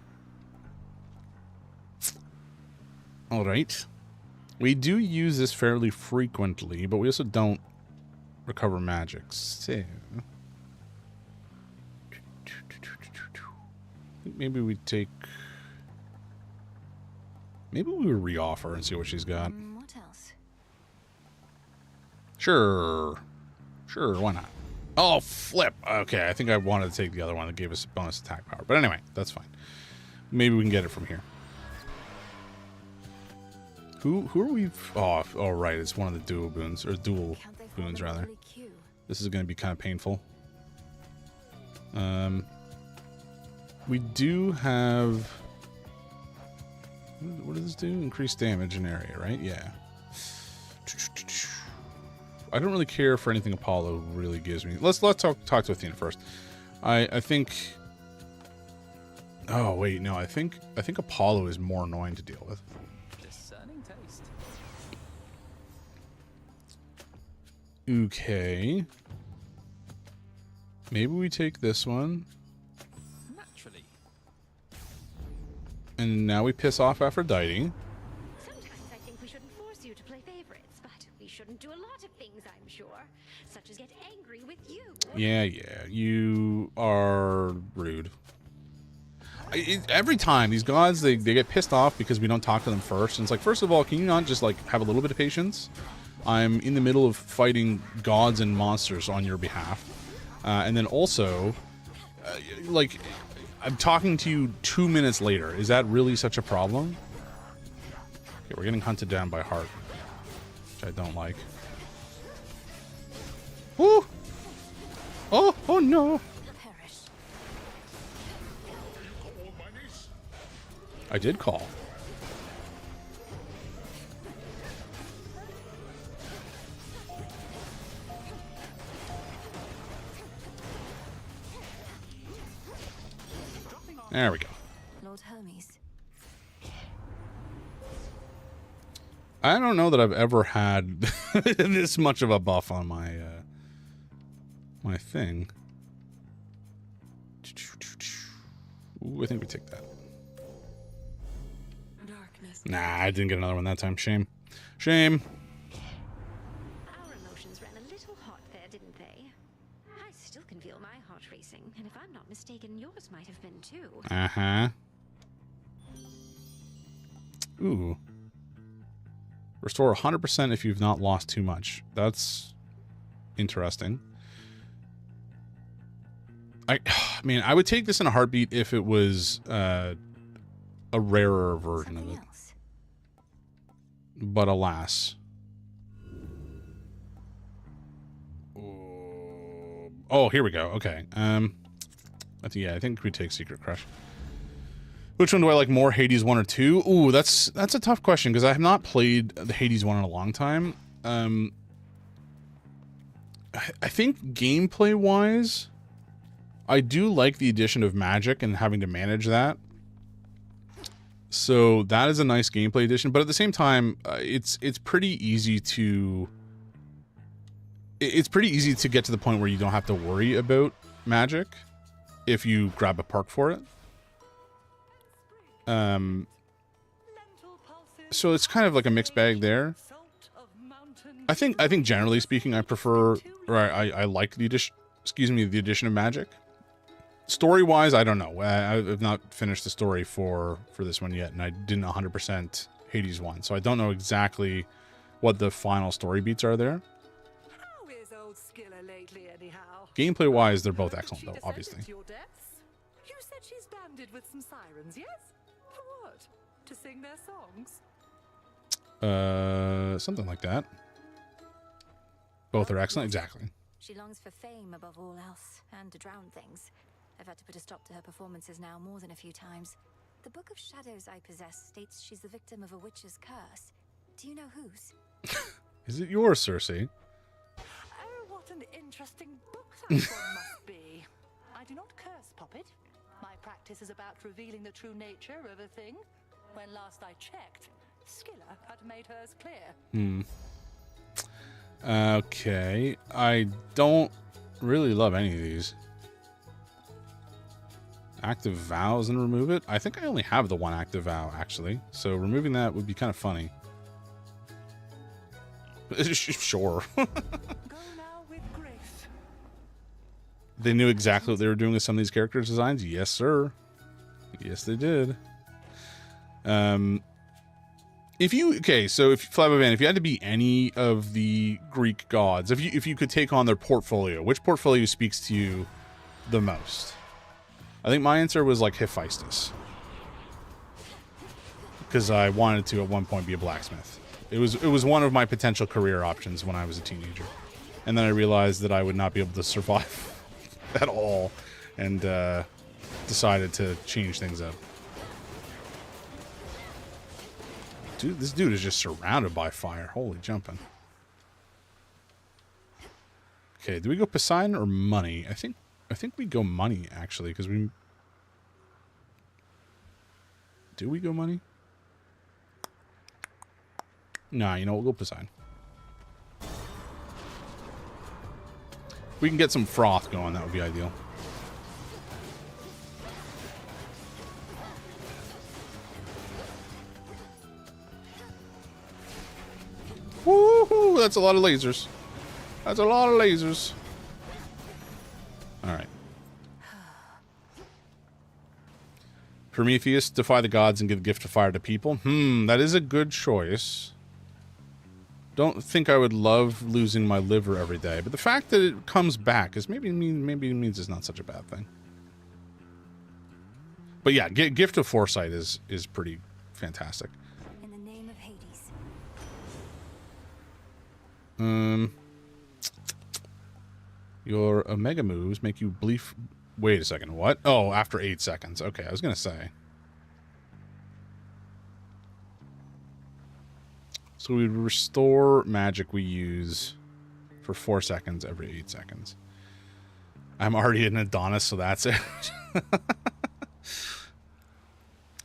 Alright. We do use this fairly frequently, but we also don't recover magics. So... maybe we take... maybe we re-offer and see what she's got. What else? Sure. Sure, why not? Oh, flip. Okay, I think I wanted to take the other one that gave us bonus attack power. But anyway, that's fine. Maybe we can get it from here. Who are we? Oh, right. It's one of the dual boons. Or dual boons, rather. This is going to be kind of painful. We do have... what does this do? Increased damage in area, right? Yeah. I don't really care for anything Apollo really gives me. Let's talk to Athena first. I think... oh, wait. No, I think Apollo is more annoying to deal with. Discerning taste. Okay. Maybe we take this one. Naturally. And now we piss off Aphrodite. Sometimes I think we shouldn't force you to play favorites, but we shouldn't do a lot of things, I'm sure. Such as get angry with you. Yeah. You are rude. Every time, these gods, they get pissed off because we don't talk to them first. And it's like, first of all, can you not just, like, have a little bit of patience? I'm in the middle of fighting gods and monsters on your behalf. And then also, like, I'm talking to you 2 minutes later. Is that really such a problem? Okay, we're getting hunted down by Heart, which I don't like. Woo! Oh no! I did call. There we go. Lord Hermes. I don't know that I've ever had this much of a buff on my my thing. Ooh, I think we take that. Darkness. Nah, I didn't get another one that time. Shame. Shame. Our emotions ran a little hot there, didn't they? I still can feel my heart racing, and if I'm not mistaken, yours might have been too. Uh-huh. Ooh. Restore 100% if you've not lost too much. That's interesting. I mean, I would take this in a heartbeat if it was a rarer version of it. But alas. Oh, here we go. Okay. I think we take Secret Crush. Which one do I like more, Hades 1 or 2? Ooh, that's a tough question because I have not played the Hades 1 in a long time. I think gameplay-wise, I do like the addition of magic and having to manage that. So that is a nice gameplay addition, but at the same time, it's pretty easy to get to the point where you don't have to worry about magic if you grab a perk for it. So it's kind of like a mixed bag there. I think generally speaking, I prefer, or I like the addition, the addition of magic. Story-wise, I don't know. I've not finished the story for this one yet, and I didn't 100% Hades 1, so I don't know exactly what the final story beats are there. How is old Skiller lately, anyhow? Gameplay-wise, they're both excellent, though, obviously. You said she's banded with some sirens, yes? For what? To sing their songs? Something like that. Both are excellent, exactly. She longs for fame above all else, and to drown things. I've had to put a stop to her performances now more than a few times. The Book of Shadows I possess states she's the victim of a witch's curse. Do you know whose? Is it yours, Cersei? Oh, what an interesting book that one must be. I do not curse, Poppet. My practice is about revealing the true nature of a thing. When last I checked, Skiller had made hers clear. Okay. I don't really love any of these. Active vows and remove it? I think I only have the one active vow, actually. So removing that would be kind of funny. Sure. Go now with grace. They knew exactly what they were doing with some of these characters' designs? Yes, sir. Yes, they did. If you had to be any of the Greek gods, if you could take on their portfolio, which portfolio speaks to you the most? I think my answer was like Hephaestus, because I wanted to at one point be a blacksmith. It was one of my potential career options when I was a teenager, and then I realized that I would not be able to survive at all, and decided to change things up. Dude, this dude is just surrounded by fire. Holy jumping. Okay, do we go Poseidon or money? I think we go money, actually, because we... Do we go money? Nah, you know, we'll go Poseidon. If we can get some froth going, that would be ideal. Woohoo! That's a lot of lasers. That's a lot of lasers. Alright. Prometheus, defy the gods and give gift of fire to people. That is a good choice. Don't think I would love losing my liver every day, but the fact that it comes back is maybe it means it's not such a bad thing. But yeah, gift of foresight is pretty fantastic. In the name of Hades. Your Omega moves make you believe... Wait a second, what? Oh, after 8 seconds. Okay, I was gonna say. So we restore magic we use for 4 seconds every 8 seconds. I'm already an Adonis, so that's it.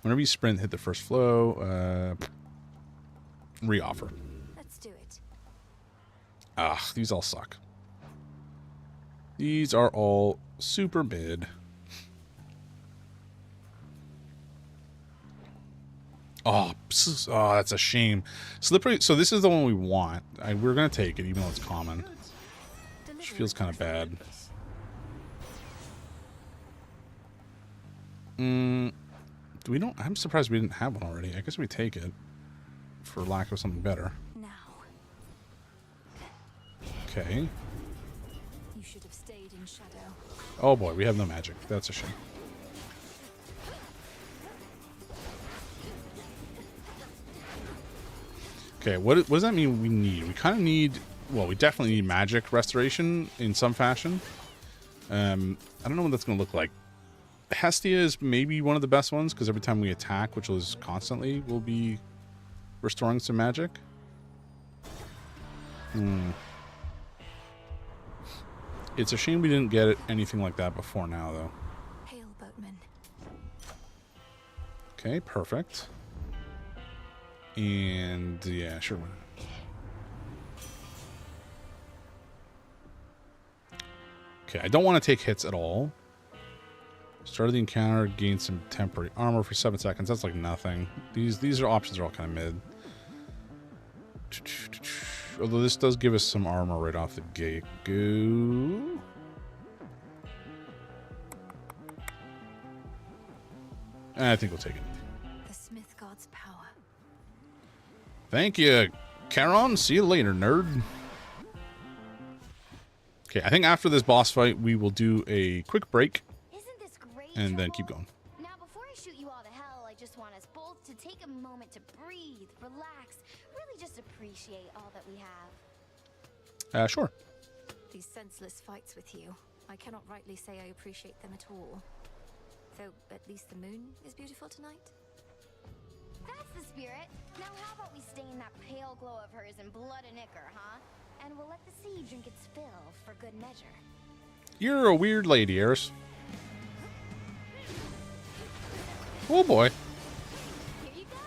Whenever you sprint, hit the first flow. Reoffer. Let's do it. Ah, these all suck. These are all super mid. Oh, that's a shame. Slippery. So this is the one we want. We're gonna take it, even though it's common. Which feels kind of bad. Do we don't? I'm surprised we didn't have one already. I guess we take it for lack of something better. Okay. You should have stayed in shadow. Oh boy, we have no magic. That's a shame. Okay, what does that mean we need? We kind of need... Well, we definitely need magic restoration in some fashion. I don't know what that's going to look like. Hestia is maybe one of the best ones, because every time we attack, which is constantly, we'll be restoring some magic. It's a shame we didn't get anything like that before now, though. Hail, boatman. Okay, perfect. And yeah, sure. Okay, I don't want to take hits at all. Start of the encounter, gain some temporary armor for 7 seconds. That's like nothing. These are options are all kind of mid. Although this does give us some armor right off the gate. Go. I think we'll take it. The Smith God's power. Thank you, Charon. See you later, nerd. Okay, I think after this boss fight, we will do a quick break. Isn't this great? And then keep going. Now, before I shoot you all to hell, I just want us both to take a moment to breathe, relax, really just appreciate all that we have. Sure. These senseless fights with you, I cannot rightly say I appreciate them at all. Though at least the moon is beautiful tonight. That's the spirit. Now how about we stain that pale glow of hers in blood and ichor, huh? And we'll let the sea drink its fill for good measure. You're a weird lady, Eris. Oh boy. Here you go.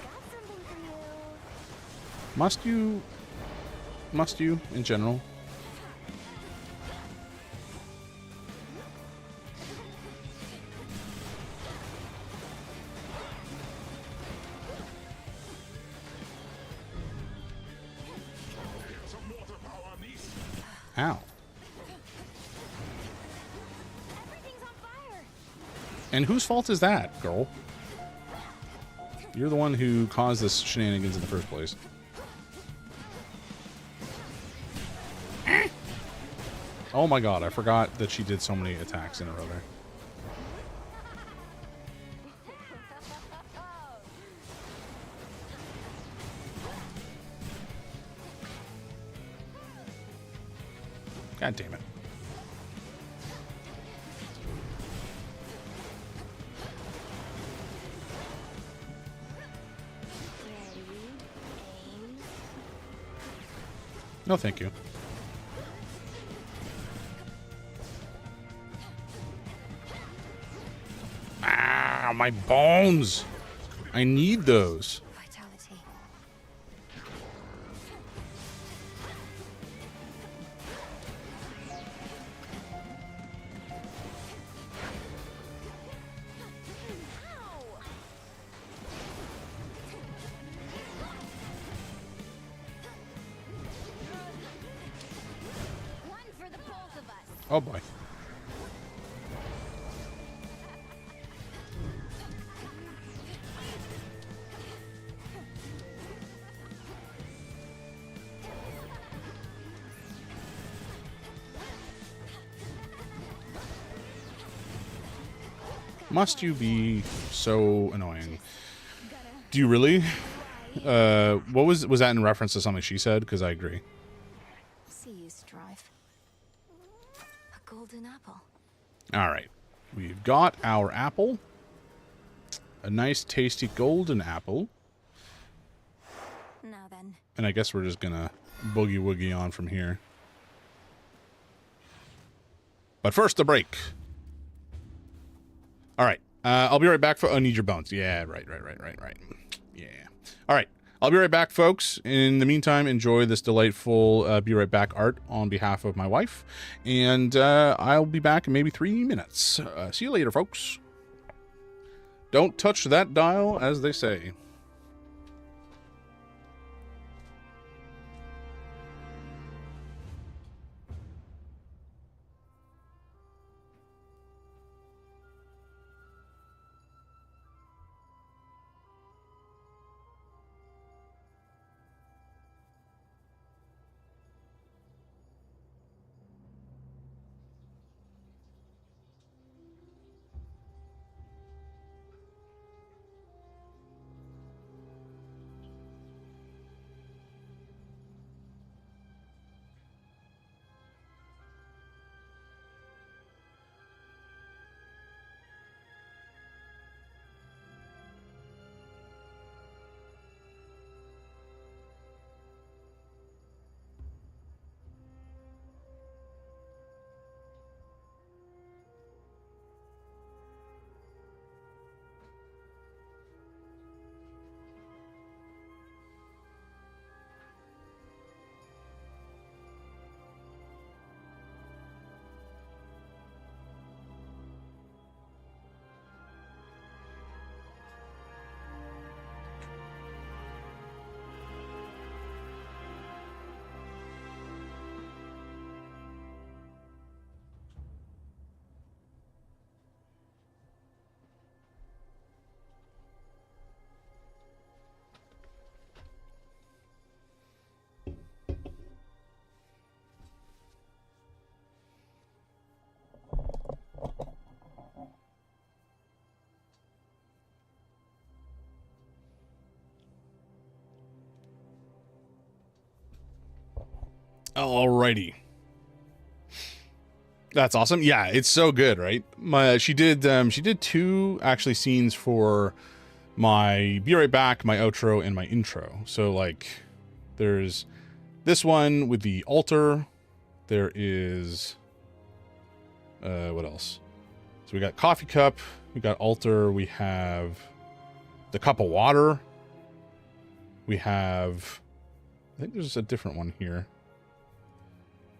Got something for you. Must you, in general? Ow. And whose fault is that, girl? You're the one who caused this shenanigans in the first place. Oh my god, I forgot that she did so many attacks in a row there. God damn it. No, thank you. Ah, my bones. I need those. Vitality. One for the both of us. Oh boy. Must you be so annoying? Do you really? What was that in reference to something she said? Because I agree. See you strive. A golden apple. All right, we've got our apple. A nice, tasty golden apple. Now then. And I guess we're just gonna boogie woogie on from here. But first, the break. All right. I'll be right back for... Oh, need your bones. Yeah, right. Yeah. All right. I'll be right back, folks. In the meantime, enjoy this delightful Be Right Back art on behalf of my wife. And I'll be back in maybe 3 minutes. See you later, folks. Don't touch that dial, as they say. Alrighty. That's awesome. Yeah, it's so good, right? She did 2 actually scenes for my Be Right Back, my outro, and my intro. So like there's this one with the altar. There is what else? So we got coffee cup, we got altar, we have the cup of water. We have, I think there's a different one here.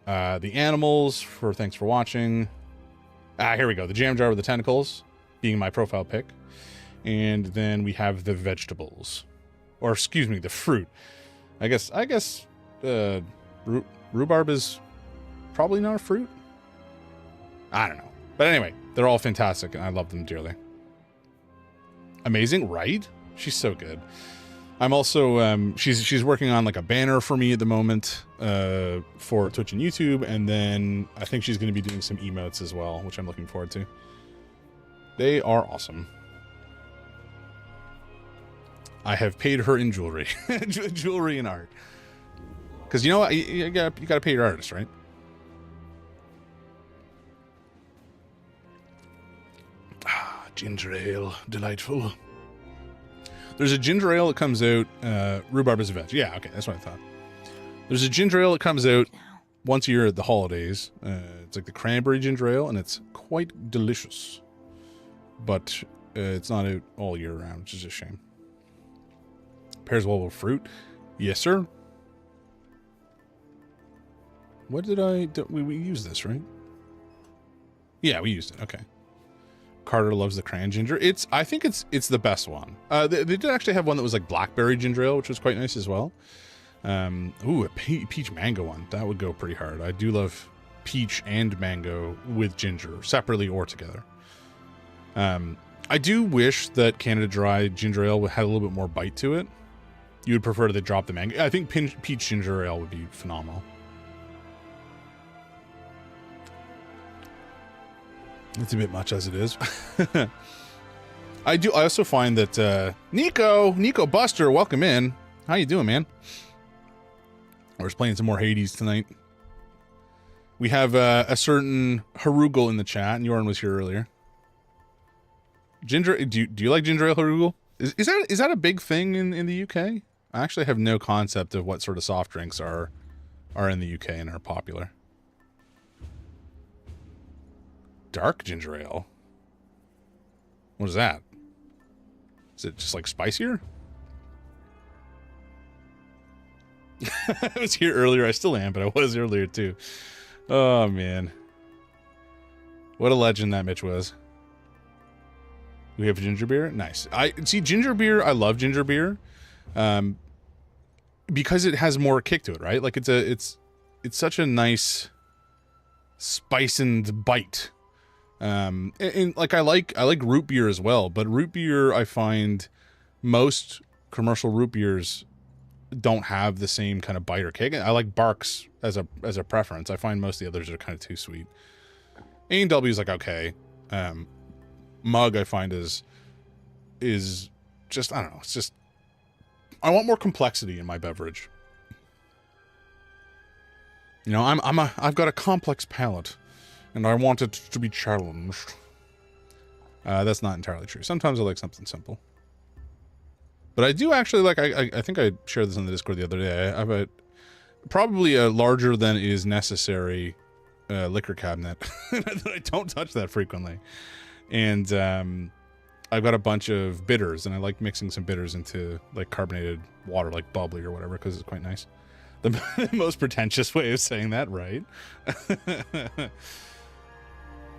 The animals for thanks for watching. Here we go. The jam jar with the tentacles being my profile pic. And then we have the vegetables, or excuse me, the fruit. I guess rhubarb is probably not a fruit. I don't know. But anyway, they're all fantastic and I love them dearly. Amazing, right? She's so good. I'm also, she's working on like a banner for me at the moment for Twitch and YouTube. And then I think she's going to be doing some emotes as well, which I'm looking forward to. They are awesome. I have paid her in jewelry. Jewelry and art. Because you know what? You got to pay your artist, right? Ah, ginger ale. Delightful. There's a ginger ale that comes out. Rhubarb is a veg. Yeah, okay, that's what I thought. There's a ginger ale that comes out once a year at the holidays. It's like the cranberry ginger ale, and it's quite delicious. But it's not out all year round, which is a shame. Pairs well with fruit. Yes, sir. What did we use this, right? Yeah, we used it. Okay. Carter loves the cran ginger. I think it's the best one. They did actually have one that was like blackberry ginger ale, which was quite nice as well. Ooh, a peach mango one. That would go pretty hard. I do love peach and mango with ginger, separately or together. I do wish that Canada Dry ginger ale had a little bit more bite to it. You would prefer to drop the mango. I think peach ginger ale would be phenomenal. It's a bit much as it is. I also find that Nico Buster, welcome in. How you doing, man? We're just playing some more Hades tonight. We have a certain Harugal in the chat, and Yoran was here earlier. Ginger, do you like ginger ale, Harugal? Is that a big thing in the UK? I actually have no concept of what sort of soft drinks are in the UK and are popular. Dark ginger ale. What is that? Is it just like spicier? I was here earlier. I still am, but I was earlier too. Oh, man. What a legend that Mitch was. We have ginger beer? Nice. I see ginger beer. I love ginger beer. Because it has more kick to it, right? Like it's such a nice spiced bite. And like I like root beer as well, but root beer, I find most commercial root beers don't have the same kind of bite or kick. I like Barks as a preference. I find most of the others are kind of too sweet. A&W is like okay. Mug I find is just, I don't know, it's just, I want more complexity in my beverage. You know, I've got a complex palate, and I want it to be challenged. That's not entirely true. Sometimes I like something simple. But I do actually like, I think I shared this on the Discord the other day. I have probably a larger than is necessary liquor cabinet. I don't touch that frequently. And I've got a bunch of bitters, and I like mixing some bitters into like carbonated water, like bubbly or whatever, because it's quite nice. The most pretentious way of saying that, right?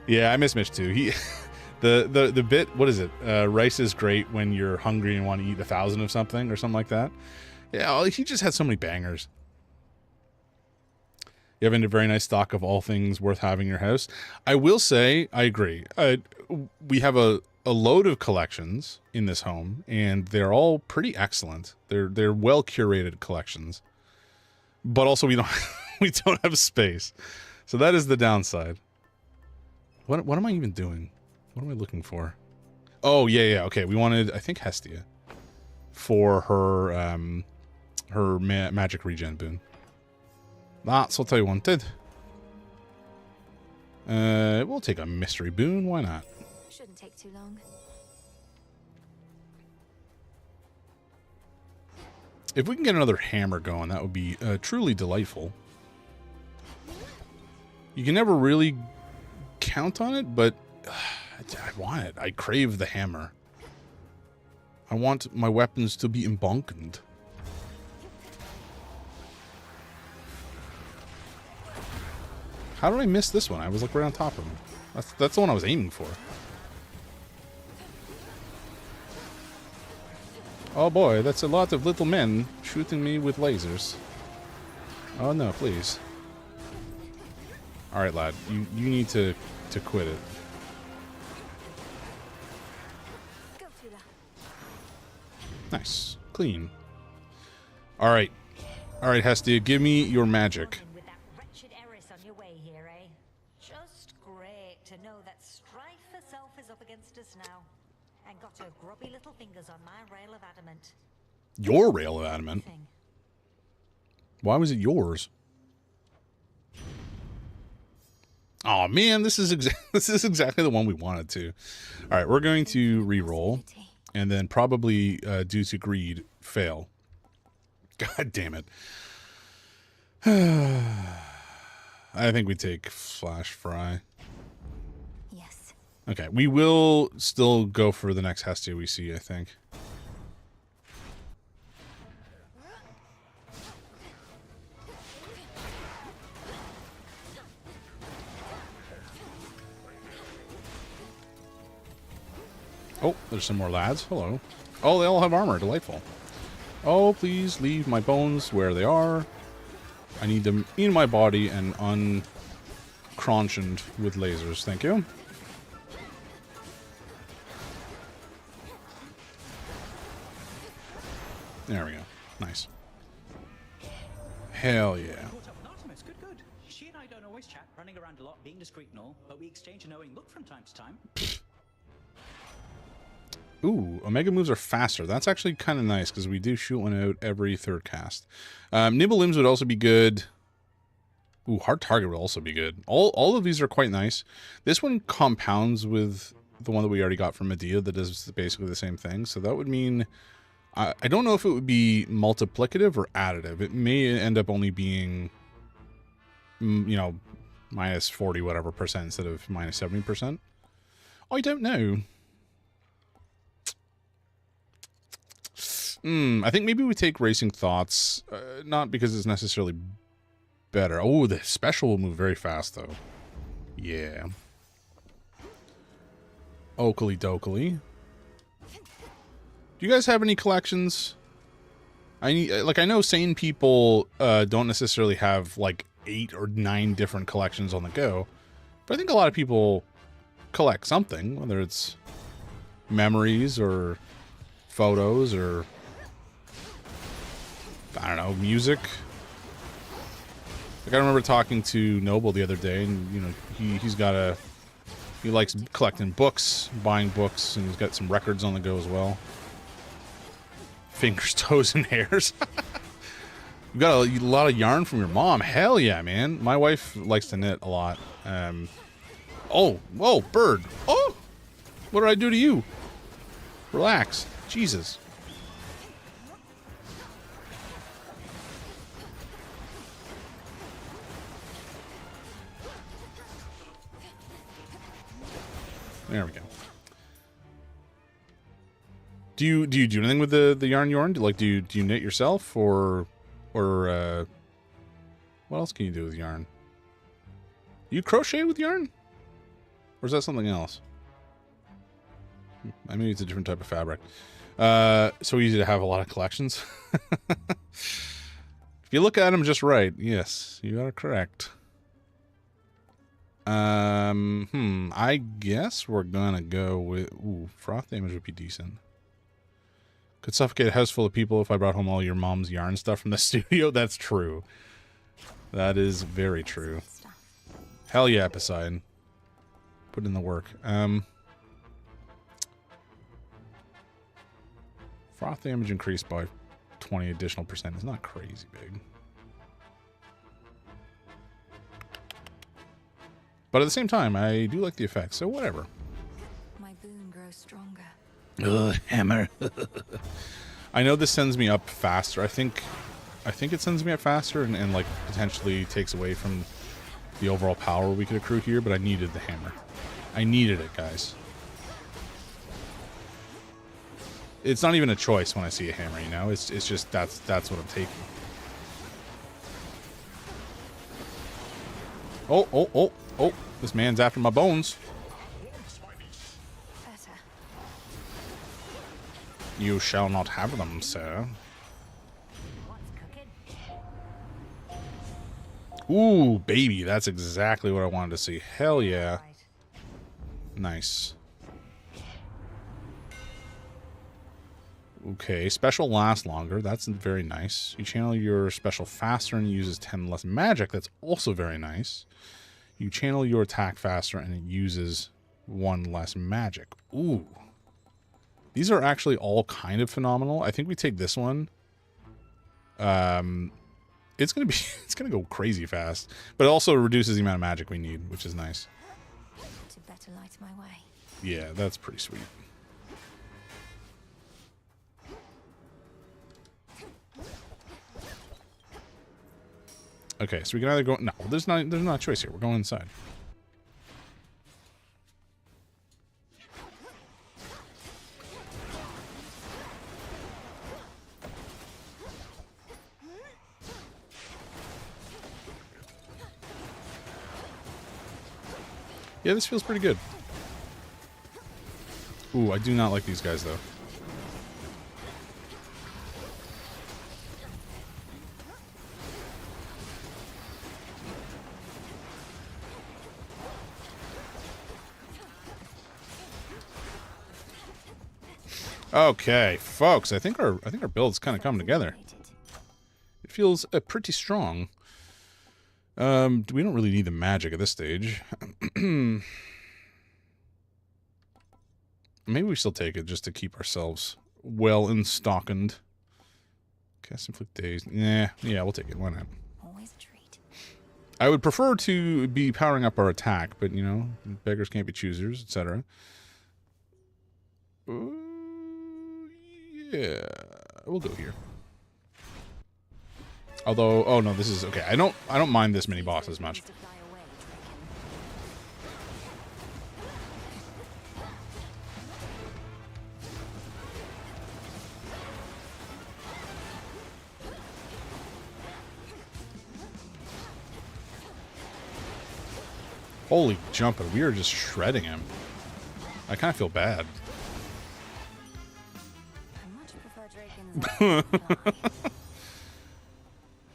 Yeah, I miss Mitch too. The bit, what is it? Rice is great when you're hungry and want to eat 1,000 of something or something like that. Yeah, he just had so many bangers. You have a very nice stock of all things worth having in your house. I will say, I agree. We have a load of collections in this home, and they're all pretty excellent. They're well curated collections, but also we don't have space, so that is the downside. What am I even doing? What am I looking for? Oh yeah. Okay, we wanted, I think, Hestia for her magic regen boon. That's what I wanted. We'll take a mystery boon. Why not? Shouldn't take too long. If we can get another hammer going, that would be truly delightful. You can never really count on it, but I want it. I crave the hammer. I want my weapons to be emboldened. How did I miss this one? I was like right on top of him. That's the one I was aiming for. Oh boy, that's a lot of little men shooting me with lasers. Oh no, please. Alright, lad. You need to quit it. Nice. Clean. Alright. Alright, Hestia, give me your magic. Just great to know that strife herself is up against us now, and got her grubby little fingers on my rail of adamant. Your rail of adamant? Why was it yours? Oh man, this is exactly the one we wanted to. All right, we're going to re-roll, and then probably due to greed, fail. God damn it. I think we take Flash Fry. Yes. Okay, we will still go for the next Hestia we see, I think. Oh, there's some more lads. Hello. Oh, they all have armor. Delightful. Oh, please leave my bones where they are. I need them in my body and uncronchened with lasers. Thank you. There we go. Nice. Hell yeah. Good. She and I don't always chat, running around a lot, being discreet and all, but we exchange a knowing look from time to time. Ooh, Omega moves are faster. That's actually kind of nice because we do shoot one out every third cast. Nibble limbs would also be good. Ooh, hard target would also be good. All of these are quite nice. This one compounds with the one that we already got from Medea that does basically the same thing. So that would mean, I don't know if it would be multiplicative or additive. It may end up only being, you know, minus 40 whatever percent instead of minus 70%. I don't know. I think maybe we take Racing Thoughts, not because it's necessarily better. Oh, the special will move very fast, though. Yeah. Oakley dokley. Do you guys have any collections? I know sane people don't necessarily have like 8 or 9 different collections on the go, but I think a lot of people collect something, whether it's memories or photos or I don't know, music. Like I remember talking to Noble the other day, and you know he likes collecting books, buying books, and he's got some records on the go as well. Fingers, toes, and hairs. You got a lot of yarn from your mom. Hell yeah, man. My wife likes to knit a lot. Oh, whoa, bird. Oh, what did I do to you? Relax. Jesus. There we go. Do you do anything with the yarn? Do you knit yourself or what else can you do with yarn? You crochet with yarn? Or is that something else? I mean, it's a different type of fabric. So easy to have a lot of collections. If you look at them just right, yes, you are correct. I guess we're gonna go with froth damage would be decent. Could suffocate a house full of people if I brought home all your mom's yarn stuff from the studio. That's true. That is very true. Hell yeah, Poseidon. Put in the work. Froth damage increased by 20 additional percent. It's not crazy big. But at the same time, I do like the effects, so whatever. My boon grows stronger. Ugh, hammer. I know this sends me up faster. I think it sends me up faster and like potentially takes away from the overall power we could accrue here, but I needed the hammer. I needed it, guys. It's not even a choice when I see a hammer, you know? It's just that's what I'm taking. Oh, this man's after my bones. You shall not have them, sir. Ooh, baby, that's exactly what I wanted to see. Hell yeah. Nice. Okay, special lasts longer. That's very nice. You channel your special faster and it uses 10 less magic. That's also very nice. You channel your attack faster and it uses 1 less magic. Ooh. These are actually all kind of phenomenal. I think we take this one. It's gonna go crazy fast, but it also reduces the amount of magic we need, which is nice. To better light my way. Yeah, that's pretty sweet. Okay, so we can either go. No, there's not a choice here. We're going inside. Yeah, this feels pretty good. Ooh, I do not like these guys, though. Okay, folks, I think our build's kind of coming together. It feels pretty strong. We don't really need the magic at this stage. Maybe we still take it just to keep ourselves well installed. Cast inflict days. Yeah, we'll take it. Why not? Always a treat. I would prefer to be powering up our attack, but you know, beggars can't be choosers, etc. Yeah, we'll go here. Although, oh no, this is okay. I don't mind this mini boss as much. Holy jumping. We are just shredding him. I kind of feel bad.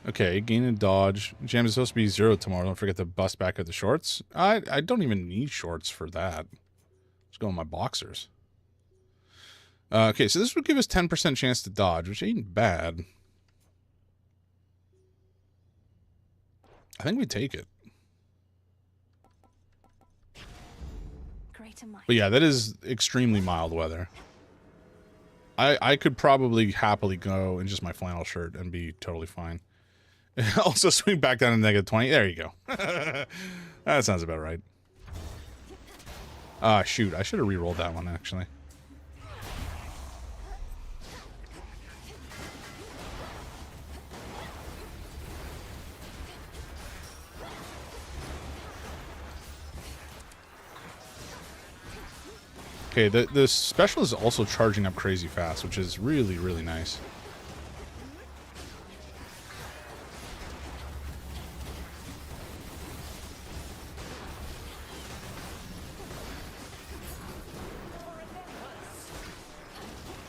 Okay, gain and dodge. Jam is supposed to be 0 tomorrow. Don't forget to bust back at the shorts. I don't even need shorts for that. Just go in my boxers. Okay, so this would give us 10% chance to dodge, which ain't bad. I think we take it. But yeah, that is extremely mild weather. I could probably happily go in just my flannel shirt and be totally fine. Also swing back down to -20. There you go. That sounds about right. Shoot. I should have re-rolled that one, actually. Okay, the special is also charging up crazy fast, which is really, really nice.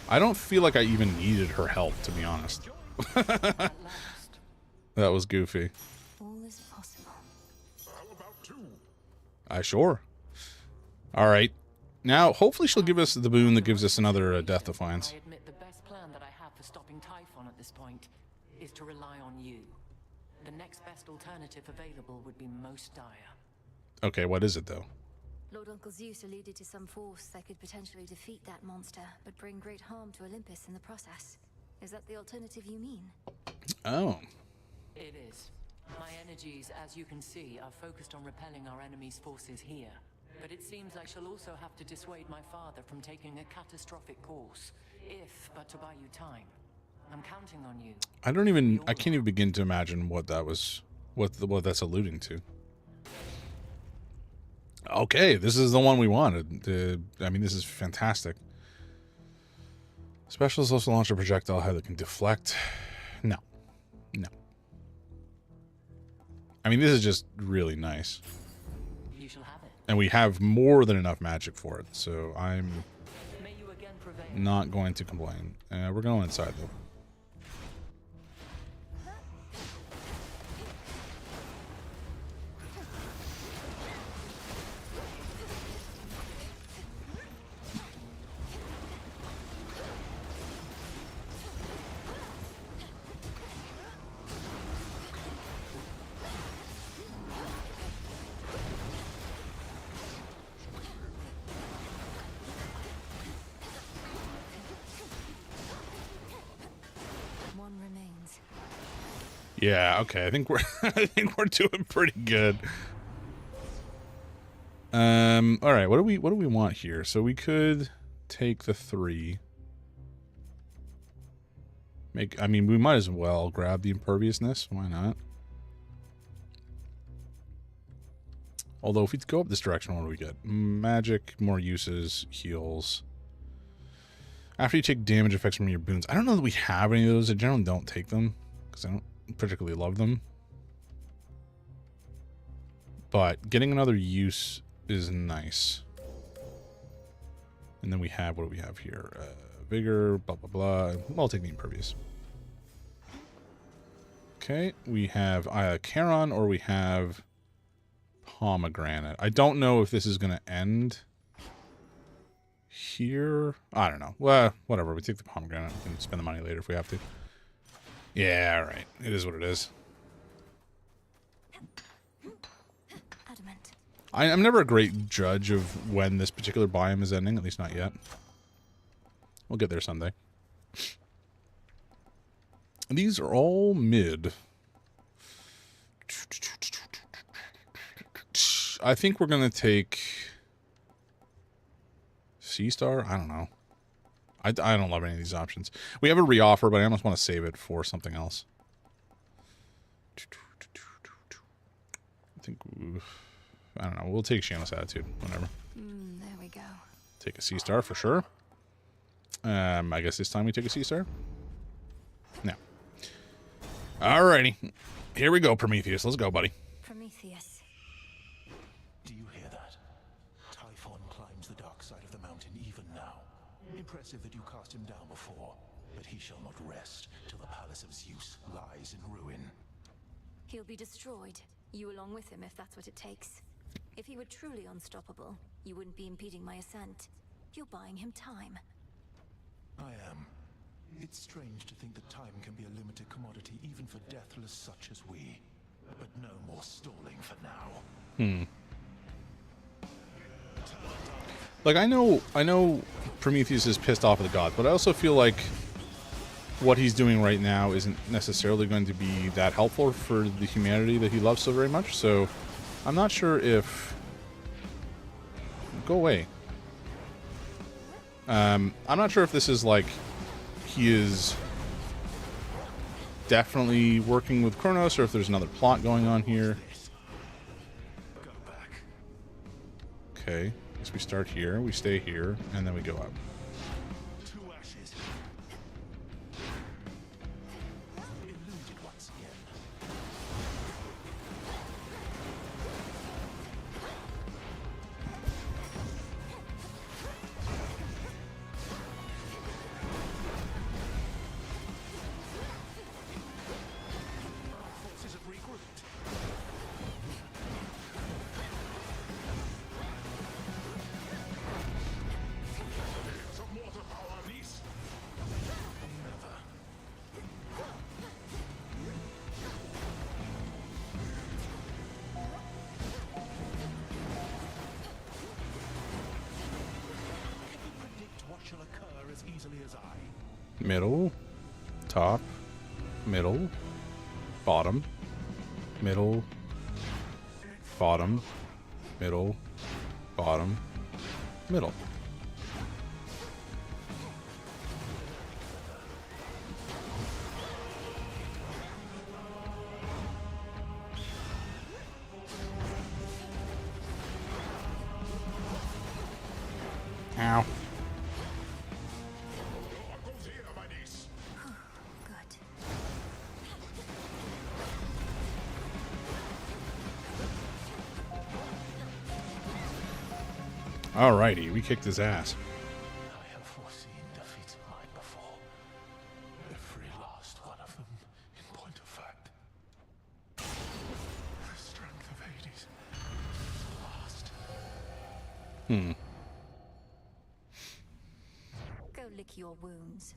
I don't feel like I even needed her help, to be honest. That was goofy. All is possible. Sure. Alright. Now, hopefully she'll give us the boon that gives us another Death Defiance. I admit the best plan that I have for stopping Typhon at this point is to rely on you. The next best alternative available would be most dire. Okay, what is it, though? Lord Uncle Zeus alluded to some force that could potentially defeat that monster, but bring great harm to Olympus in the process. Is that the alternative you mean? Oh. It is. My energies, as you can see, are focused on repelling our enemy's forces here. But it seems I shall also have to dissuade my father from taking a catastrophic course, if but to buy you time. I'm counting on you. I can't even begin to imagine what that was, what that's alluding to. Okay, this is the one we wanted. I mean, this is fantastic. Specialists also launch a projectile head that can deflect. No. No. I mean, this is just really nice. You shall have it. And we have more than enough magic for it, so I'm not going to complain. We're going inside, though. Yeah, okay. I think we're doing pretty good. All right. What do we want here? So we could take the 3. I mean, we might as well grab the imperviousness. Why not? Although if we go up this direction, what do we get? Magic, more uses, heals. After you take damage effects from your boons. I don't know that we have any of those. I generally don't take them because I don't particularly love them, but getting another use is nice. And then we have, what do we have here? Vigor, blah blah blah. I'll take the impervious. Okay, we have Charon, or we have pomegranate. I don't know if this is going to end here. I don't know. Well, whatever. We take the pomegranate. We can spend the money later if we have to. Yeah, all right. It is what it is. I'm never a great judge of when this particular biome is ending, at least not yet. We'll get there someday. And these are all mid. I think we're going to take C-Star? I don't know. I don't love any of these options. We have a reoffer, but I almost want to save it for something else. I think, I don't know. We'll take Shameless Attitude, whatever. There we go. Take a C-Star for sure. I guess this time we take a C-Star. No. Alrighty. Here we go, Prometheus. Let's go, buddy. Prometheus. Do Impressive that you cast him down before, but he shall not rest till the palace of Zeus lies in ruin. He'll be destroyed, you along with him if that's what it takes. If he were truly unstoppable, you wouldn't be impeding my ascent. You're buying him time. I am. It's strange to think that time can be a limited commodity even for deathless such as we. But no more stalling for now. Like, I know Prometheus is pissed off at the gods, but I also feel like what he's doing right now isn't necessarily going to be that helpful for the humanity that he loves so very much. So I'm not sure if... Go away. I'm not sure if this is like he is definitely working with Chronos or if there's another plot going on here. Okay, I guess we start here, we stay here, and then we go up. Middle, top, middle, bottom, middle, bottom, middle, bottom, middle. Ow. Alrighty, we kicked his ass. I have foreseen defeats of mine before. Every last one of them, in point of fact. The strength of Hades is lost. Go lick your wounds.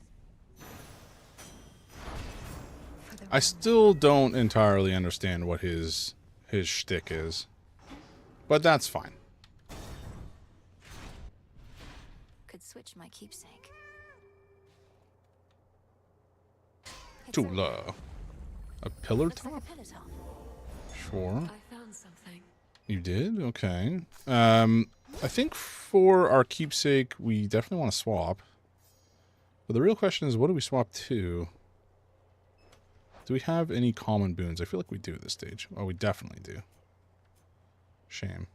I still don't entirely understand what his shtick is, but that's fine. Could switch my keepsake. Tula. A pillar Looks top? like a pillar top. Sure. I found something. You did? Okay. I think for our keepsake, we definitely want to swap. But the real question is, what do we swap to? Do we have any common boons? I feel like we do at this stage. Oh, we definitely do. Shame.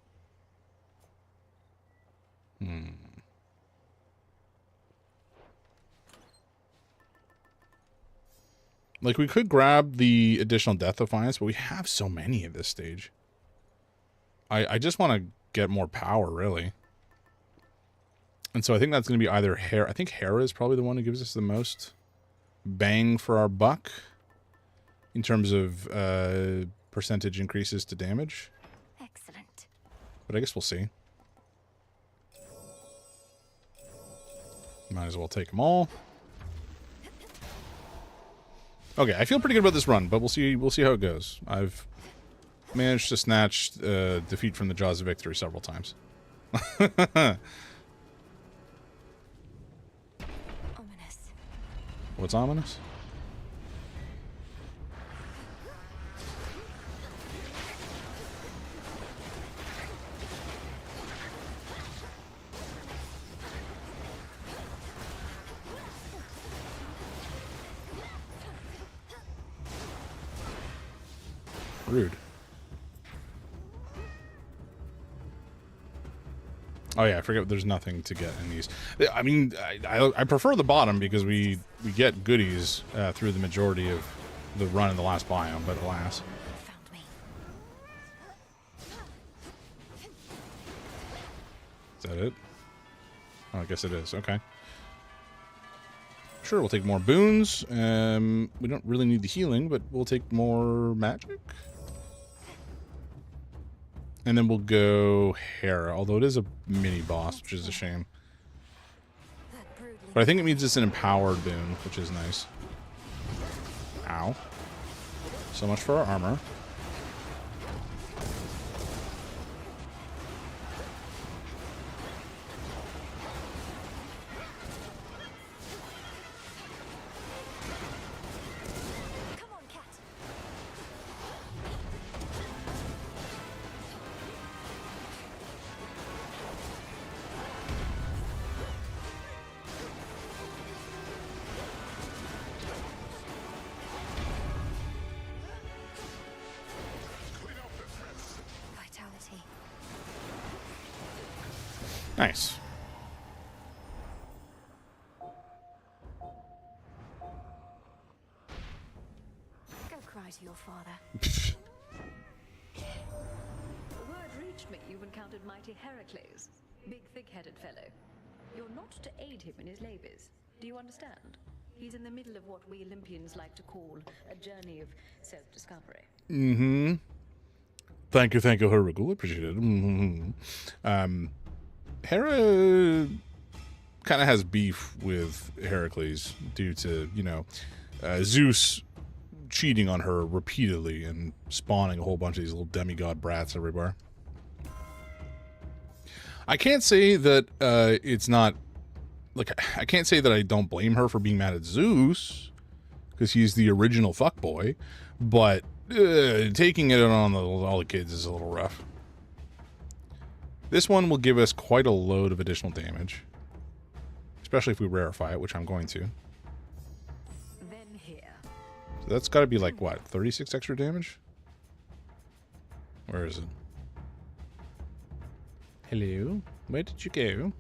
Like, we could grab the additional Death Defiance, but we have so many at this stage. I just want to get more power, really. And so I think that's going to be either Hera. I think Hera is probably the one who gives us the most bang for our buck in terms of percentage increases to damage. Excellent. But I guess we'll see. Might as well take them all. Okay, I feel pretty good about this run, but we'll see how it goes. I've managed to snatch defeat from the jaws of victory several times. Ominous. What's ominous? Rude. Oh yeah, I forget there's nothing to get in these. I mean, I prefer the bottom because we get goodies through the majority of the run in the last biome, but alas. Is that it? Oh, I guess it is. Okay. Sure, we'll take more boons. We don't really need the healing, but we'll take more magic. And then we'll go Hera, although it is a mini boss, which is a shame. But I think it means it's an empowered boon, which is nice. Ow. So much for our armor. Nice. Go cry to your father. Word reached me you've encountered mighty Heracles. Big, thick-headed fellow. You're not to aid him in his labors. Do you understand? He's in the middle of what we Olympians like to call a journey of self-discovery. Mm-hmm. Thank you, Heracles. Appreciate it. Mm-hmm. Hera kind of has beef with Heracles due to, you know, Zeus cheating on her repeatedly and spawning a whole bunch of these little demigod brats everywhere. I can't say that it's not, like, I can't say that I don't blame her for being mad at Zeus, because he's the original fuckboy, but taking it on all the kids is a little rough. This one will give us quite a load of additional damage. Especially if we rarefy it, which I'm going to. Then here. So that's got to be like, what, 36 extra damage? Where is it? Hello? Where did you go?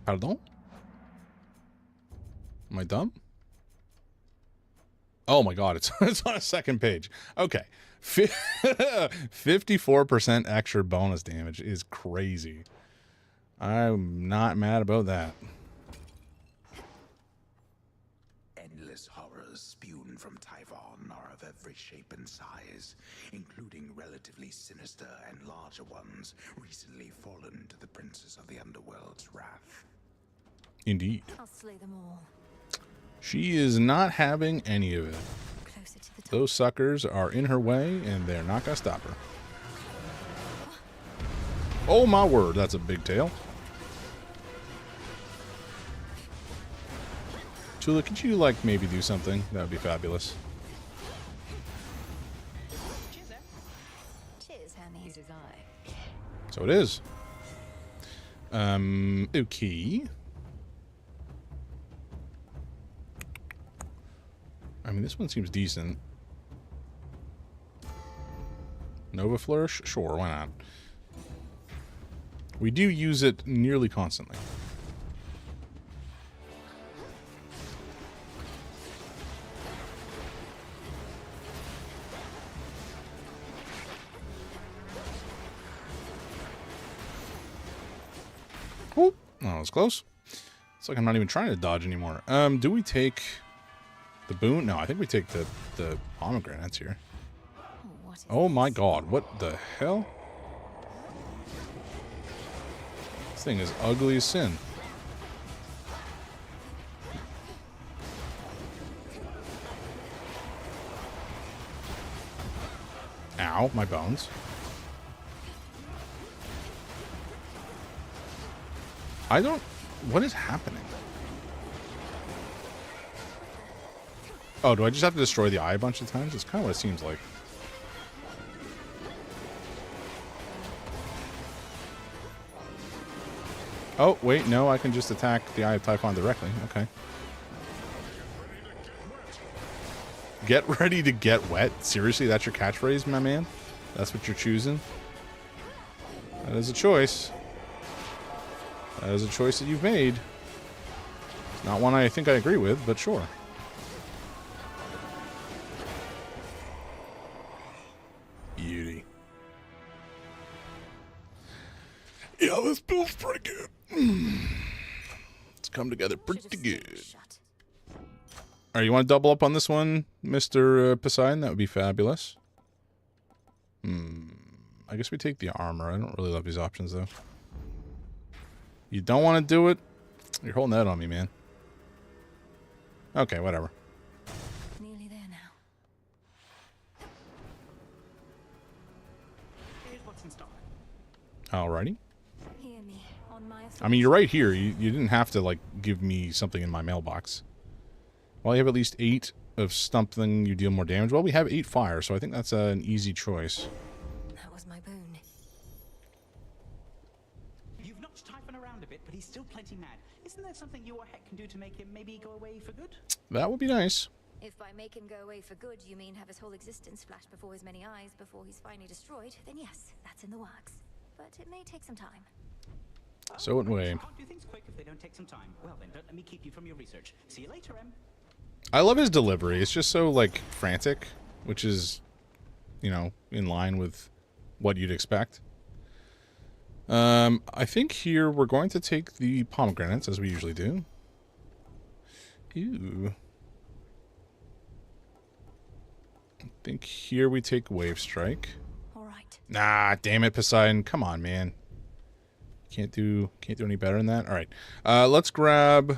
Pardon? Am I dumb? Oh my god, it's on a second page. Okay. 54% extra bonus damage is crazy. I'm not mad about that. Endless horrors spewed from Typhon are of every shape and size, including relatively sinister and larger ones recently fallen to the princes of the underworld's wrath. Indeed. I'll slay them all. She is not having any of it. Those suckers are in her way, and they're not gonna stop her. Oh my word, that's a big tail. Tula, could you, like, maybe do something? That would be fabulous. Cheers, Hermes. It is I. So it is. Okay. I mean, this one seems decent. Nova Flourish? Sure, why not? We do use it nearly constantly. Oh, that was close. It's like I'm not even trying to dodge anymore. Do we take the boon? No, I think we take the pomegranates here. Oh my god, what the hell? This thing is ugly as sin. Ow, my bones. I don't... What is happening? Oh, do I just have to destroy the eye a bunch of times? It's kind of what it seems like. Oh, wait, no, I can just attack the Eye of Typhon directly. Okay. Get ready to get wet? Seriously, that's your catchphrase, my man? That's what you're choosing? That is a choice. That is a choice that you've made. It's not one I think I agree with, but sure. Beauty. Yeah, this build's pretty good. It's come together pretty good. Alright, you want to double up on this one, Mr. Poseidon? That would be fabulous. I guess we take the armor. I don't really love these options, though. You don't want to do it? You're holding that on me, man. Okay, whatever. Nearly there now. Here's what's in stock. Alrighty. Hear me. On my I mean, you're right here. You didn't have to, like, give me something in my mailbox. Well, you have at least 8 of something, you deal more damage. Well, we have 8 fire, so I think that's an easy choice. That was my boon. You've knocked Typhon around a bit, but he's still plenty mad. Isn't there something you or Heck can do to make him maybe go away for good? That would be nice. If by make him go away for good you mean have his whole existence flash before his many eyes before he's finally destroyed, then yes, that's in the works. But it may take some time. So it may. Can't do things quick if they don't take some time. Well then, don't let me keep you from your research. See you later, Em. I love his delivery. It's just so, like, frantic, which is, you know, in line with what you'd expect. I think here we're going to take the pomegranates, as we usually do. Ew. I think here we take Wave Strike. All right. Nah, damn it, Poseidon. Come on, man. Can't do any better than that. All right. Let's grab...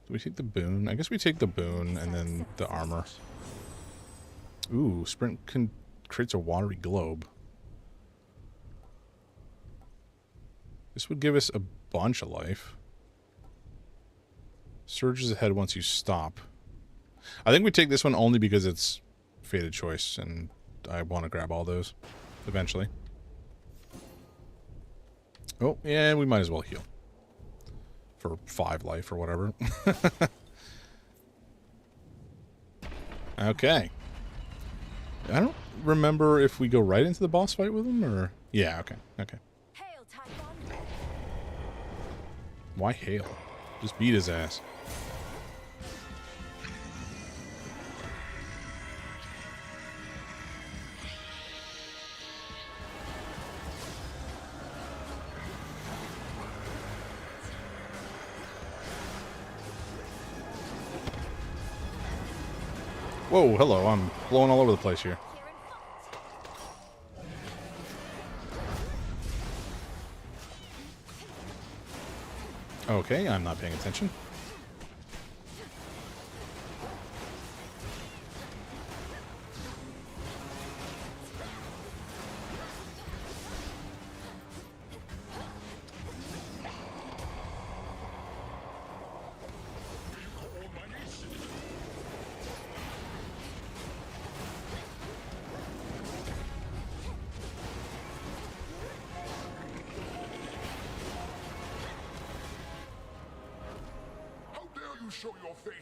Do we take the boon? I guess we take the boon and then the armor. Ooh, sprint creates a watery globe. This would give us a bunch of life. Surges ahead once you stop. I think we take this one only because it's Fated Choice, and I want to grab all those eventually. Oh, yeah, we might as well heal. For 5 life or whatever. Okay. I don't remember if we go right into the boss fight with him, or... Yeah, okay, okay. Hail, Typhon. Why hail? Just beat his ass. Whoa, hello, I'm blowing all over the place here. Okay, I'm not paying attention.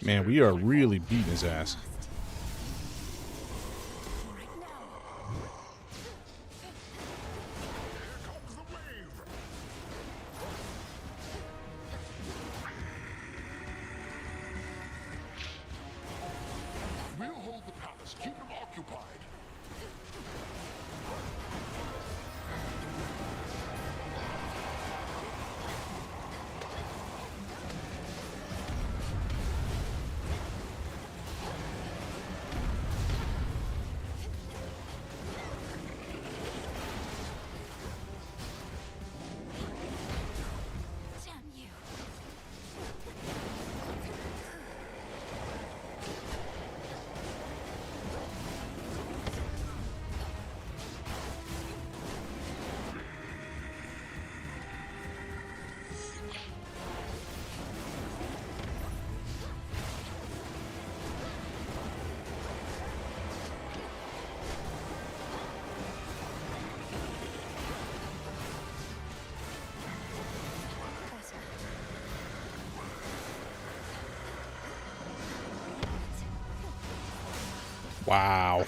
Man, we are really beating his ass. We'll hold the palace. Keep him occupied. Wow.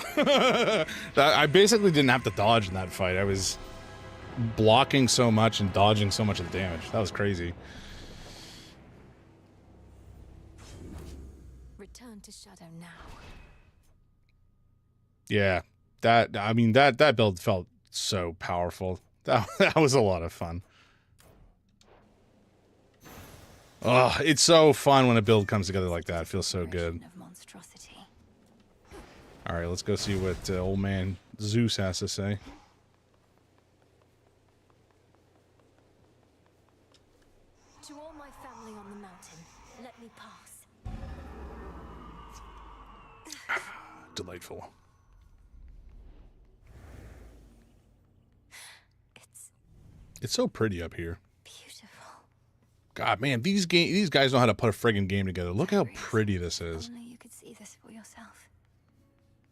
I basically didn't have to dodge in that fight. I was blocking so much and dodging so much of the damage. That was crazy. Return to Shadow now. Yeah. I mean, that build felt so powerful. That was a lot of fun. Oh, it's so fun when a build comes together like that. It feels so good. All right, let's go see what old man Zeus has to say. To all my family on the mountain, let me pass. Delightful. It's so pretty up here. God, man, these guys know how to put a friggin' game together. Look how pretty this is. Only you could see this for yourself.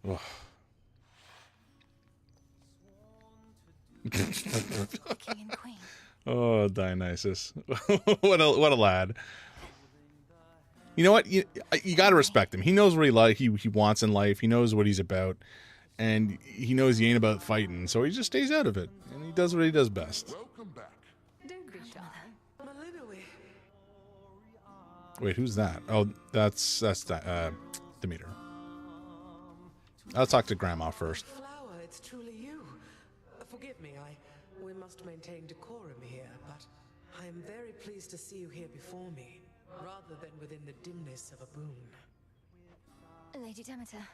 Ugh. Oh, Dionysus. what a lad. You know what? You got to respect him. He knows what he wants in life. He knows what he's about. And he knows he ain't about fighting. So he just stays out of it. And he does what he does best. Welcome back. Don't be shy. Wait, who's that? Oh, that's Demeter. I'll talk to Grandma first. Flower, it's truly you. Forgive me, we must maintain decorum here, but I am very pleased to see you here before me, rather than within the dimness of a boon. Lady Demeter,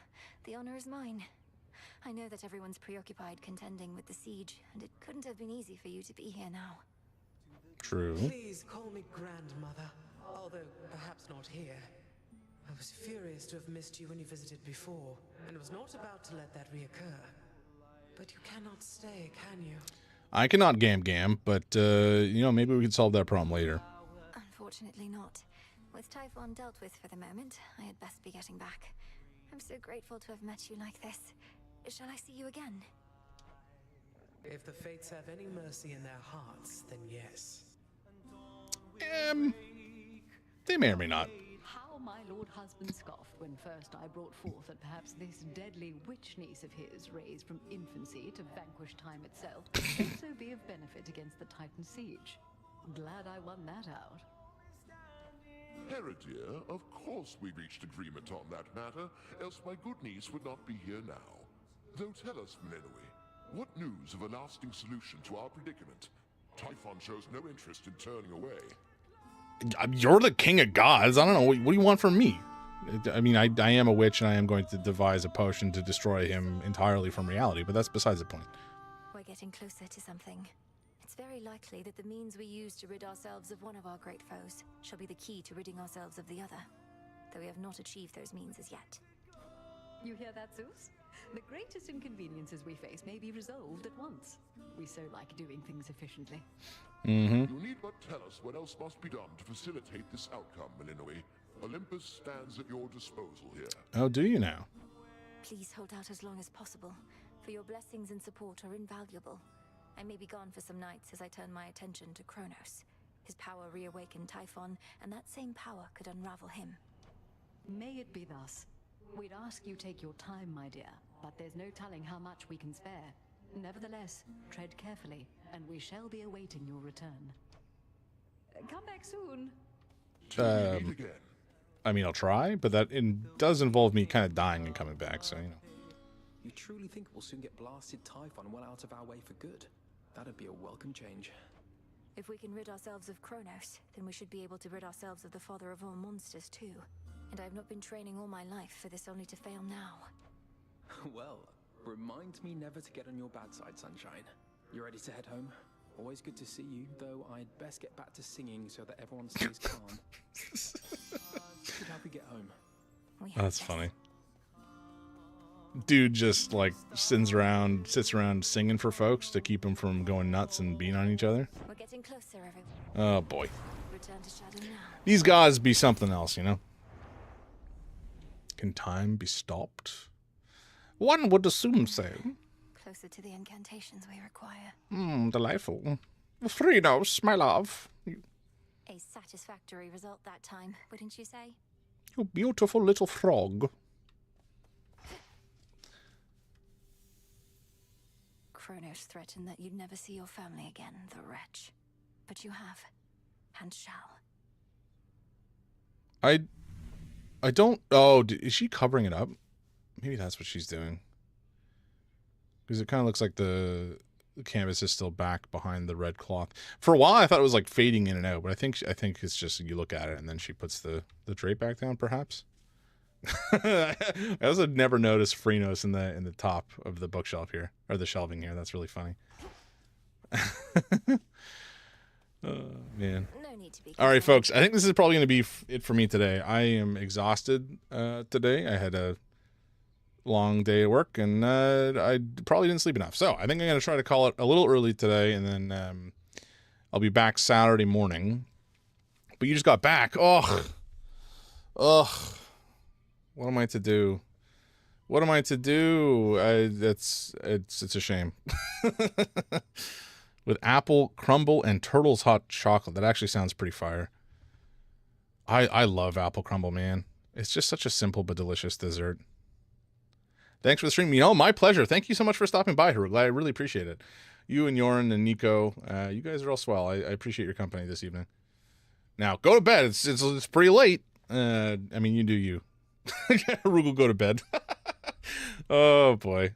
the honor is mine. I know that everyone's preoccupied contending with the siege, and it couldn't have been easy for you to be here now. True. Please call me grandmother, although perhaps not here. I was furious to have missed you when you visited before, and was not about to let that reoccur. But you cannot stay, can you? I cannot gam, but, you know, maybe we can solve that problem later. Unfortunately not. With Typhon dealt with for the moment, I had best be getting back. I'm so grateful to have met you like this. Shall I see you again? If the fates have any mercy in their hearts, then yes. They may or may not. How my lord husband scoffed when first I brought forth that perhaps this deadly witch niece of his, raised from infancy to vanquish time itself, could also be of benefit against the Titan siege. Glad I won that out. Hera, dear, of course we reached agreement on that matter, else my good niece would not be here now. Though tell us, Menelwe, what news of a lasting solution to our predicament? Typhon shows no interest in turning away. You're the king of gods. I don't know. What do you want from me? I mean, I am a witch, and I am going to devise a potion to destroy him entirely from reality, but that's besides the point. We're getting closer to something. It's very likely that the means we use to rid ourselves of one of our great foes shall be the key to ridding ourselves of the other, though we have not achieved those means as yet. You hear that, Zeus? The greatest inconveniences we face may be resolved at once. We so like doing things efficiently. You need but tell us what else must be done to facilitate this outcome, Menelwe. Olympus stands at your disposal here. Oh, do you now? Please hold out as long as possible, for your blessings and support are invaluable. I may be gone for some nights as I turn my attention to Chronos. His power reawakened Typhon, and that same power could unravel him. May it be thus. We'd ask you take your time, my dear, but there's no telling how much we can spare. Nevertheless, tread carefully, and we shall be awaiting your return. Come back soon. I mean, I'll try, but that does involve me kind of dying and coming back, so, you know. You truly think we'll soon get blasted Typhon well out of our way for good? That'd be a welcome change. If we can rid ourselves of Chronos, then we should be able to rid ourselves of the father of all monsters too. And I've not been training all my life for this only to fail now. Well, remind me never to get on your bad side, Sunshine. You ready to head home? Always good to see you, though I'd best get back to singing so that everyone stays calm. Should help you get home. That's funny. Dude just like sits around singing for folks to keep them from going nuts and being on each other. We're getting closer, everyone. Oh boy. Return to Shadow now. These gods be something else, you know. Can time be stopped? One would assume so. Closer to the incantations we require. Delightful. Freedos, my love. A satisfactory result that time, wouldn't you say? You beautiful little frog. Chronos threatened that you'd never see your family again, the wretch. But you have, and shall. I don't... Oh, is she covering it up? Maybe that's what she's doing. Because it kind of looks like the canvas is still back behind the red cloth. For a while, I thought it was like fading in and out, but I think it's just you look at it and then she puts the drape back down, perhaps. I also never noticed Chronos in the top of the bookshelf here, or the shelving here. That's really funny. Oh, man. No need to be All right, folks. I think this is probably going to be it for me today. I am exhausted today. I had a long day at work, and I probably didn't sleep enough. So I think I'm going to try to call it a little early today, and then I'll be back Saturday morning. But you just got back. Ugh. What am I to do? What am I to do? It's a shame. With apple crumble and Turtle's hot chocolate. That actually sounds pretty fire. I love apple crumble, man. It's just such a simple but delicious dessert. Thanks for the stream. My pleasure. Thank you so much for stopping by, Harug. I really appreciate it. You and Yoren and Nico, you guys are all swell. I appreciate your company this evening. Now, go to bed. It's pretty late. I mean, you do you. Harug will go to bed. Oh, boy.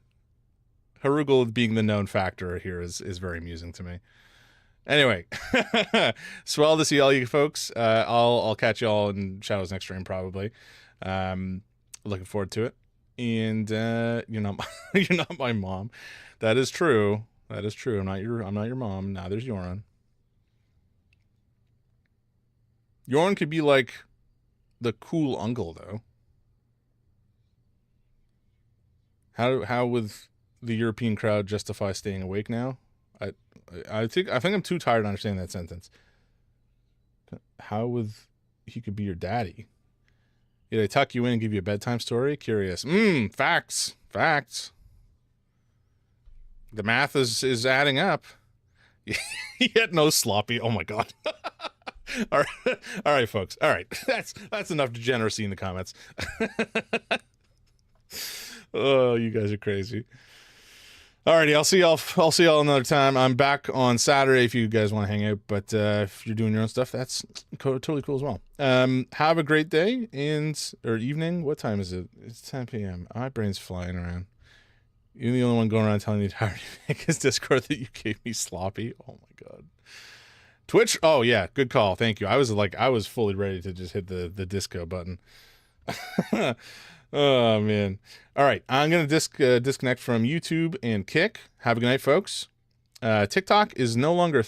Harugel being the known factor here is very amusing to me. Anyway, swell to see all you folks. I'll catch you all in Shadow's next stream probably. Looking forward to it. And you're not my mom. That is true. That is true. I'm not your mom. Now there's Yoren. Yoren could be like the cool uncle though. How would the European crowd justify staying awake now? I think I'm too tired to understand that sentence. How would he could be your daddy? Did I tuck you in and give you a bedtime story? Curious. Facts. The math is adding up. Yet no sloppy. Oh my god. All right, folks. All right, that's enough degeneracy in the comments. Oh, you guys are crazy. Alrighty, I'll see y'all another time. I'm back on Saturday if you guys want to hang out, but if you're doing your own stuff, that's totally cool as well. Have a great day or evening. What time is it? It's 10 p.m. My brain's flying around. You're the only one going around telling me how to make his Discord that you gave me sloppy. Oh my god. Twitch? Oh yeah, good call. Thank you. I was fully ready to just hit the disco button. Oh, man. All right. I'm going to disconnect from YouTube and Kick. Have a good night, folks. TikTok is no longer